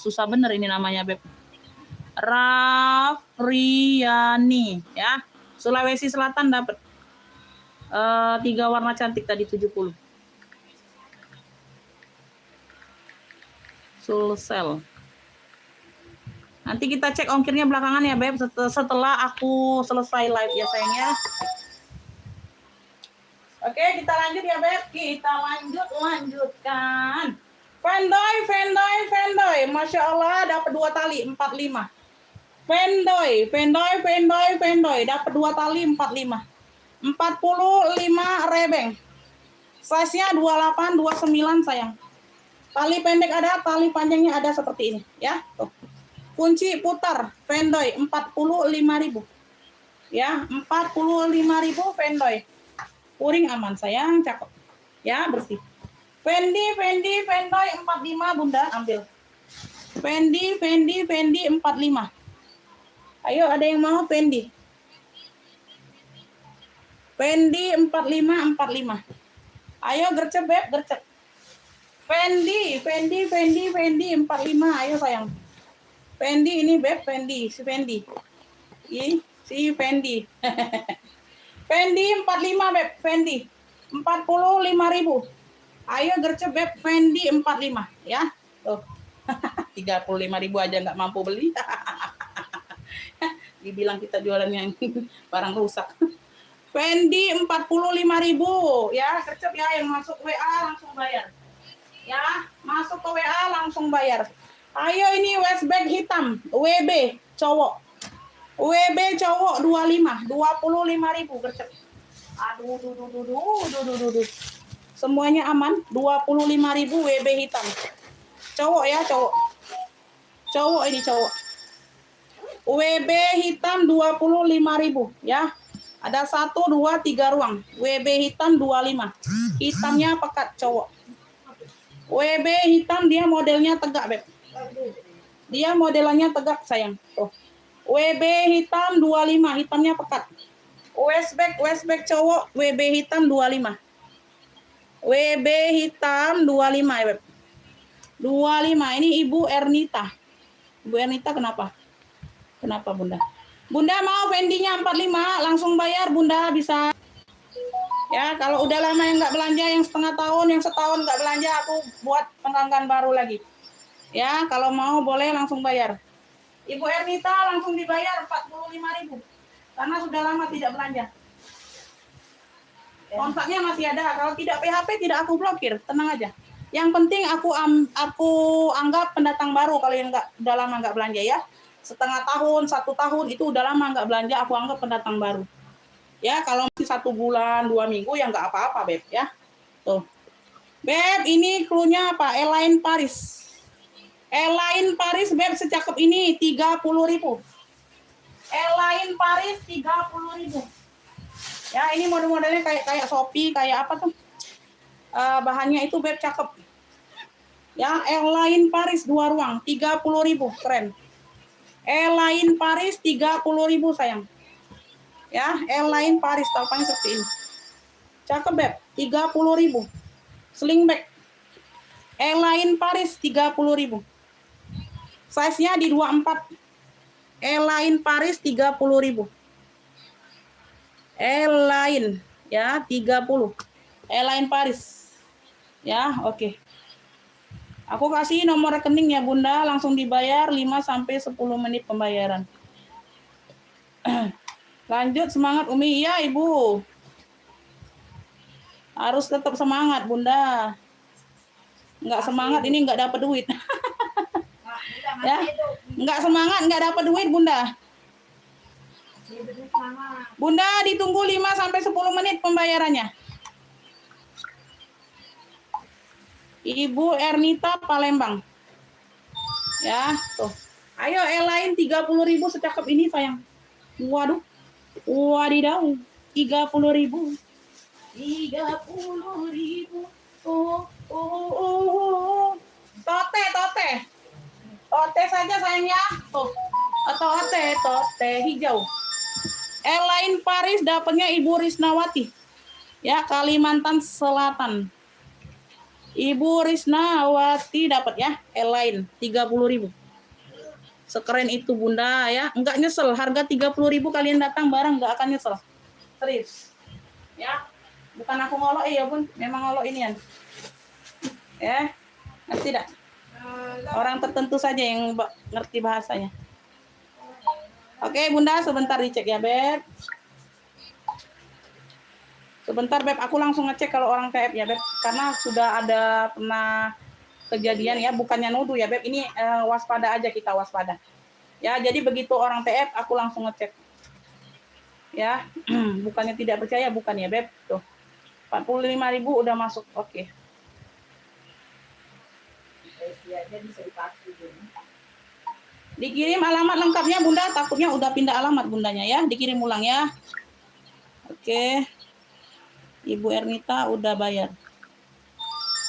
Susah bener ini namanya, Beb. Rafriani ya. Sulawesi Selatan dapat 3 warna cantik tadi 70. Sulsel. Nanti kita cek ongkirnya belakangan ya, Beb, setelah aku selesai live ya, sayangnya. Oke, kita lanjut ya, Beb. Kita lanjutkan. Vendoy. Masya Allah, dapat 2 tali, 45. Vendoy. Dapat 2 tali, 45. 45 rebeng. Size-nya 28, 29, sayang. Tali pendek ada, tali panjangnya ada seperti ini, ya. Tuh. Kunci putar, Vendoy, 45.000. Ya, 45.000 Vendoy. Puring aman, sayang, cakep. Ya, bersih. Vendoy 45, Bunda, ambil. Vendoy 45. Ayo, ada yang mau Vendoy? Vendoy 45. Ayo, gercep, Beb, gercep. Vendoy 45. Ayo, sayang. Vendoy ini, Beb, Vendoy. Si Vendoy. Si Vendoy. Vendoy 45, Beb. Vendoy 45.000. Ayo gercep, Beb. Vendoy 45, ya. Tuh. 35.000 aja nggak mampu beli. Dibilang kita jualan yang barang rusak. Vendoy 45.000, ya. Gercep ya, yang masuk WA langsung bayar. Ya, masuk ke WA langsung bayar. Ayo, ini waist bag hitam, WB cowok. WB cowok 25, 25.000 gercep. Aduh. Semuanya aman, 25.000 WB hitam. Cowok ya, cowok. Cowok ini cowok. WB hitam 25.000, ya. Ada 1, 2, 3 ruang. WB hitam 25. Hitamnya pekat, cowok. WB hitam, dia modelnya tegak, Beb. Dia modelannya tegak, sayang. Tuh. WB hitam 25, hitamnya pekat. Waistbag cowok, WB hitam 25. WB hitam 25, ya, Beb. 25. Ini Ibu Ernita. Ibu Ernita kenapa? Kenapa, Bunda? Bunda mau Vendinya 45, langsung bayar, Bunda, bisa. Ya, kalau udah lama yang nggak belanja, yang setengah tahun, yang setahun nggak belanja, aku buat penganggaran baru lagi. Ya, kalau mau boleh langsung bayar. Ibu Ernita langsung dibayar 45.000 karena sudah lama tidak belanja. Kontaknya masih ada. Kalau tidak PHP tidak aku blokir, tenang aja. Yang penting aku anggap pendatang baru kalau yang udah lama nggak belanja, ya. Setengah tahun, 1 tahun itu udah lama nggak belanja, aku anggap pendatang baru. Ya, kalau masih 1 bulan, 2 minggu ya nggak apa-apa, Beb, ya. Tuh. Beb, ini cluenya apa? Elaine Paris. Elaine Paris, Beb, secakep ini 30.000. Elaine Paris 30.000. Ya, ini model-modelnya kayak Shopee, kayak apa tuh? Bahannya itu, Beb, cakep. Ya, Elaine Paris 2 ruang, 30.000, keren. Elaine Paris 30.000, sayang. Ya, Elaine Paris, talpanya seperti ini. Cakep, Beb, 30.000. Sling bag. Elaine Paris 30.000. Size-nya di 24. Elaine Paris 30.000. Elaine, ya, 30. Elaine Paris. Ya, oke. Aku kasih nomor rekening ya, Bunda, langsung dibayar 5 sampai 10 menit pembayaran. Lanjut, semangat Umi. Iya, Ibu. Harus tetap semangat, Bunda. Nggak semangat ini nggak dapat duit. Ya, nggak semangat nggak dapat duit, Bunda. Bunda ditunggu 5 sampai 10 menit pembayarannya. Ibu Ernita Palembang. Ya, tuh. Ayo Elaine 30.000 secakep ini, sayang. Waduh. Wadidaw. 30.000. 30.000. Tote saja, sayangnya. Tuh. Tote hijau. Elaine Paris dapatnya Ibu Risnawati. Ya, Kalimantan Selatan. Ibu Risnawati dapat ya, Elaine 30.000. Sekeren itu, Bunda, ya. Enggak nyesel, harga 30.000 kalian datang barang enggak akan nyesel. Serius. Ya. Bukan aku ngolok ya, Bun. Memang ngolok inian. Ya. Ngerti dah? Orang tertentu saja yang ngerti bahasanya. Oke, Bunda, sebentar dicek ya, Beb. Sebentar, Beb. Aku langsung ngecek kalau orang TF ya, Beb. Karena sudah ada pernah kejadian ya, bukannya nuduh ya, Beb. Ini waspada aja, kita waspada. Ya, jadi begitu orang TF, aku langsung ngecek. Ya, bukannya tidak percaya, bukan ya, Beb. Tuh, 45.000 udah masuk. Oke. Dikirim alamat lengkapnya, Bunda. Takutnya udah pindah alamat Bundanya ya. Dikirim ulang ya. Oke. Ibu Ernita udah bayar.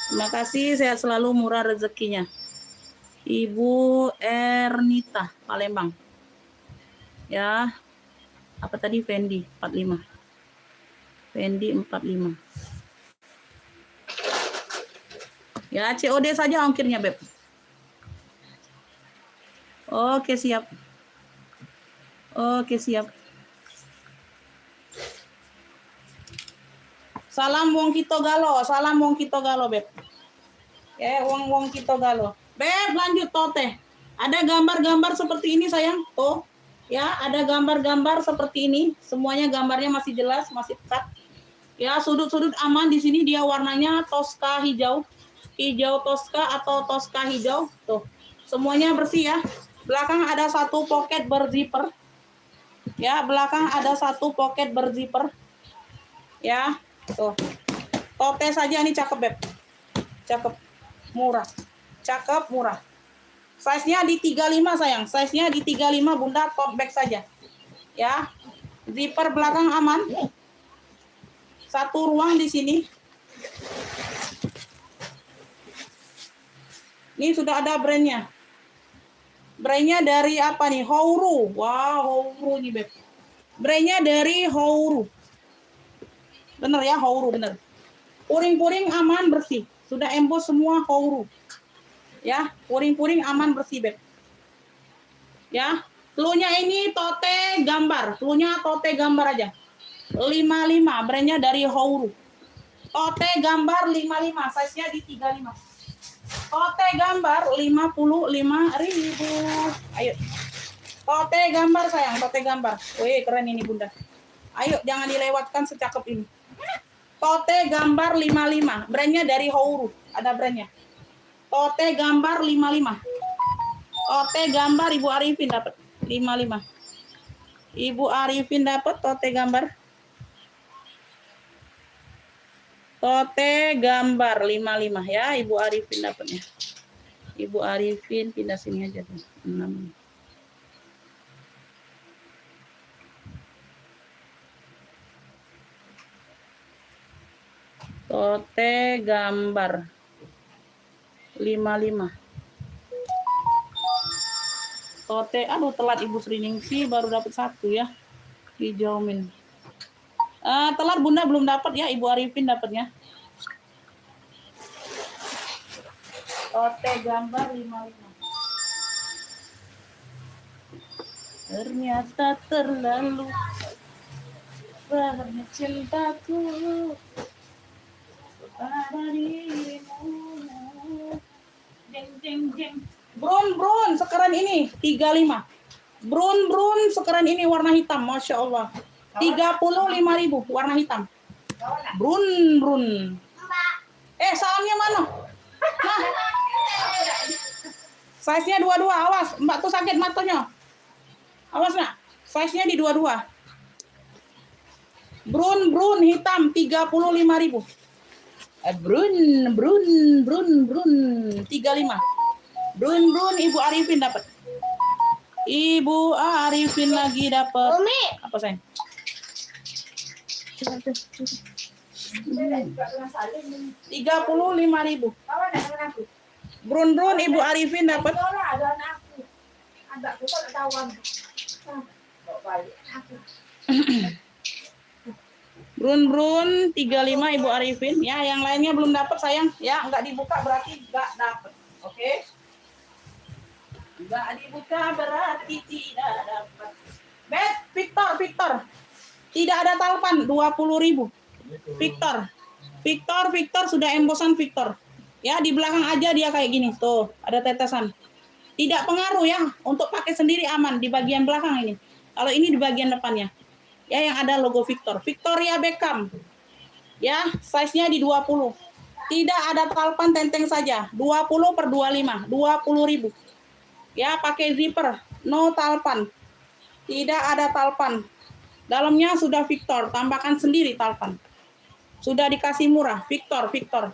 Terima kasih, sehat selalu, murah rezekinya. Ibu Ernita, Palembang. Ya. Apa tadi? Fendi 45. Fendi 45. Ya, COD saja ongkirnya, Beb. Oke, siap. Oke, siap. Salam wong Kito Galo, salam wong Kito Galo, Beb. Wong Kito Galo. Beb, lanjut tote. Ada gambar-gambar seperti ini, sayang. Tuh. Ya, ada gambar-gambar seperti ini. Semuanya gambarnya masih jelas, masih tepat. Ya, sudut-sudut aman di sini dia warnanya Tosca hijau. Hijau Tosca atau Tosca hijau. Tuh. Semuanya bersih ya. Belakang ada satu pocket berzipper. Ya, belakang ada satu pocket berzipper. Ya, tuh. Tote saja ini cakep, Beb. Cakep. Murah. Cakep, murah. Size-nya di 35, sayang. Size-nya di 35, Bunda, tote bag saja. Ya. Zipper belakang aman. Satu ruang di sini. Ini sudah ada brandnya. Brandnya dari apa nih? Houru. Wow, Houru nih, Beb. Brandnya dari Houru. Bener ya, Houru, bener. Puring-puring aman, bersih. Sudah emboss semua Houru. Ya, puring-puring aman, bersih, Beb. Ya, cluenya ini tote gambar. Cluenya tote gambar aja. 55, brandnya dari Houru. Tote gambar 55, size-nya di 35. Tote gambar 55.000. Ayo. Tote gambar, sayang, tote gambar. Wih, keren ini, Bunda. Ayo, jangan dilewatkan secakep ini. Tote gambar 55, brandnya dari Houru. Ada brandnya. Tote gambar 55. Tote gambar Ibu Arifin dapat 55. Ibu Arifin dapat tote gambar. Tote gambar 55 ya, Ibu Arifin dapatnya. Ibu Arifin pindah sini aja tuh. 6. Tote gambar 55. Tote, aduh telat Ibu Sriningsih baru dapat 1 ya. Hijaumin. Telat Bunda belum dapat ya, Ibu Arifin dapatnya. Tote gambar 55. Ternyata terlalu banyak cintaku pada dirimu. Jeng jeng jeng. Brown sekarang ini 35. Brown sekarang ini warna hitam, Masya Allah. 35.000 warna hitam. Brown. Salamnya mana? Nah. Size-nya 22, awas. Mbak tuh sakit matanya. Awas nak. Size-nya di 22. Brown hitam 35.000. Brown 35. Brown Ibu Arifin dapat. Ibu Arifin lagi dapat. Apa sayang? 35.000. Brown Ibu Arifin dapat. Brown 35 Ibu Arifin. Ya, yang lainnya belum dapat sayang. Ya, enggak dibuka berarti enggak dapat. Oke. Enggak dibuka berarti tidak dapat. Bet, Victor. Tidak ada talpan 20.000. Victor sudah embossan Victor. Ya, di belakang aja dia kayak gini. Tuh, ada tetesan. Tidak pengaruh ya, untuk pakai sendiri aman di bagian belakang ini. Kalau ini di bagian depannya. Ya, yang ada logo Victor. Victoria Beckham. Ya, size-nya di 20. Tidak ada talpan, tenteng saja. 20 per 25, 20.000. Ya, pakai zipper, no talpan. Tidak ada talpan. Dalamnya sudah Victor, tambahkan sendiri talpan. Sudah dikasih murah, Victor. 20.000.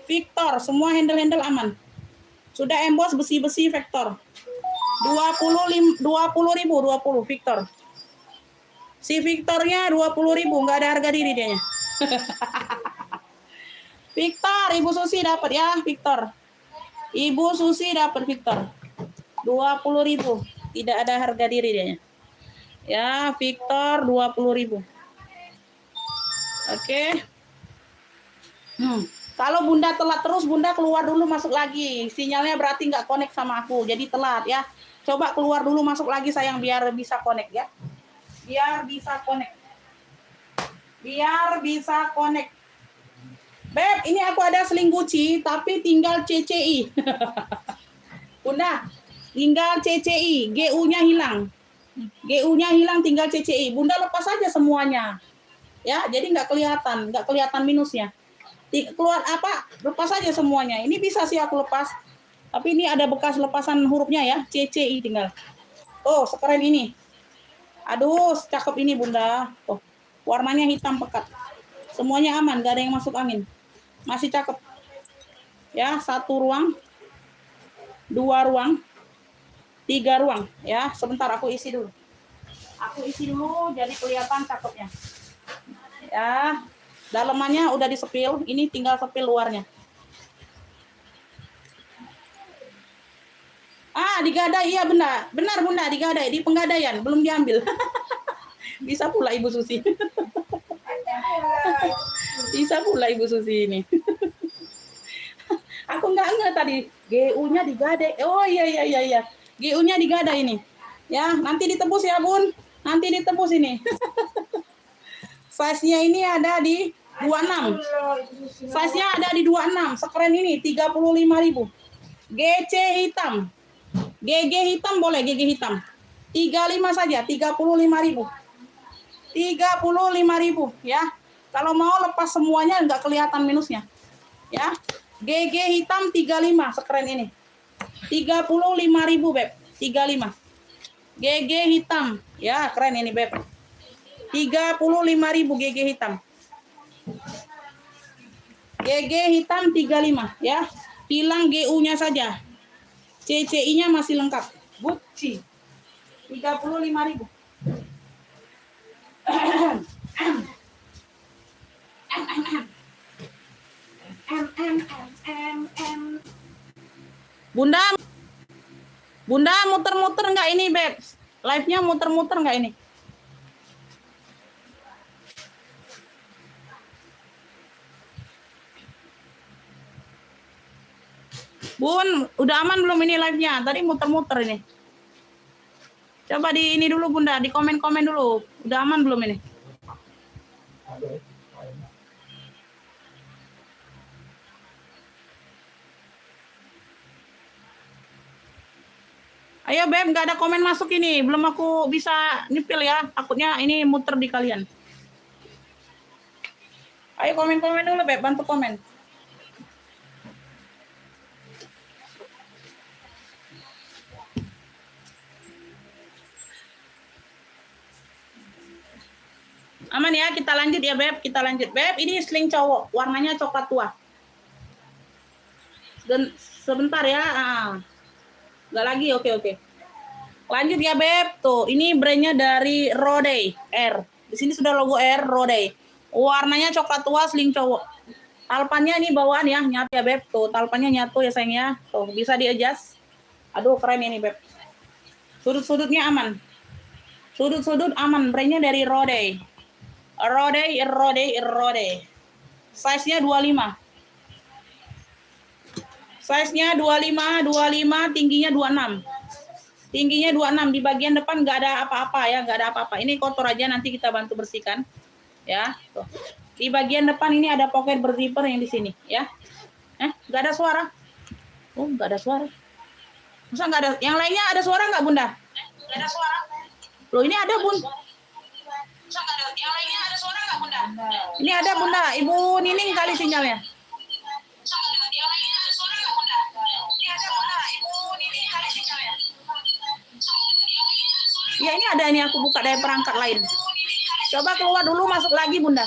Victor, semua handle-handle aman. Sudah emboss besi-besi Victor. 20.000, 20 Victor. Si Victornya 20.000, nggak ada harga diri dia. Victor, Ibu Susi dapat ya, Victor. Ibu Susi dapat Victor. 20.000. Tidak ada harga diri dia. Ya, Victor 20.000. Oke. Kalau Bunda telat terus, Bunda keluar dulu masuk lagi. Sinyalnya berarti nggak connect sama aku, jadi telat ya. Coba keluar dulu masuk lagi sayang, biar bisa connect ya. Biar bisa connect. Beb, ini aku ada seling Gucci, tapi tinggal CCI. Bunda, tinggal CCI, GU-nya hilang. GU-nya hilang, tinggal CCI. Bunda lepas aja semuanya. Ya, jadi nggak kelihatan minusnya. Keluar apa? Lepas aja semuanya. Ini bisa sih aku lepas. Tapi ini ada bekas lepasan hurufnya ya, CCI tinggal. Oh, sekeren ini. Aduh, cakep ini Bunda. Oh, warnanya hitam pekat. Semuanya aman, nggak ada yang masuk angin. Masih cakep. Ya, 1 ruang, 2 ruang, 3 ruang. Ya, sebentar aku isi dulu. Jadi kelihatan cakepnya. Ya, dalamannya udah disepil. Ini tinggal sepil luarnya. Digadai, iya benar Bunda, digadai di penggadaian, belum diambil. Bisa pula Ibu Susi. Bisa pula Ibu Susi ini. Aku nggak tadi GU-nya digadai. Oh iya. GU-nya digadai ini. Ya, nanti ditebus ya Bun. Nanti ditebus ini. Size-nya ini ada di 26. Size-nya ada di 26. Sekeren ini 35.000. GC hitam. GG hitam boleh, GG hitam. 35 saja, 35.000. 35.000 ya. Kalau mau lepas semuanya nggak kelihatan minusnya. Ya. GG hitam 35, sekeren ini. 35.000 Beb. 35. GG hitam. Ya, keren ini Beb. 35.000 GG hitam. GG hitam 35 ya. Hilang GU-nya saja. CCI-nya masih lengkap. Gucci. 35.000. Bunda muter-muter nggak ini, Beb? Live-nya muter-muter nggak ini? Bun, udah aman belum ini live-nya? Tadi muter-muter ini. Coba di ini dulu Bunda, di komen-komen dulu. Udah aman belum ini? Ayo Beb, nggak ada komen masuk ini. Belum aku bisa nyepil ya. Takutnya ini muter di kalian. Ayo komen-komen dulu Beb, bantu komen. Aman ya, kita lanjut ya Beb. Kita lanjut Beb. Ini sling cowok, warnanya coklat tua. Dan sebentar ya. Nggak lagi, oke. Lanjut ya Beb. Tuh, ini brandnya dari Rode R. Di sini sudah logo R Rode. Warnanya coklat tua, sling cowok. Talpannya ini bawaan ya, nyatu ya Beb. Tuh, talpannya nyatu ya sayangnya. Tuh, bisa di-adjust. Aduh, keren ini Beb. Sudut-sudutnya aman. Sudut-sudut aman. Brandnya dari Rode. Rode. Size-nya 25. Size-nya 25, tingginya 26. Tingginya 26, di bagian depan nggak ada apa-apa ya, nggak ada apa-apa. Ini kotor aja, nanti kita bantu bersihkan. Ya, tuh. Di bagian depan ini ada pocket berzipper yang di sini, ya. Nggak ada suara. Oh, nggak ada suara. Masa nggak ada? Yang lainnya ada suara nggak, Bunda? Nggak ada suara. Loh, ini ada, Bun. Masa nggak ada? Yang lainnya ada suara nggak, Bunda? Ini ada, Bunda. Ibu Nining kali sinyalnya. Masa nggak ada? Yang lainnya ada suara nggak, Bunda? Ini ada, Bunda. Ibu Nining kali sinyalnya. Ya, ini ada, ini aku buka dari perangkat lain. Coba keluar dulu, masuk lagi, Bunda.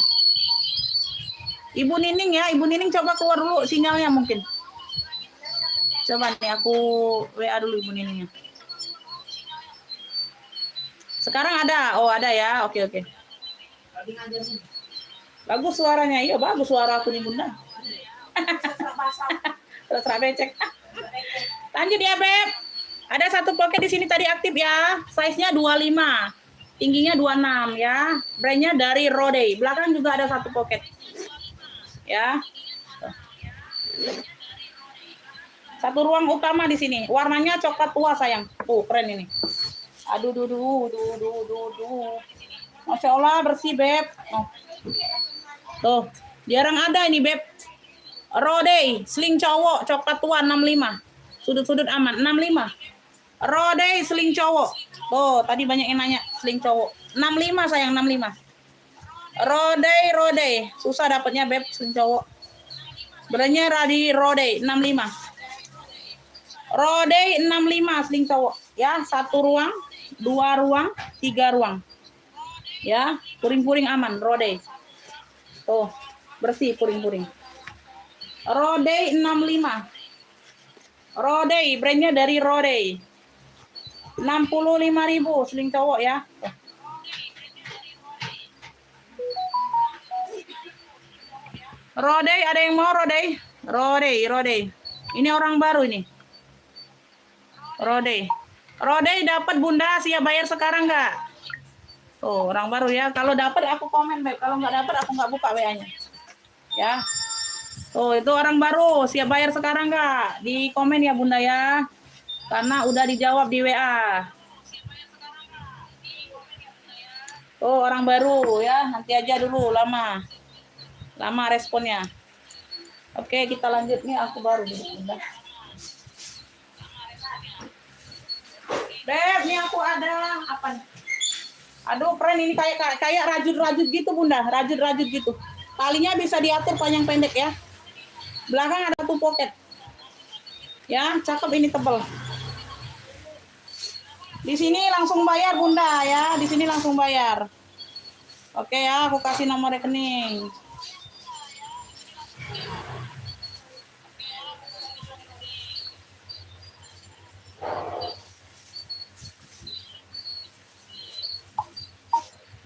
Ibu Nining ya, Ibu Nining coba keluar dulu sinyalnya mungkin. Coba nih aku WA dulu Ibu Niningnya. Sekarang ada, oh ada ya, oke. Bagus suaranya, iya bagus suara aku nih Bunda. Terus becek. Lanjut ya Beb. Ada satu pocket di sini tadi aktif ya, size-nya 25, tingginya 26 ya. Brand-nya dari Rode. Belakang juga ada satu pocket. Ya. Satu ruang utama di sini. Warnanya coklat tua sayang. Tuh keren ini. Aduh, Masya Allah bersih Beb. Oh. Tuh, jarang ada ini Beb. Rode, sling cowok, coklat tua 65. Sudut-sudut aman 65. Rode, sling cowok. Tuh, tadi banyak yang nanya sling cowok. 65 sayang, 65. Rode. Susah dapatnya Beb sling cowok. Brandnya Rode 65. Rode 65 sling cowok. Ya, 1 ruang, 2 ruang, 3 ruang. Ya, puring-puring aman, Rode. Tuh, bersih puring-puring. Rode 65. Rode, brandnya dari Rode. 65.000 sling cowok ya. Rode, ada yang mau Rode? Rode. Ini orang baru ini. Rode dapat Bunda, siap bayar sekarang nggak? Tuh, orang baru ya. Kalau dapat aku komen, Beb. Kalau nggak dapat aku nggak buka WA-nya. Ya. Tuh, itu orang baru, siap bayar sekarang nggak? Di komen ya Bunda ya. Karena udah dijawab di WA. Oh, orang baru ya. Nanti aja dulu lama responnya. Oke, kita lanjut nih, aku baru Bunda. Beb, ini aku ada apa nih? Aduh, keren ini kayak rajut-rajut gitu, Bunda. Rajut-rajut gitu. Talinya bisa diatur panjang pendek ya. Belakang ada tuh pocket. Ya, cakep ini tebal. Di sini langsung bayar, Bunda ya. Di sini langsung bayar. Oke ya, aku kasih nomor rekening.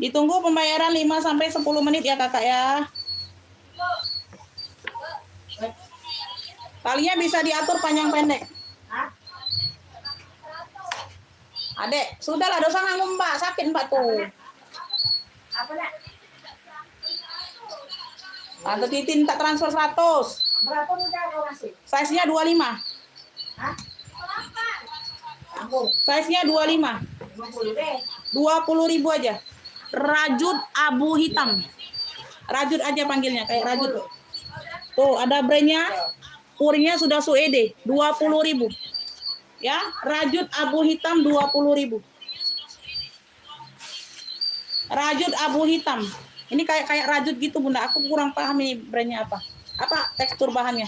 Ditunggu pembayaran 5 sampai 10 menit ya, Kakak ya. Talinya bisa diatur panjang pendek. Adek, sudahlah dosa nganggung Mbak, sakit Mbak tuh. Apa nak? Tante Titin tak transfer 100. Berapa mudah kau masih? Size-nya 25. Hah? Sambung. Size-nya 25. 50 deh. 20.000 aja. Rajut abu hitam. Rajut aja panggilnya, kayak rajut. Tuh, ada brandnya. Puringnya sudah suede, 20.000. Ya, rajut abu hitam 20.000. Rajut abu hitam. Ini kayak rajut gitu, Bunda. Aku kurang paham ini brandnya apa. Apa tekstur bahannya?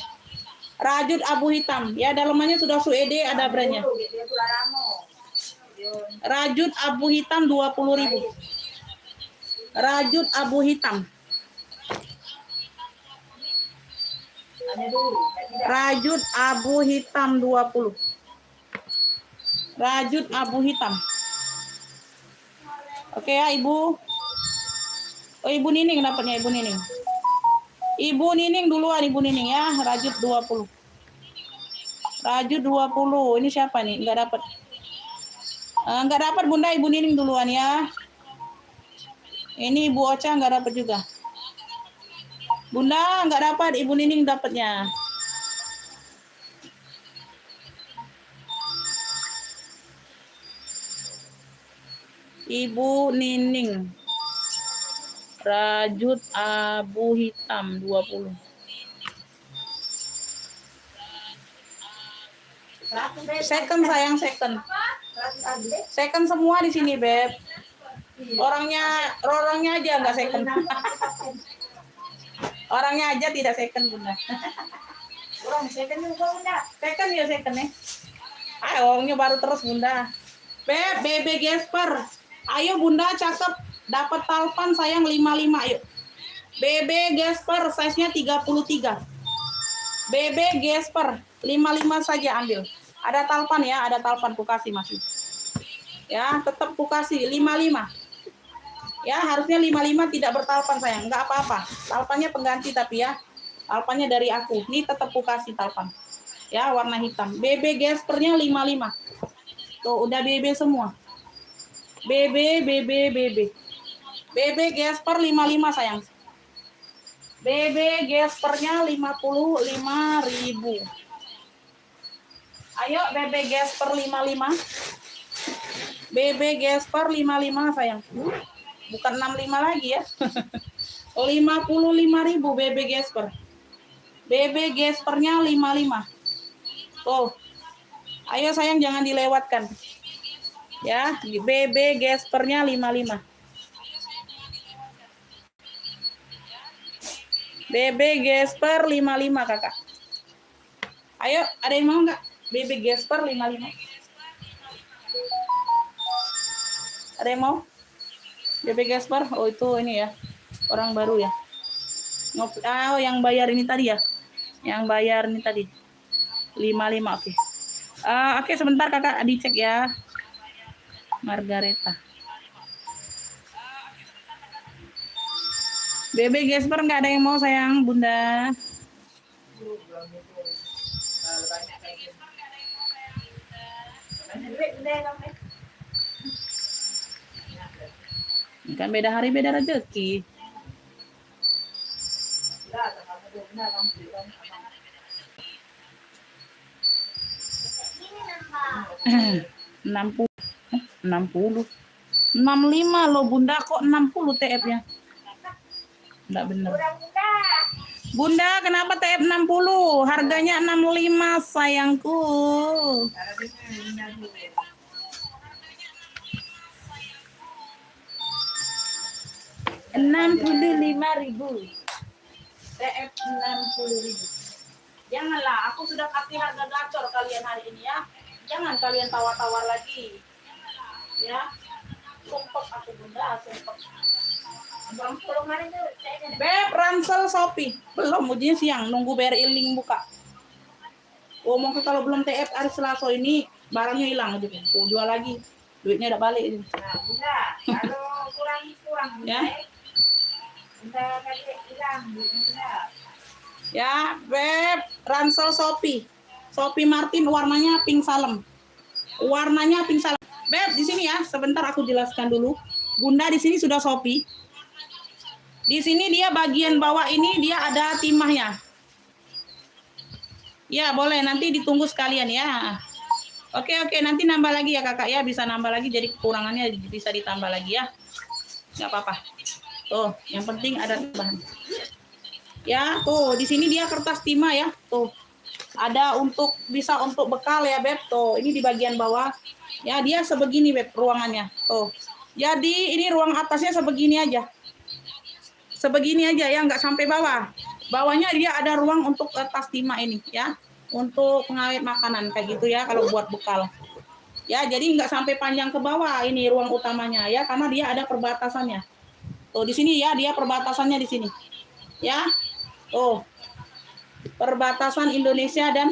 Rajut abu hitam. Ya, dalamannya sudah suede, ada brandnya. Rajut abu hitam 20.000. Rajut abu hitam. Rajut abu hitam 20. Rajut abu hitam. Oke ya, Ibu. Oh, Ibu Nining dapatnya, Ibu Nining. Ibu Nining duluan, Ibu Nining ya. Rajut 20. Rajut 20. Ini siapa nih? Enggak dapat. Enggak dapat Bunda, Ibu Nining duluan ya. Ini Ibu Ocha enggak dapat juga. Bunda enggak dapat, Ibu Nining dapatnya. Ibu Nining. Rajut abu hitam 20. Second sayang, second. Second semua di sini, Beb. Orangnya aja nggak second. Orangnya aja tidak second, Bunda. Orang second juga, Bunda. Second ya second ya. Ayo, orangnya baru terus, Bunda. Beb, BB Gesper. Ayo Bunda, cakep. Dapat talpan sayang 55, ayo. BB Gesper, size-nya 33. BB Gesper, 55 saja ambil. Ada talpan ya, ada talpan ku kasih masih. Ya, tetap ku kasih 55. Ya, harusnya 55 tidak bertalpan sayang, enggak apa-apa. Talpannya pengganti tapi ya. Talpannya dari aku. Ini tetap ku kasih talpan. Ya, warna hitam. BB Gespernya 55. Tuh, udah BB semua. BB BB Gesper 55 sayang. BB Gespernya 55.000. Ayo BB Gesper 55. BB Gesper 55 sayang. Bukan 65 lagi ya. 55.000 BB Gesper. BB Gespernya 55. Tuh. Ayo sayang jangan dilewatkan. Ya, BB Gespernya 55. BB Gesper 55 kakak. Ayo, ada yang mau nggak? BB Gesper 55. Ada yang mau? BB Gesper? Oh itu ini ya, orang baru ya. Oh yang bayar ini tadi ya? Yang bayar ini tadi 55, oke. Oke sebentar kakak dicek ya. Margareta. BB Gesper nggak ada yang mau sayang Bunda. Kan beda hari beda rezeki. 60 65 loh Bunda, kok 60 TF-nya? Enggak benar. Bunda, kenapa TF 60? Harganya 65 sayangku. 65.000. TF 60.000. Janganlah, aku sudah kasih harga gacor kalian hari ini ya. Jangan kalian tawar-tawar lagi. Ya. Sumpah aku Bunda, sumpah. Beb, ransel Shopee. Belum, ujinya siang. Nunggu BRI link buka. Ngomong kalau belum TF hari Selasa ini, barangnya hilang aja. Tuh, jual lagi. Duitnya udah balik. Nah, Bunda, kalau kurang ya. Bunda kasih hilang Bunda. Ya, Beb, ransel Shopee. Shopee Martin warnanya pink salem. Warnanya pink salem. Beb, di sini ya, sebentar aku jelaskan dulu. Bunda di sini sudah Shopee. Di sini dia bagian bawah ini dia ada timahnya. Ya, boleh nanti ditunggu sekalian ya. Oke, nanti nambah lagi ya Kakak ya, bisa nambah lagi jadi kekurangannya bisa ditambah lagi ya. Enggak apa-apa. Tuh, yang penting ada tambahan. Ya, tuh di sini dia kertas timah ya. Tuh. Ada bisa untuk bekal ya, Beb. Tuh, ini di bagian bawah. Ya, dia sebegini, Beb, ruangannya. Tuh. Jadi, ini ruang atasnya sebegini aja. Sebegini aja ya, nggak sampai bawah. Bawahnya dia ada ruang untuk tas timah ini ya. Untuk pengawet makanan kayak gitu ya kalau buat bekal. Ya, jadi nggak sampai panjang ke bawah ini ruang utamanya ya, karena dia ada perbatasannya. Tuh, di sini ya, dia perbatasannya di sini. Ya. Tuh. Perbatasan Indonesia dan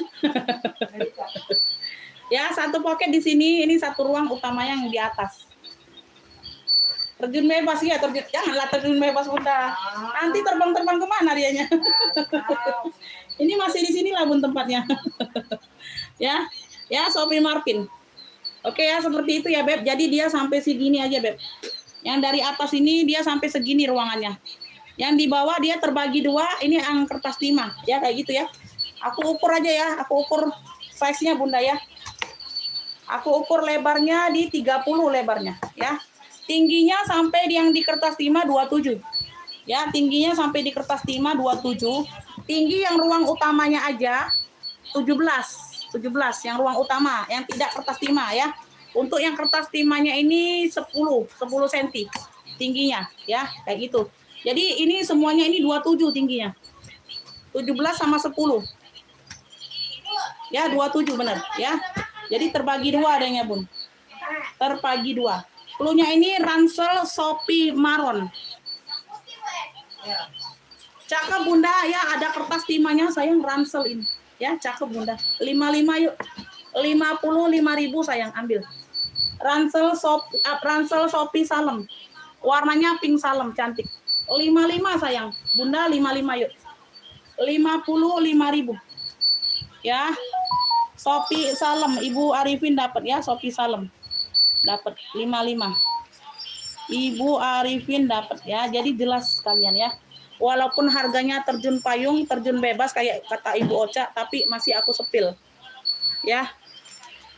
ya, satu pocket di sini, ini satu ruang utamanya yang di atas. Terjun bebas ya, janganlah terjun bebas Bunda. Nanti terbang-terbang kemana dianya? Ini masih di sini lah Bun tempatnya. Ya, Shopee Martin. Oke ya, seperti itu ya Beb. Jadi dia sampai segini aja Beb. Yang dari atas ini dia sampai segini ruangannya. Yang di bawah dia terbagi dua, ini ang kertas timah. Ya kayak gitu ya. Aku ukur aja ya, aku ukur size-nya Bunda ya. Aku ukur lebarnya di 30 lebarnya ya. Tingginya sampai yang di kertas timah 27. Ya, tingginya sampai di kertas timah 27. Tinggi yang ruang utamanya aja 17 yang ruang utama, yang tidak kertas timah ya. Untuk yang kertas timahnya ini 10 cm tingginya ya, kayak gitu. Jadi ini semuanya ini 27 tingginya. 17 sama 10. Ya, 27 benar ya. Jadi terbagi dua adanya, Bun. Terbagi dua. Cluenya ini ransel Shopee Maron. Cakep Bunda ya, ada kertas timahnya sayang, ransel ini. Ya, cakep Bunda. 55 yuk. 55.000 sayang, ambil. Ransel Shopee Salem. Warnanya pink salem, cantik. 55 sayang. Bunda 55 yuk. 55.000. Ya. Shopee Salem, Ibu Arifin dapat ya, Shopee Salem. Dapat 55. Ibu Arifin dapat ya. Jadi jelas kalian ya. Walaupun harganya terjun payung, terjun bebas kayak kata Ibu Ocha, tapi masih aku sepil. Ya.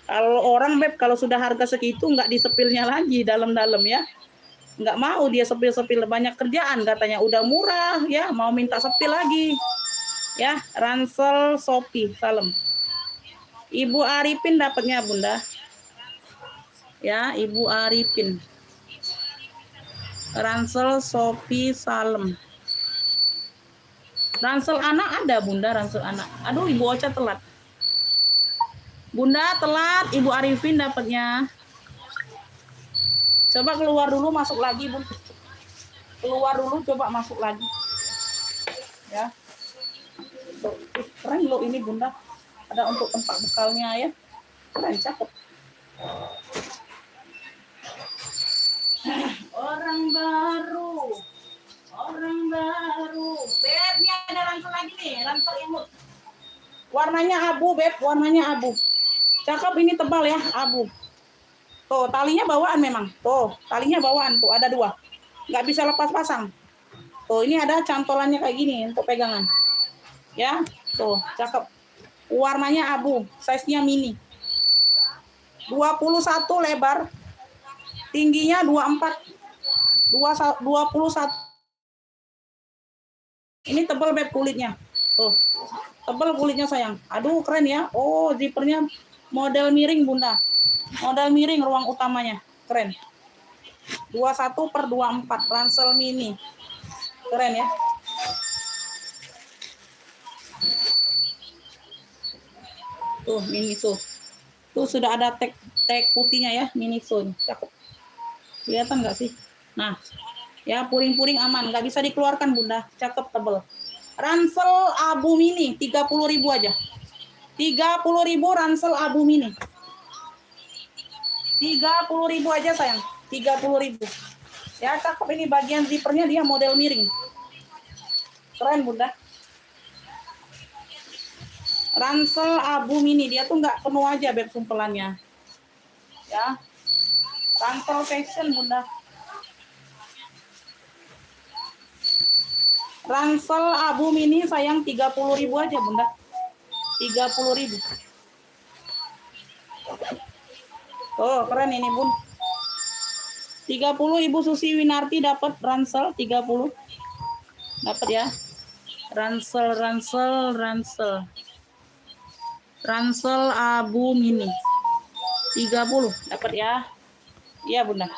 Kalau orang Beb, kalau sudah harga segitu nggak disepilnya lagi dalam-dalam ya. Nggak mau dia sepil-sepil, banyak kerjaan katanya, udah murah ya, mau minta sepil lagi. Ya, ransel Shopee Salem. Ibu Arifin dapatnya Bunda. Ya, Ibu Arifin. Ransel Shopee Salem. Ransel anak ada Bunda, ransel anak. Aduh, Ibu Ocha telat. Bunda telat, Ibu Arifin dapatnya. Coba keluar dulu, masuk lagi, Bun. Keluar dulu, coba masuk lagi. Ya. Tuh, keren loh ini Bunda. Ada untuk tempat bekalnya ya. Keren, cakep. Orang baru. Beb, ini ada ransel lagi nih, ransel imut. Warnanya abu, Beb, warnanya abu. Cakep, ini tebal ya, abu. Tuh, talinya bawaan memang. Tuh, talinya bawaan, tuh ada 2. Nggak bisa lepas pasang. Tuh, ini ada cantolannya kayak gini untuk pegangan. Ya, tuh, cakep. Warnanya abu, size-nya mini. 21 lebar. Tingginya 24. 21. Ini tebal Beb kulitnya. Tuh. Tebal kulitnya sayang. Aduh, keren ya. Oh, zippernya model miring Bunda. Model miring ruang utamanya. Keren. 21/24 ransel mini. Keren ya. Tuh, Miniso. Tuh sudah ada tag putihnya ya, Miniso. Cakep. Kelihatan nggak sih? Nah, ya puring-puring aman, nggak bisa dikeluarkan Bunda. Cakep, tebel. Ransel abu mini 30.000 aja. 30.000 ransel abu mini. 30.000 aja sayang. 30.000. Ya, cakep, ini bagian zippernya dia model miring. Keren Bunda. Ransel abu mini, dia tuh nggak penuh aja Beb sumpelannya. Ya. Ransel fashion Bunda. Ransel abu mini sayang 30.000 aja Bunda. 30.000. Oh, keren ini Bun. 30 Ibu Susi Winarti dapat ransel 30. Dapat ya. Ransel abu mini 30 dapat ya. Iya Bunda.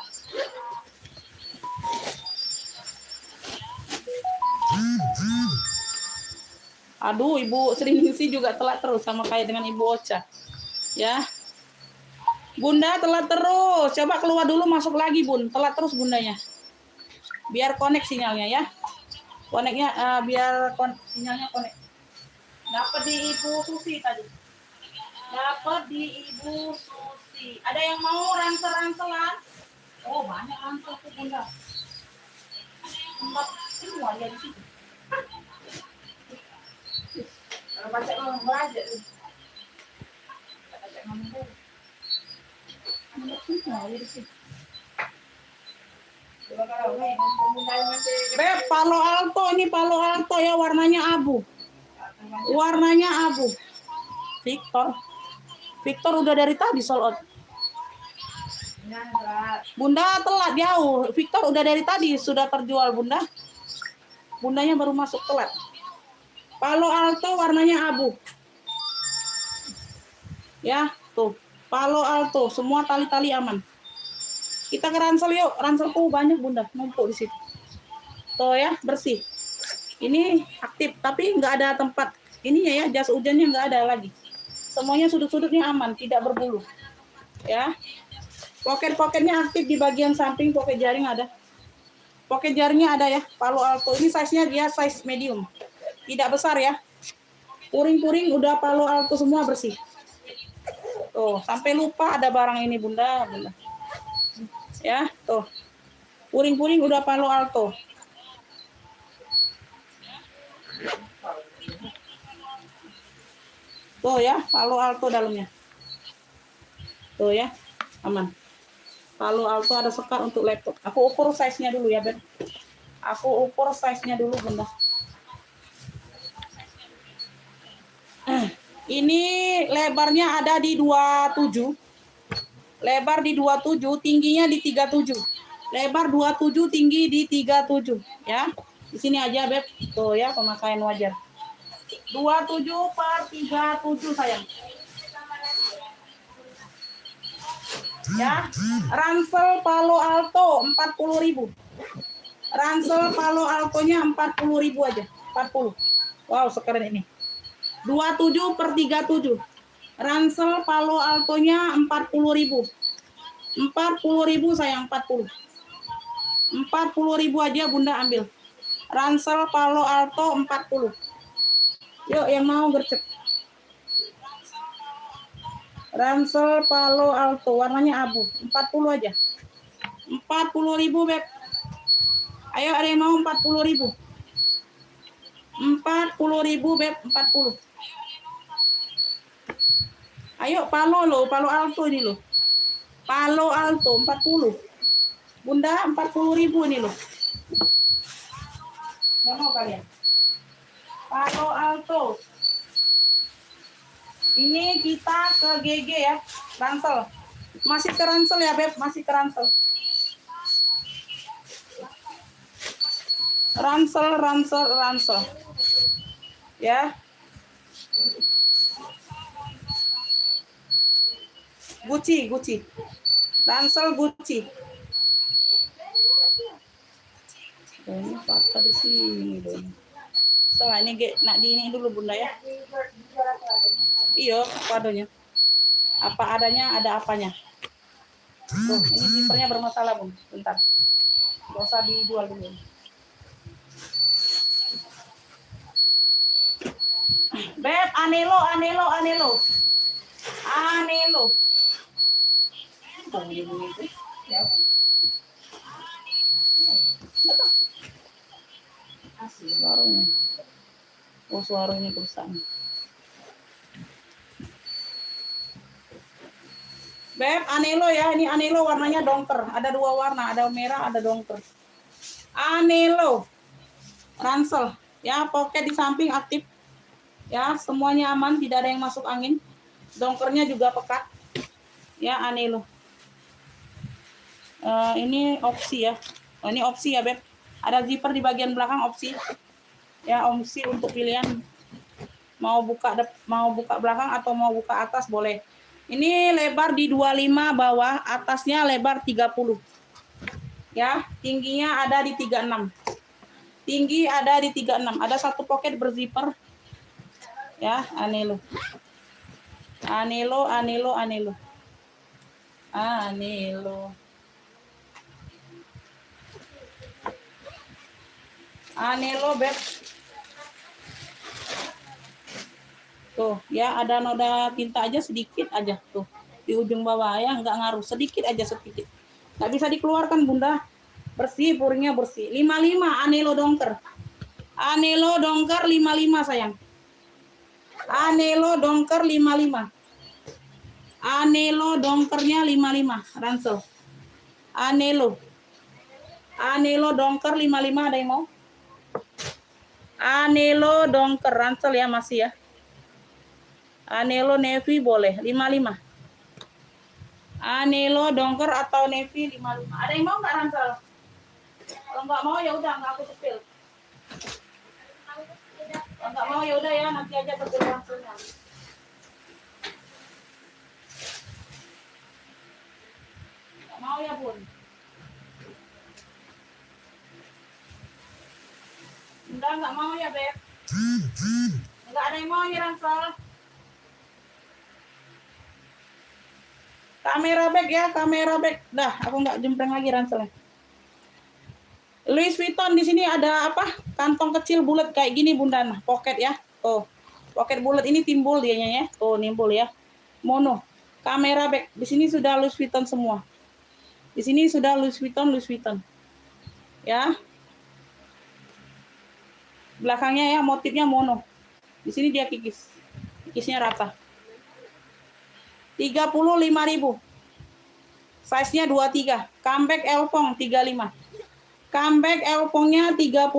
Aduh, Ibu Sri Ningsi juga telat terus sama kayak dengan Ibu Ocha. Ya. Bunda telat terus. Coba keluar dulu, masuk lagi Bun. Telat terus Bundanya. Biar connect sinyalnya ya. Connectnya biar sinyalnya connect. Dapat di Ibu Susi tadi. Dapat di Ibu Susi. Ada yang mau ransel-ranselan? Oh, banyak ransel tuh Bunda. Tempat semua dia di situ. Kalau baca ngomong belajar. Baca ngomong belajar. Semua dia di situ. Beb, Palo Alto, ini Palo Alto ya, warnanya abu. Warnanya abu. Victor udah dari tadi sold out. Bunda telat jauh. Victor udah dari tadi sudah terjual Bunda. Bundanya baru masuk telat. Palo Alto warnanya abu. Ya, tuh. Palo Alto, semua tali-tali aman. Kita ke ransel yuk. Ranselku banyak Bunda, numpuk di situ. Tuh ya, bersih. Ini aktif, tapi nggak ada tempat ininya ya, jas hujannya nggak ada lagi. Semuanya sudut-sudutnya aman, tidak berbulu. Ya. Poket-poketnya aktif di bagian samping, poket jaring ada. Poket jaringnya ada ya, Palo Alto. Ini size-nya dia size medium. Tidak besar ya. Puring-puring udah Palo Alto semua bersih. Tuh, sampai lupa ada barang ini Bunda. Ya, tuh. Puring-puring udah Palo Alto. Tuh ya, Palo Alto dalamnya. Tuh ya, aman. Palo Alto ada sekat untuk laptop. Aku ukur size-nya dulu ya, Ben. Aku ukur size-nya dulu, Bunda. Ini lebarnya ada di 27. Lebar di 27, tingginya di 37. Lebar 27, tinggi di 37, ya. Di sini aja, Beb. Tuh ya, pemakaian wajar. 27 per 37 sayang. Ya, ransel Palo Alto 40.000. Ransel Palo Altonya 40.000 aja, 40. Wow, sekeren ini. 27 per 37. Ransel Palo Altonya 40.000. 40.000 sayang, 40. 40.000 aja Bunda ambil. Ransel Palo Alto 40. Yuk yang mau gercep. Ransel Palo Alto warnanya abu, 40 aja. 40.000, Beb. Ayo ada yang mau 40.000. 40.000, Beb, 40. Ayo Palo Alto ini loh. Palo Alto 40. Bunda 40.000 ini loh. Nggak mau kalian? Palo Alto. Ini kita ke GG ya, ransel. Masih ke ransel ya, Beb, masih ke ransel. Ransel. Ya. Gucci. Ransel Gucci. Ini patah di sini dong. Setelah ini nak di ini dulu Bunda ya. Iya, padonya. Apa adanya, ada apanya. Tuh, ini zippernya bermasalah, Bun. Bentar. Gak usah dijual dulu. Beb, anelo. Suaranya. Oh, suaranya perusahaan. Beb, anelo ya. Ini anelo warnanya dongker. Ada 2 warna, ada merah, ada dongker. Anelo. Ransel. Ya, poket di samping aktif. Ya, semuanya aman, tidak ada yang masuk angin. Dongkernya juga pekat. Ya, anelo. Ini opsi ya. Oh, ini opsi ya, Beb. Ada zipper di bagian belakang opsi. Ya, opsi untuk pilihan mau buka belakang atau mau buka atas boleh. Ini lebar di 25 bawah, atasnya lebar 30. Ya, tingginya ada di 36. Tinggi ada di 36. Ada 1 poket berzipper. Ya, anelo. Anelo, Beb. Tuh, ya ada noda tinta aja sedikit aja tuh. Di ujung bawah ya, nggak ngaruh, sedikit. Nggak bisa dikeluarkan, Bunda. Bersih, puringnya bersih. 55 anelo dongker. Anelo dongker 55 sayang. Anelo dongker 55. Anelo dongkernya 55 ransel. Anelo dongker 55, ada yang mau? Anelo dongker ransel ya, masih ya. Anelo navy boleh 55. Anelo dongker atau navy 55. Ada yang mau nggak ransel? Kalau nggak mau ya udah nggak aku cepil. Kalau nggak mau ya udah ya, nanti aja pesan langsungnya. Nggak mau ya Bun? Enggak, nggak mau ya Beb. Nggak ada yang mau ya Ransel. Kamera bag ya, kamera bag. Dah, aku nggak jempreng lagi Ranselnya. Louis Vuitton di sini ada apa? Kantong kecil bulat kayak gini Bunda, nah, pocket ya. Tuh. Pocket bulat ini timbul dianya ya. Tuh, nimbul ya. Mono. Kamera bag. Di sini sudah Louis Vuitton semua. Di sini sudah Louis Vuitton, Louis Vuitton. Ya. Belakangnya ya motifnya mono. Di sini dia kikis. Kikisnya rata. 35.000. Size-nya 23. Comeback Elfong 35. Comeback Elfongnya 35.000.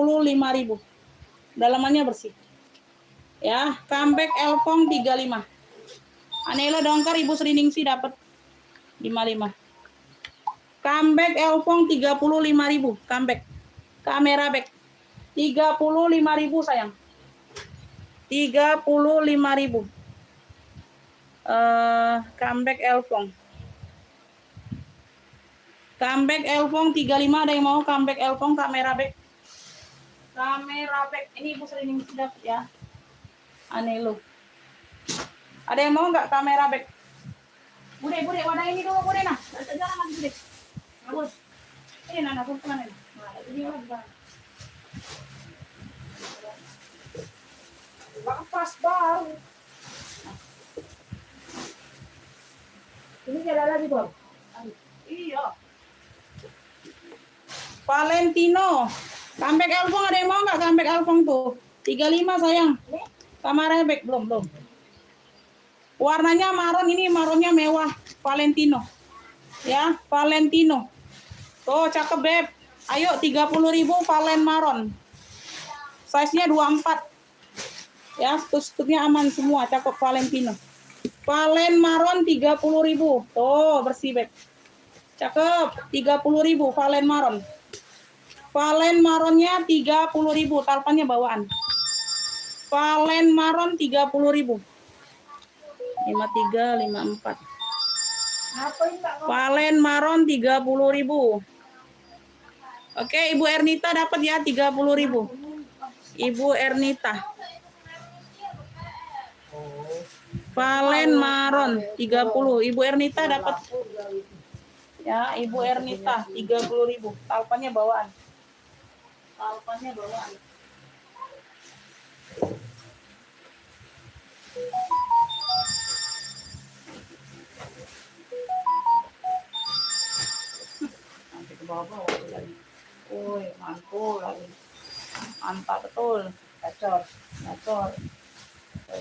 Dalamannya bersih. Ya, comeback Elfong 35. Anelo dongkar Ibu Sriningsi dapat 55. Comeback Elfong 35.000. Comeback. Kamera back 35.000 sayang. 35.000. Comeback Elfong. Comeback Elfong 35, ada yang mau comeback Elfong kamera back? Kamera back. Ini Ibu sering dapat ya. Anelo. Ada yang mau nggak kamera back? Bude, wadah ini dulu, Bude nah. Jalan lagi, Bude. Bagus. Ini Nana, aku kemana ini? Nah, ini lagi. Lepas baru. Ini jalan lagi, Bob. Iya. Valentino. Comeback Elfong ada yang mau nggak comeback Elfong tuh? 35 sayang. Kamarnya back belum. Warnanya maron, ini maronnya mewah. Valentino. Ya, Valentino. Tuh cakep Beb. Ayo 30.000 Valen maron. Size-nya 24. Ya, stud-studnya aman semua, cakep Valentino. Valen maron 30.000. Tuh, bersih Beb. Cakep, 30.000 Valen maron. Valen maronnya 30.000, talpannya bawaan. Valen maron 30.000. 53, 54. Valen maron 30.000. Oke, Ibu Ernita dapat ya 30.000. Ibu Ernita. Valen maron 30. Ibu Ernita dapat. Ya, Ibu Ernita 30.000. Talpannya bawaan. Talpannya bawaan. Nanti ke bawah lagi. Woi, mantul lagi. Mantap betul. Gacor.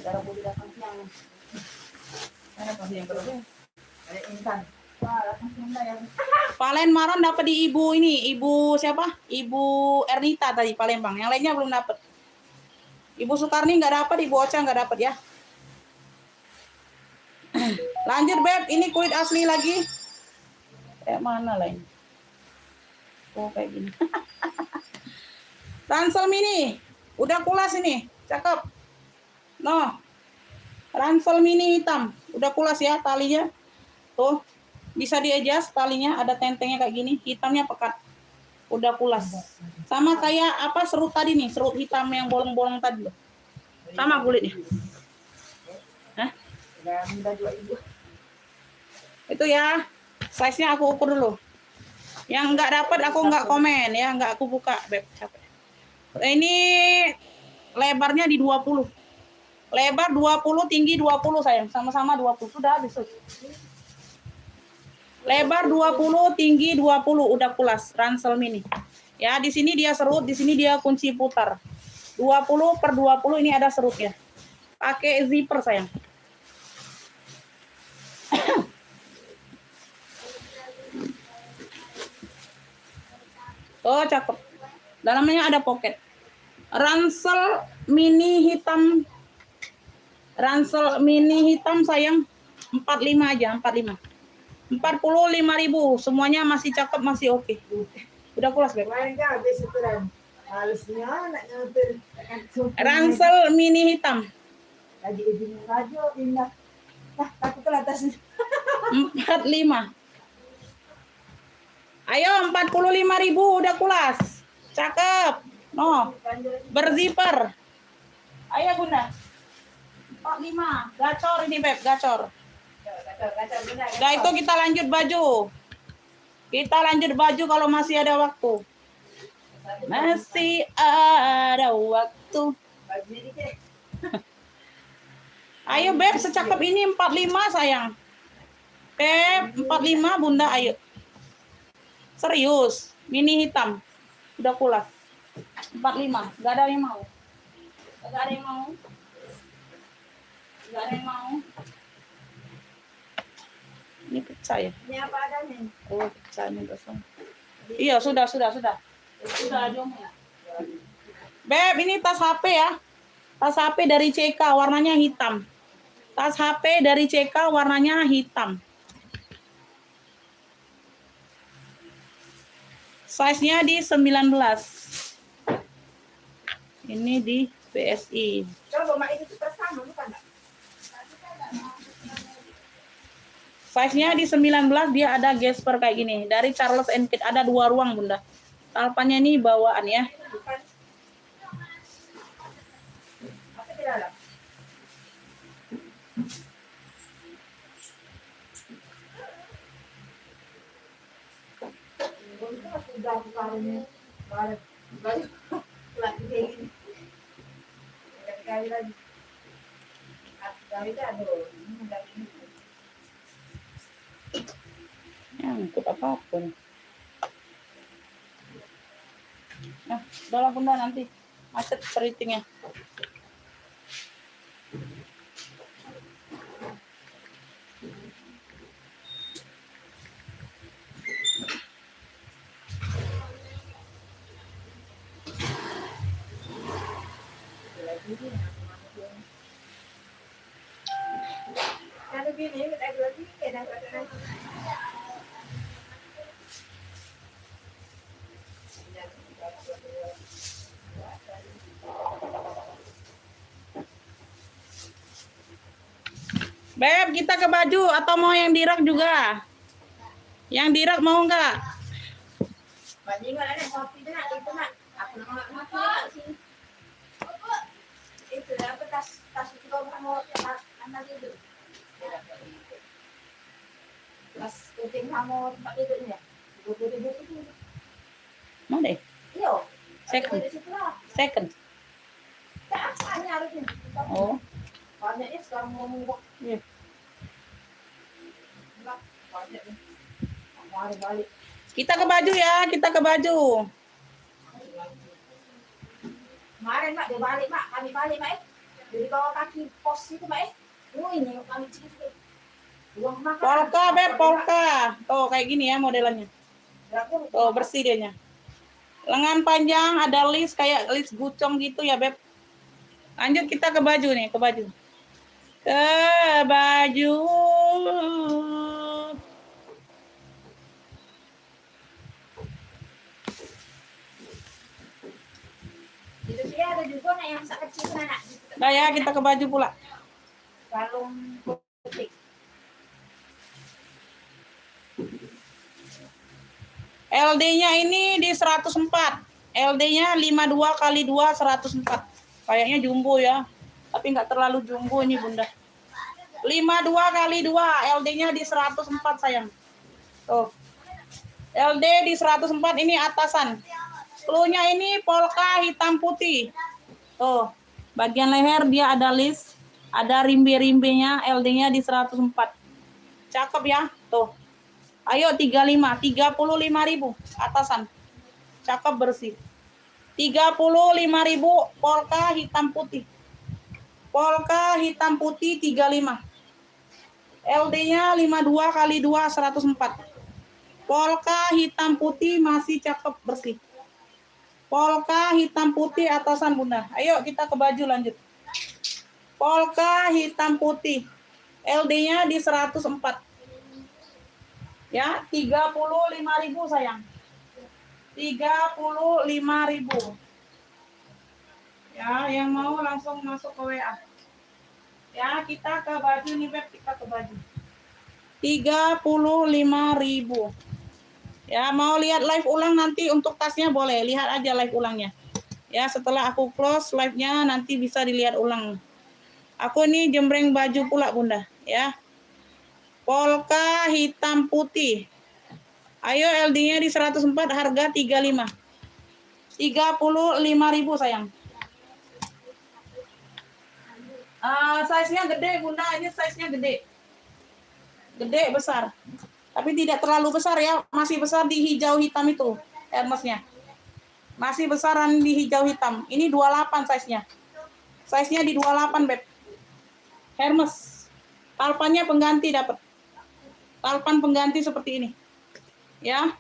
Darah budi datang siang. Ada pasti yang kedua. Ada insan. Wah, datang siang ya. Valen maron dapat di Ibu ini. Ibu siapa? Ibu Ernita tadi Palembang. Yang lainnya belum dapat. Ibu Sukarni nggak dapat, Ibu Ocha nggak dapat ya. Lanjut Beb, ini kulit asli lagi. Kayak mana lah ini? Oh kayak gini. Ransel mini, udah kulas ini, cakep. No, ransel mini hitam, udah kulas ya talinya. Tuh, bisa di-adjust talinya, ada tentengnya kayak gini, hitamnya pekat. Udah kulas. Sama kayak apa serut tadi nih, serut hitam yang bolong-bolong tadi loh. Sama kulitnya. Hah? Itu ya, size-nya aku ukur dulu. Yang nggak dapat aku nggak komen ya, nggak aku buka Beb, capek. Ini lebarnya di 20. Lebar 20, tinggi 20 sayang, sama-sama 20. Sudah habis. Lebar 20, tinggi 20, udah kulas ransel mini. Ya, di sini dia serut, di sini dia kunci putar. 20/20 ini ada serutnya. Pakai zipper sayang. Oh, cakep. Dalamnya ada pocket. Ransel mini hitam. Ransel mini hitam sayang 45 aja, 45. 45.000, semuanya masih cakep, masih oke. Udah kulas, Beb. Kemarin kan habis itu kan. Halusnya nak nyetir. Ransel mini hitam. Lagi izin radio indah. Nah, takut ke atas. 45. Ayo 45.000 udah kulas. Cakep. No. Berzipper. Ayo Bunda. 45. Gacor ini Beb, gacor. Gacor benar. Udah itu kita lanjut baju. Kita lanjut baju kalau masih ada waktu. Masih ada waktu. Baju ini deh. Ayo Beb, secakep ini 45 sayang. Beb, 45 Bunda, ayo. Serius, mini hitam. Udah kulas. 45, gak ada yang mau. Gak ada yang mau. Gak ada yang mau. Ini pecah ya? Ini apa adanya? Oh, pecah ini kosong. Iya, sudah. Sudah jomnya. Beb, ini tas HP ya. Tas HP dari CK warnanya hitam. Tas HP dari CK warnanya hitam. Size-nya di 19. Ini di BSI. Coba mak itu sama bukan enggak? Size-nya di 19, dia ada gesper kayak gini. Dari Charles & Kit ada 2 ruang, Bunda. Talpannya ini bawaan ya. Bukan. Apa di dalam? Sudah bukannya balik lagi kayak gini. Kali lagi. Kali aduh, ini enggak ini. Ngikut apapun. Nah, udahlah Bunda, nanti macet seritingnya. Kalau gini, kita lagi kayak Beb, kita ke baju atau mau yang dirak juga? Yang dirak mau enggak? Bandingan ada kopi itu nak, aku nak makan sini. Itu apa tas itu mau anak itu. Tas kucing kamu tempat itu ya. Itu. Mau deh. Iya. Second. Apa harusnya? Oh. Banyaknya sekarang mau ngubah. Iya. Banyaknya. Balik. Kita ke baju ya, kita ke baju. Kemarin Mak, dia balik Mak, kami balik Mak. Dari bawah kaki pos itu Mak. Ini kami cerita. Uang makan. Polka Beb, polka. Tuh kayak gini ya modelannya. Tuh bersih dianya. Lengan panjang, ada list kayak list gucong gitu ya Beb. Lanjut kita ke baju nih, ke baju. Ke baju. Itu sih ada juga nak yang kecil anak. Nah ya, kita ke baju pula. Kalung putih. LD-nya ini di 104. LD-nya 52 kali 2 104. Kayaknya jumbo ya. Tapi nggak terlalu jumbo ini Bunda. 52 kali 2, LD-nya di 104 sayang. Tuh. LD di 104 ini atasan. Cluenya ini polka hitam putih. Tuh. Bagian leher dia ada list, ada rimbe-rimbenya, LD-nya di 104. Cakep ya. Tuh. Ayo 35, 35.000 atasan. Cakep bersih. 35.000 polka hitam putih. Polka hitam putih 35. LD-nya 52 kali 2 104. Polka hitam putih masih cakep bersih. Polka hitam putih atasan Bunda. Ayo kita ke baju lanjut. Polka hitam putih. LD-nya di 104. Ya, 35.000 sayang. 35.000. Ya, yang mau langsung masuk ke WA. Ya, kita ke baju nih, Beb. Kita ke baju. 35.000. Ya, mau lihat live ulang nanti untuk tasnya boleh. Lihat aja live ulangnya. Ya, setelah aku close live-nya nanti bisa dilihat ulang. Aku ini jembreng baju pula, Bunda. Ya. Polka hitam putih. Ayo LD-nya di 104, harga 35. 35.000 sayang. Size-nya gede, Bunda. Ini size-nya gede. Gede, besar. Tapi tidak terlalu besar ya. Masih besar di hijau hitam itu. Hermesnya. Masih besaran di hijau hitam. Ini 28 size-nya. Size-nya di 28, Beb. Hermes. Talpannya pengganti dapat. Talpan pengganti seperti ini. Ya.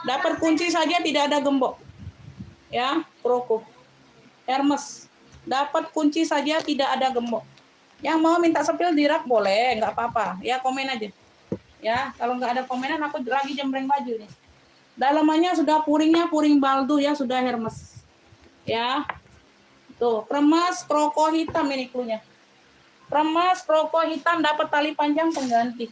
Dapat kunci saja tidak ada gembok. Ya, Proko. Hermes. Dapat kunci saja tidak ada gembok. Yang mau minta sepil di rak boleh, nggak apa-apa. Ya, komen aja. Ya, kalau nggak ada komenan aku lagi jembreng baju nih. Dalamannya sudah puringnya puring baldu ya, sudah Hermes. Ya. Tuh, kremas kroko hitam ini klunya. Kremas kroko hitam dapat tali panjang pengganti.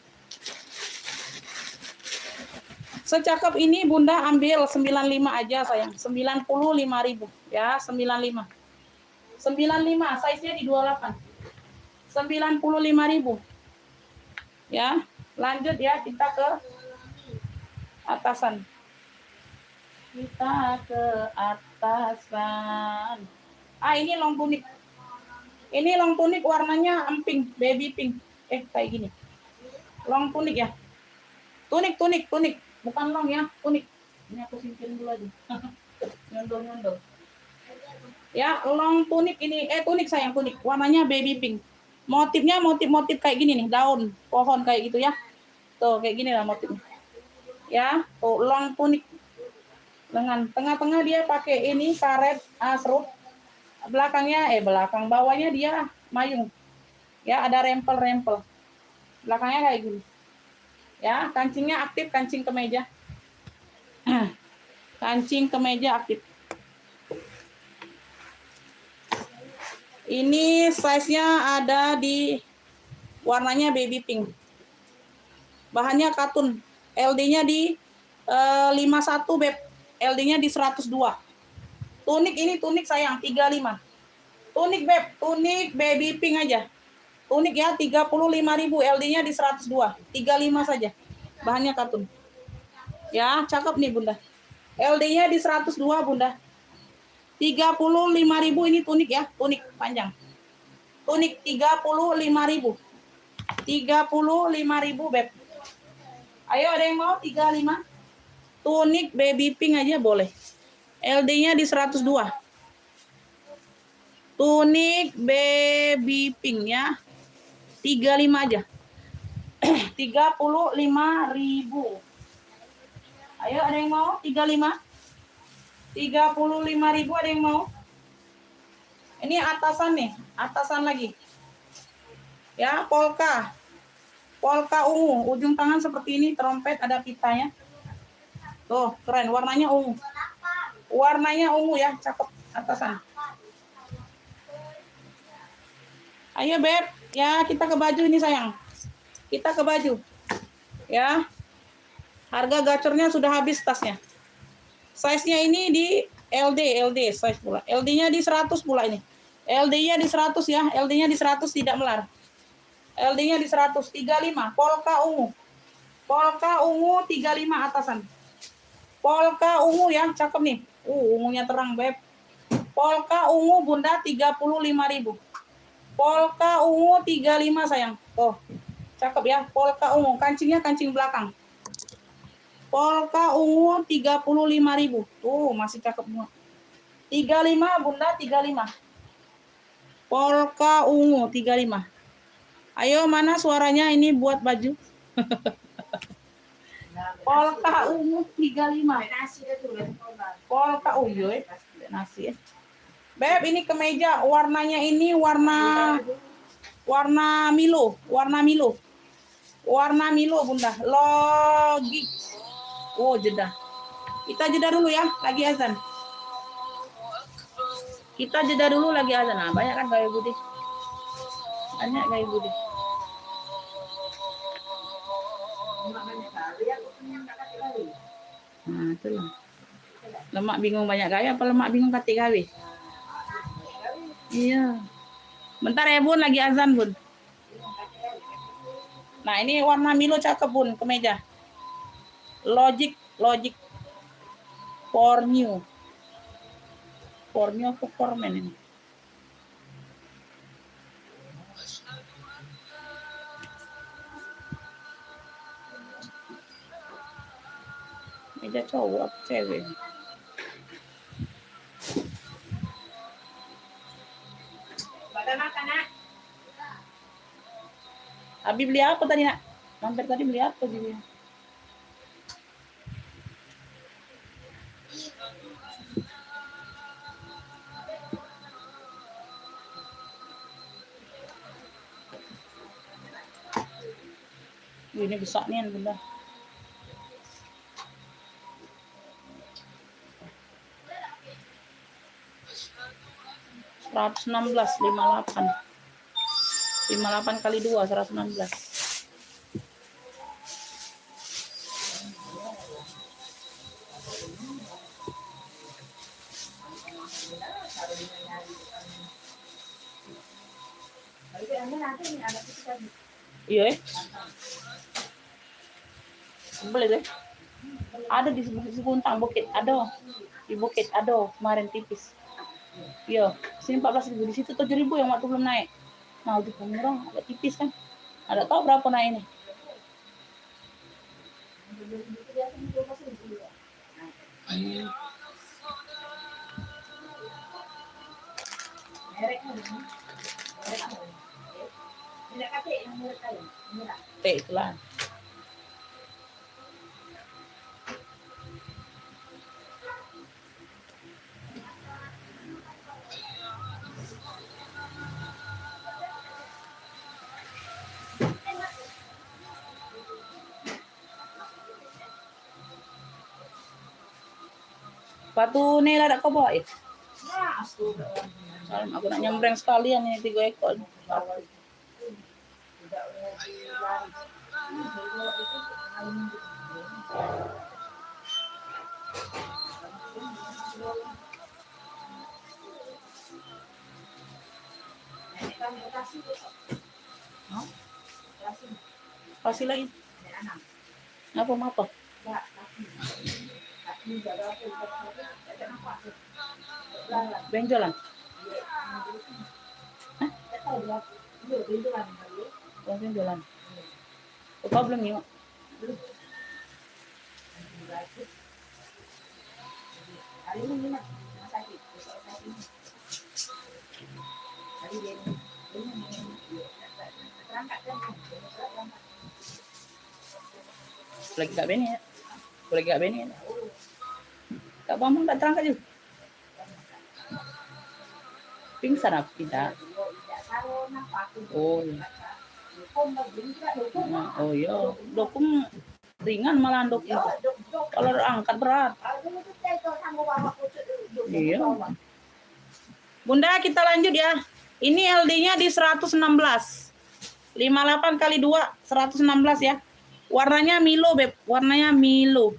Secakep ini Bunda ambil 95 aja sayang. 95.000 ya, 95. 95, size-nya di 28. 95.000. Ya, lanjut ya kita ke atasan. Kita ke atasan. Ini long tunik. Ini long tunik warnanya emping, baby pink. Kayak gini. Long tunik ya. Tunik. Bukan long ya, tunik. Ini aku simpen dulu aja. Nyondol. Ya, long tunik ini. Tunik sayang, tunik. Warnanya baby pink. Motifnya motif kayak gini nih, daun pohon kayak gitu ya. Tuh, kayak gini lah motifnya. Ya, tuh long tunik. Dengan tengah-tengah dia pakai ini karet serut. Belakangnya belakang bawahnya dia mayung. Ya, ada rempel. Belakangnya kayak gini. Ya, kancingnya aktif, kancing kemeja. Kancing kemeja aktif. Ini size-nya ada di warnanya baby pink. Bahannya katun. LD-nya di 51 Beb. LD-nya di 102. Tunik ini tunik sayang 35. Tunik Beb, tunik baby pink aja. Tunik ya 35.000, LD-nya di 102. 35 saja. Bahannya katun. Ya, cakep nih Bunda. LD-nya di 102 Bunda. 35.000 ini tunik ya, tunik panjang. Tunik 35.000. 35.000 Beb. Ayo ada yang mau 35? Tunik baby pink aja boleh. LD-nya di 102. Tunik baby pink ya. 35 aja. 35.000. Ayo ada yang mau 35? 35.000 ada yang mau? Ini atasan nih, atasan lagi. Ya, polka. Polka ungu, ujung tangan seperti ini, trompet ada pitanya. Tuh, keren, warnanya ungu. Warnanya ungu ya, cakep atasan. Ayo Beb, ya kita ke baju ini sayang. Kita ke baju. Ya. Harga gacornya sudah habis tasnya. Size-nya ini di LD size pula. LD-nya di 100 pula ini. LD-nya di 100 ya, LD-nya di 100 tidak melar. LD-nya di 135, polka ungu. Polka ungu 35 atasan. Polka ungu ya, cakep nih. Ungunya terang, Beb. Polka ungu Bunda 35.000. Polka ungu 35 sayang. Tuh. Cakep ya, polka ungu. Kancingnya kancing belakang. Polka ungu 35.000. Tuh, masih cakep semua. 35 Bunda 35. Polka ungu 35. Ayo mana suaranya ini buat baju? Polka ungu 35. Polka ungu nasi. Beb, ini kemeja warnanya ini warna Milo, warna Milo Bunda. Logik. Jeda. Kita jeda dulu ya, lagi azan. Kita jeda dulu lagi azan. Nah, banyak kan gaya Budi. Banyak gaya Budi. Nah, itulah. Lemak bingung banyak gaya apa lemak bingung katik gawe? Iya. Bentar ya Bun, lagi azan Bun. Nah, ini warna Milo cakep Bun, kemeja. Logic for new. For new apa for men ini? Meja cowok apa cewek? Abi beli apa tadi nak? Mampir tadi beli apa juga? Ini besar nih bunda. $116, 58 kali 2, 116. Iya boleh deh. Ada di Seguntang Bukit, ada di Bukit, ada kemarin tipis. Iya, sini 14.000, di situ 7.000 yang waktu belum naik. Nah, udah murah, agak tipis kan. Ada tahu berapa naik ini? Itulah. Batu nela ada kau bawa ya? Aku nak nyembreng sekalian ini 3 ekor. Kasih lagi. Apa? Benjolan. Benjolan. Apa belum yuk? Lagi gak beni ya? Boleh gak beni ya? Kak Bambang tak terangkat juga? Pingsan apa tidak? Oh iya. Oh iya, dokum ringan malah dokum. Kalau angkat berat. Iya. Bunda, kita lanjut ya. Ini LD-nya di 116. 58 kali 2, 116 ya. Warnanya Milo, Beb. Warnanya Milo.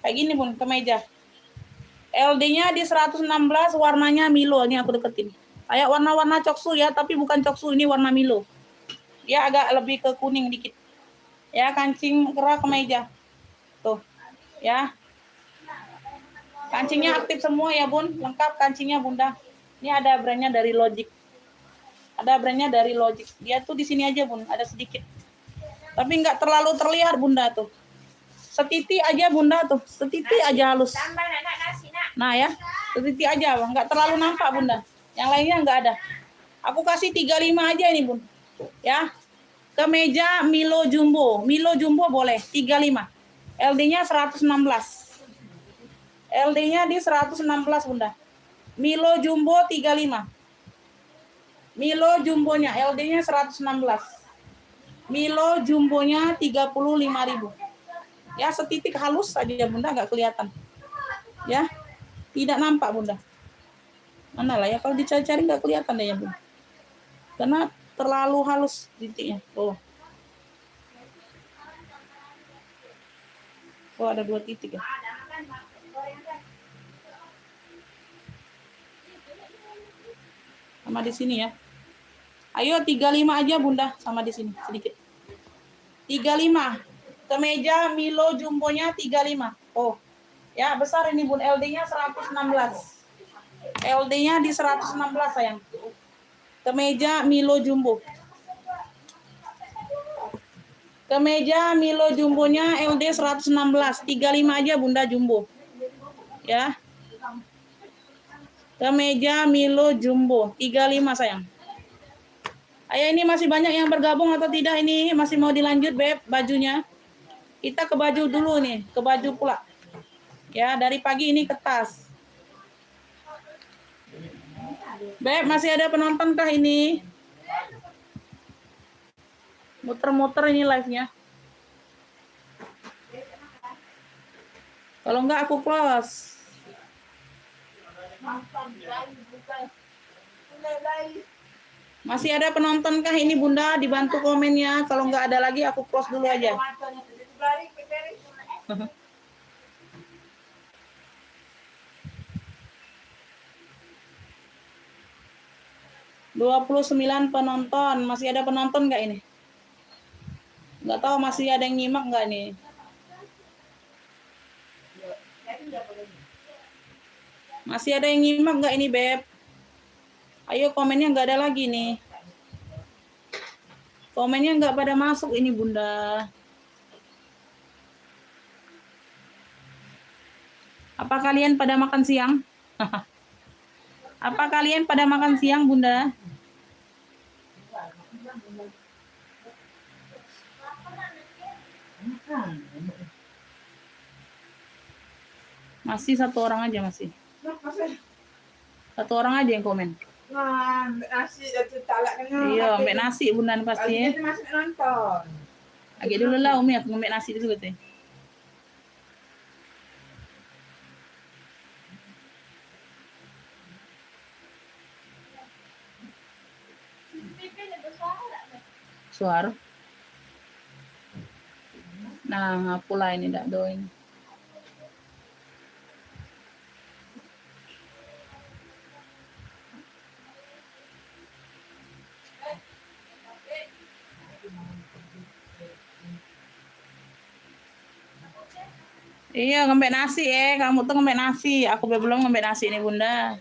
Kayak gini, Bun, kemeja. LD-nya di 116, warnanya Milo. Ini aku deketin. Kayak warna-warna coksu ya, tapi bukan coksu, ini warna Milo. Dia agak lebih ke kuning dikit. Ya, kancing kerah kemeja. Tuh. Ya. Kancingnya aktif semua ya, Bun. Lengkap kancingnya, Bunda. Ini ada brandnya dari Logic. Ada brandnya dari Logic. Dia tuh di sini aja, Bun. Ada sedikit. Tapi nggak terlalu terlihat, Bunda, tuh. Setiti aja, Bunda, tuh. Setiti aja halus. Nah, ya. Setiti aja, Bang. Nggak terlalu nampak, Bunda. Yang lainnya nggak ada. Aku kasih 35 aja ini, Bun. Ya. Kemeja Milo Jumbo. Milo Jumbo boleh. 35. LD-nya 116. LD-nya di 116, Bunda. Milo Jumbo 35. Milo Jumbonya LD-nya 116. Milo Jumbonya 35.000. Ya, setitik halus aja, Bunda, nggak kelihatan. Ya. Tidak nampak, Bunda. Mana lah ya, kalau dicari-cari nggak kelihatan deh ya Bun. Karena terlalu halus titiknya. Oh. Oh, ada 2 titik ya. Sama di sini ya. Ayo 35 aja Bunda, sama di sini sedikit. 35. Kemeja Milo jumbonya 35. Oh. Ya, besar ini Bun, LD-nya 116. LD-nya di 116 sayang. Kemeja Milo jumbo. Kemeja Milo jumbonya LD 116. 35 aja Bunda jumbo. Ya. Kemeja Milo jumbo 35 sayang. Ayo, ini masih banyak yang bergabung atau tidak ini? Masih mau dilanjut Beb bajunya? Kita ke baju dulu nih, ke baju pula. Ya, dari pagi ini ke tas. Beb, masih ada penonton kah ini? Muter-muter ini live-nya. Kalau enggak aku close. Masih ada penonton kah ini Bunda? Dibantu komennya. Kalau enggak ada lagi aku close dulu aja. 29 penonton. Masih ada penonton nggak ini? Nggak tahu masih ada yang nyimak nggak nih? Masih ada yang nyimak nggak ini Beb? Ayo komennya nggak ada lagi nih. Komennya nggak pada masuk ini Bunda. Apa kalian pada makan siang? Apa kalian pada makan siang Bunda? Masih satu orang aja masih. Satu orang aja yang komen. Nah, nasi itu talak kena. Iya, ambek nasi Bunda pasti ya. Masih nonton. Agak dulu lah Umi, aku ngambek nasi dulu teh. Suara. Nah, ngapula ini dak doin. Iya, ngembek nasi kamu tuh ngembek nasi. Aku belum ngembek nasi ini Bunda.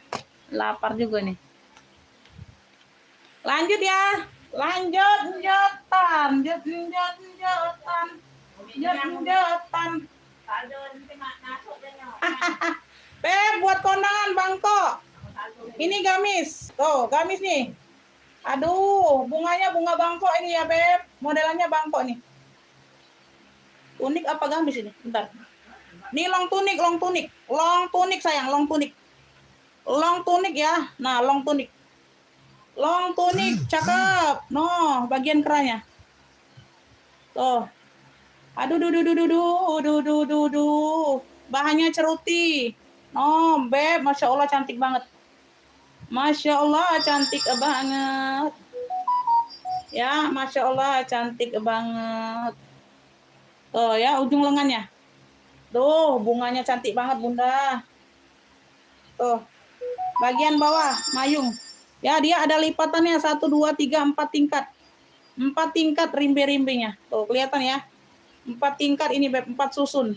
Lapar juga nih. Lanjut ya. Lanjut jotan. Beb, buat kondangan Bangko. Ini gamis. Tuh, gamis nih. Aduh, bunganya bunga Bangko ini ya, Beb. Modelannya Bangko nih. Unik apa gamis ini? Bentar. Ini long tunik sayang, long tunik ya. Nah, long tunik cakep. No, bagian kerahnya. Tuh. Aduh, bahannya ceruti. No, Beb, Masya Allah cantik banget. Masya Allah cantik banget. Ya, Masya Allah cantik banget. Tuh ya, ujung lengannya. Tuh, bunganya cantik banget Bunda. Tuh. Bagian bawah, mayung. Ya, dia ada lipatannya 1, 2, 3, 4 tingkat. 4 tingkat rimbe-rimbenya. Tuh, kelihatan ya. 4 tingkat ini, Beb, 4 susun.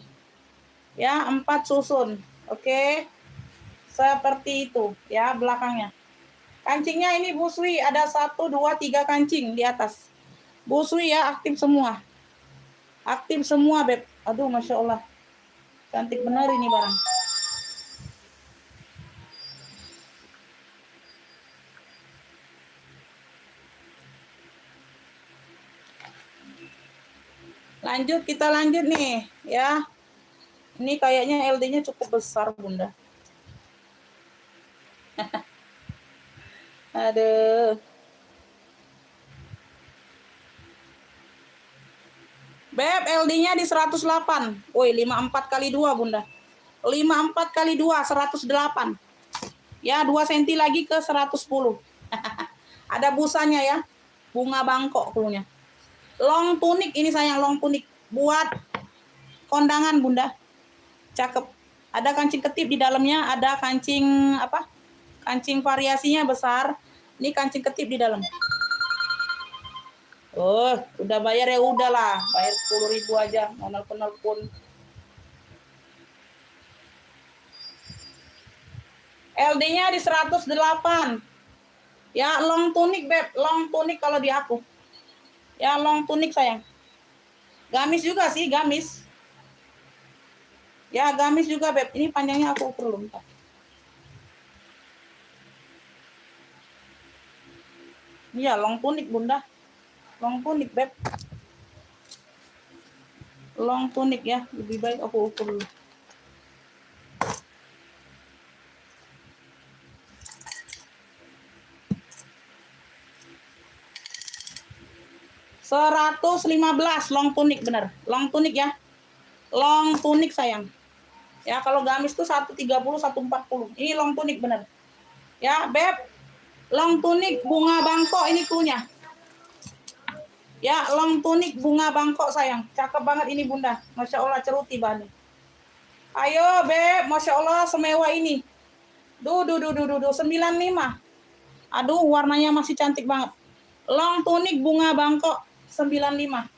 Ya, 4 susun. Oke. Seperti itu, ya, belakangnya. Kancingnya ini busui, ada 1, 2, 3 kancing di atas. Busui ya, aktif semua. Aktif semua, Beb. Aduh, Masya Allah. Cantik benar ini barang. Lanjut, kita lanjut nih, ya. Ini kayaknya LD-nya cukup besar, Bunda. Aduh. Beb, LD-nya di 108. Woi, 54 kali 2, Bunda. 54 kali 2, 108. Ya, 2 cm lagi ke 110. Ada busanya ya. Bunga bangkok klunya. Long tunik ini sayang, long tunik buat kondangan Bunda. Cakep. Ada kancing ketip di dalamnya, ada kancing apa? Kancing variasinya besar. Ini kancing ketip di dalam. Oh, udah bayar ya udahlah, bayar 10.000 aja, mau nelpon. LD-nya di 108. Ya, long tunik beb, long tunik kalau di aku. Ya, long tunik sayang. Gamis juga sih, gamis. Ya, gamis juga beb. Ini panjangnya aku ukur dulu. Iya, long tunik Bunda. Long tunik beb. Long tunik ya, lebih baik aku ukur dulu. $115 long tunik bener. Long tunik ya. Long tunik sayang. Ya, kalau gamis tuh 130, 140. Ini long tunik bener. Ya, beb. Long tunik bunga bangkok ini klunya. Ya, long tunik bunga bangkok sayang. Cakep banget ini Bunda. Masya Allah ceruti bahannya. Ayo beb, Masya Allah semewah ini. 95. Aduh, warnanya masih cantik banget. Long tunik bunga bangkok 95.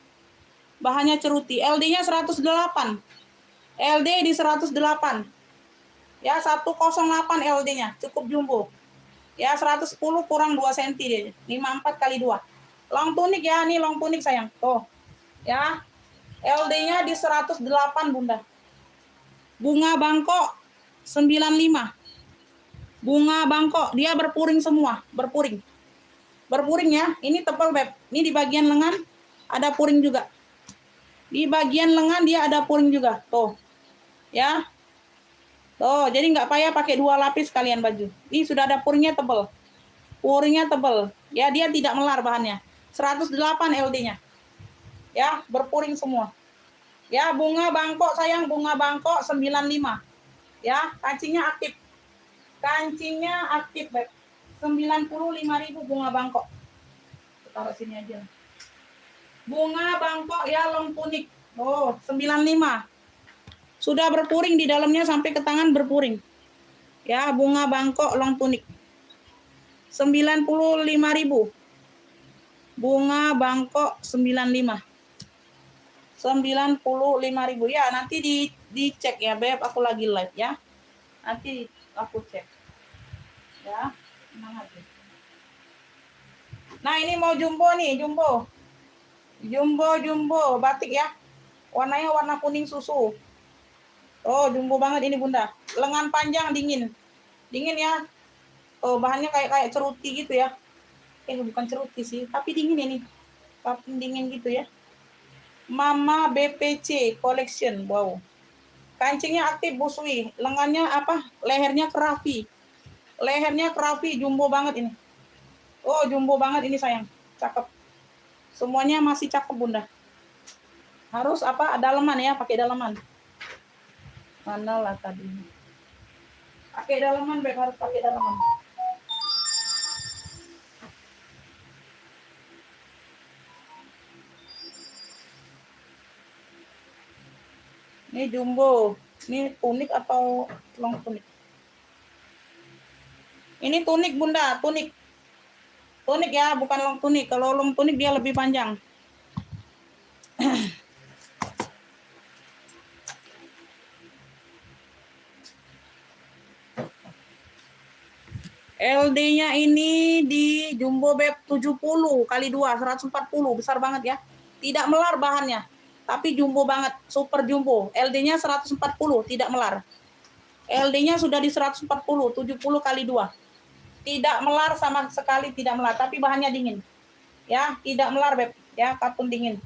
Bahannya ceruti. LD-nya 108. LD di 108. Ya, 108 LD-nya. Cukup jumbo. Ya, 110 kurang 2 cm deh. 54 kali 2. Long tunik ya, nih long tunik sayang. Tuh. Ya. LD-nya di 108 Bunda. Bunga bangkok 95. Bunga bangkok, dia berpuring semua, berpuring. Berpuring ya. Ini tebal beb. Ini di bagian lengan ada puring juga. Di bagian lengan dia ada puring juga. Tuh. Ya. Tuh, jadi nggak payah pakai 2 lapis kalian baju. Ini sudah ada puringnya tebal. Puringnya tebal. Ya, dia tidak melar bahannya. 108 LD-nya. Ya, berpuring semua. Ya, bunga bangkok sayang, bunga bangkok 95. Ya, kancingnya aktif. Kancingnya aktif, beb. 95.000 bunga bangkok. Taruh sini aja. Bunga bangkok ya long tunik. Oh, 95. Sudah berpuring di dalamnya sampai ke tangan berpuring. Ya, bunga bangkok long tunik. 95.000. Bunga bangkok 95. 95.000 ya, nanti dicek ya beb, aku lagi live ya. Nanti aku cek. Ya, tenang aja. Nah, ini mau jumbo nih, jumbo. Jumbo batik ya. Warnanya warna kuning susu. Oh, jumbo banget ini Bunda. Lengan panjang dingin. Dingin ya. Oh, bahannya kayak ceruti gitu ya. Bukan ceruti sih, tapi dingin ini. Tapi dingin gitu ya. Mama BPC Collection. Wow. Kancingnya aktif busui. Lengannya apa? Lehernya kerapi. Lehernya kerapi, jumbo banget ini. Oh, jumbo banget ini sayang. Cakep. Semuanya masih cakep Bunda. Harus apa? Daleman ya, pakai daleman. Mana lah tadi. Pakai daleman, beb, harus pakai daleman. Ini jumbo. Ini tunik atau long tunik? Ini tunik Bunda, tunik. Tunik ya, bukan long tunik. Kalau long tunik dia lebih panjang. LD-nya ini di jumbo beb 70 kali 2, 140, besar banget ya. Tidak melar bahannya, tapi jumbo banget, super jumbo. LD-nya 140, tidak melar. LD-nya sudah di 140, 70 kali 2. Tidak melar sama sekali, tidak melar, tapi bahannya dingin. Ya, tidak melar beb, ya, katun dingin.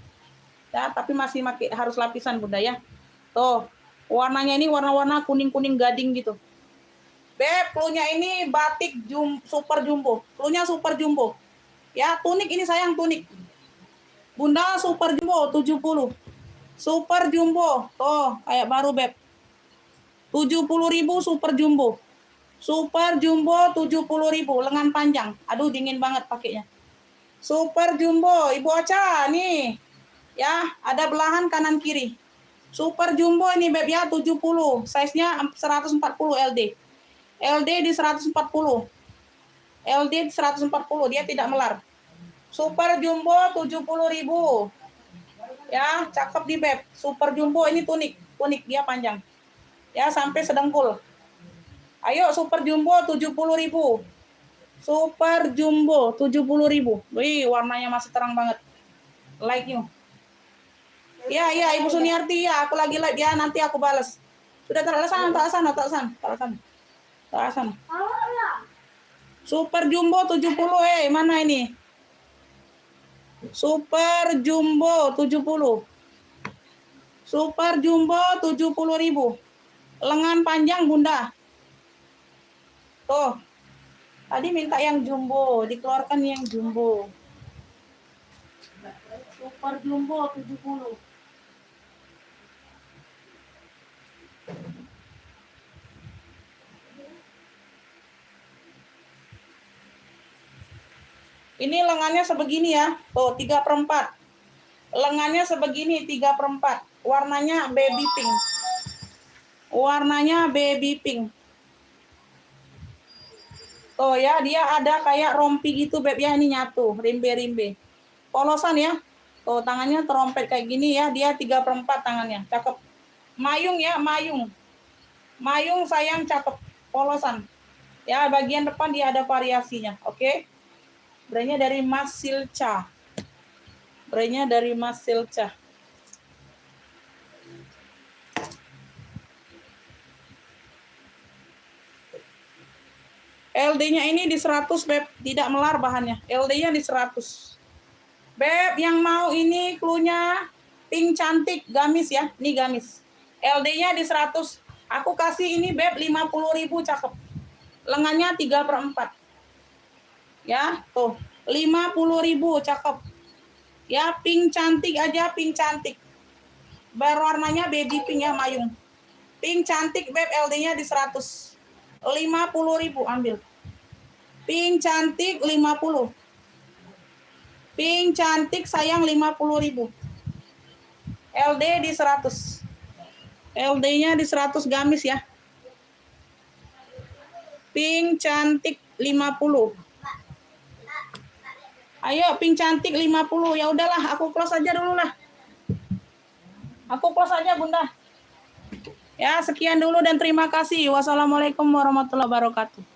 Ya, tapi masih harus lapisan Bunda ya. Tuh, warnanya ini warna-warna kuning-kuning gading gitu. Beb, klunya ini batik super jumbo. Klunya super jumbo. Ya, tunik ini sayang, tunik. Bunda super jumbo 70. Super jumbo. Tuh, kayak baru beb. 70.000 super jumbo. Super Jumbo 70.000 lengan panjang. Aduh dingin banget pakainya. Super Jumbo Ibu Ocha nih. Ya, ada belahan kanan kiri. Super Jumbo ini beb ya 70. Size-nya 140 LD. LD di 140. LD di 140, dia tidak melar. Super Jumbo 70.000. Ya, cakep di beb. Super Jumbo ini tunik dia panjang. Ya, sampai sedengkul. Ayo Super Jumbo 70.000. Super Jumbo 70.000. Wih, warnanya masih terang banget. Like you. Ya, Ibu Suniarti ya, aku lagi like ya, nanti aku balas. Sudah tak sana. Super Jumbo 70, mana ini? Super Jumbo 70. Super Jumbo 70.000. Lengan panjang Bunda. Tuh. Tadi minta yang jumbo, dikeluarkan yang jumbo. Super Jumbo 70. Ini lengannya sebegini ya. Tuh, 3/4. Lengannya sebegini 3/4. Warnanya baby pink. Warnanya baby pink. Tuh ya, dia ada kayak rompi gitu beb ya, ini nyatu, rimbe-rimbe. Polosan ya. Tuh, tangannya terompet kayak gini ya, dia 3/4 tangannya. Cakep. Mayung ya, mayung. Mayung sayang cakep. Polosan. Ya, bagian depan dia ada variasinya, oke? Brandnya dari Mas Silca. Brandnya dari Mas Silca. LD-nya ini di 100 beb, tidak melar bahannya. LD-nya di 100. Beb, yang mau ini cluenya pink cantik gamis ya. Ini gamis. LD-nya di 100. Aku kasih ini beb 50.000 cakep. Lengannya 3/4. Ya, tuh. 50.000 cakep. Ya, pink cantik aja, pink cantik. Berwarnanya baby pink ya, mayung. Pink cantik beb, LD-nya di 100. 50.000 ambil. Pink cantik 50. Pink cantik sayang 50.000. LD di 100. LD-nya di 100 gamis ya. Pink cantik 50. Ayo pink cantik 50. Ya udahlah, aku close aja dulu lah. Aku close aja Bunda. Ya, sekian dulu dan terima kasih. Wassalamualaikum warahmatullahi wabarakatuh.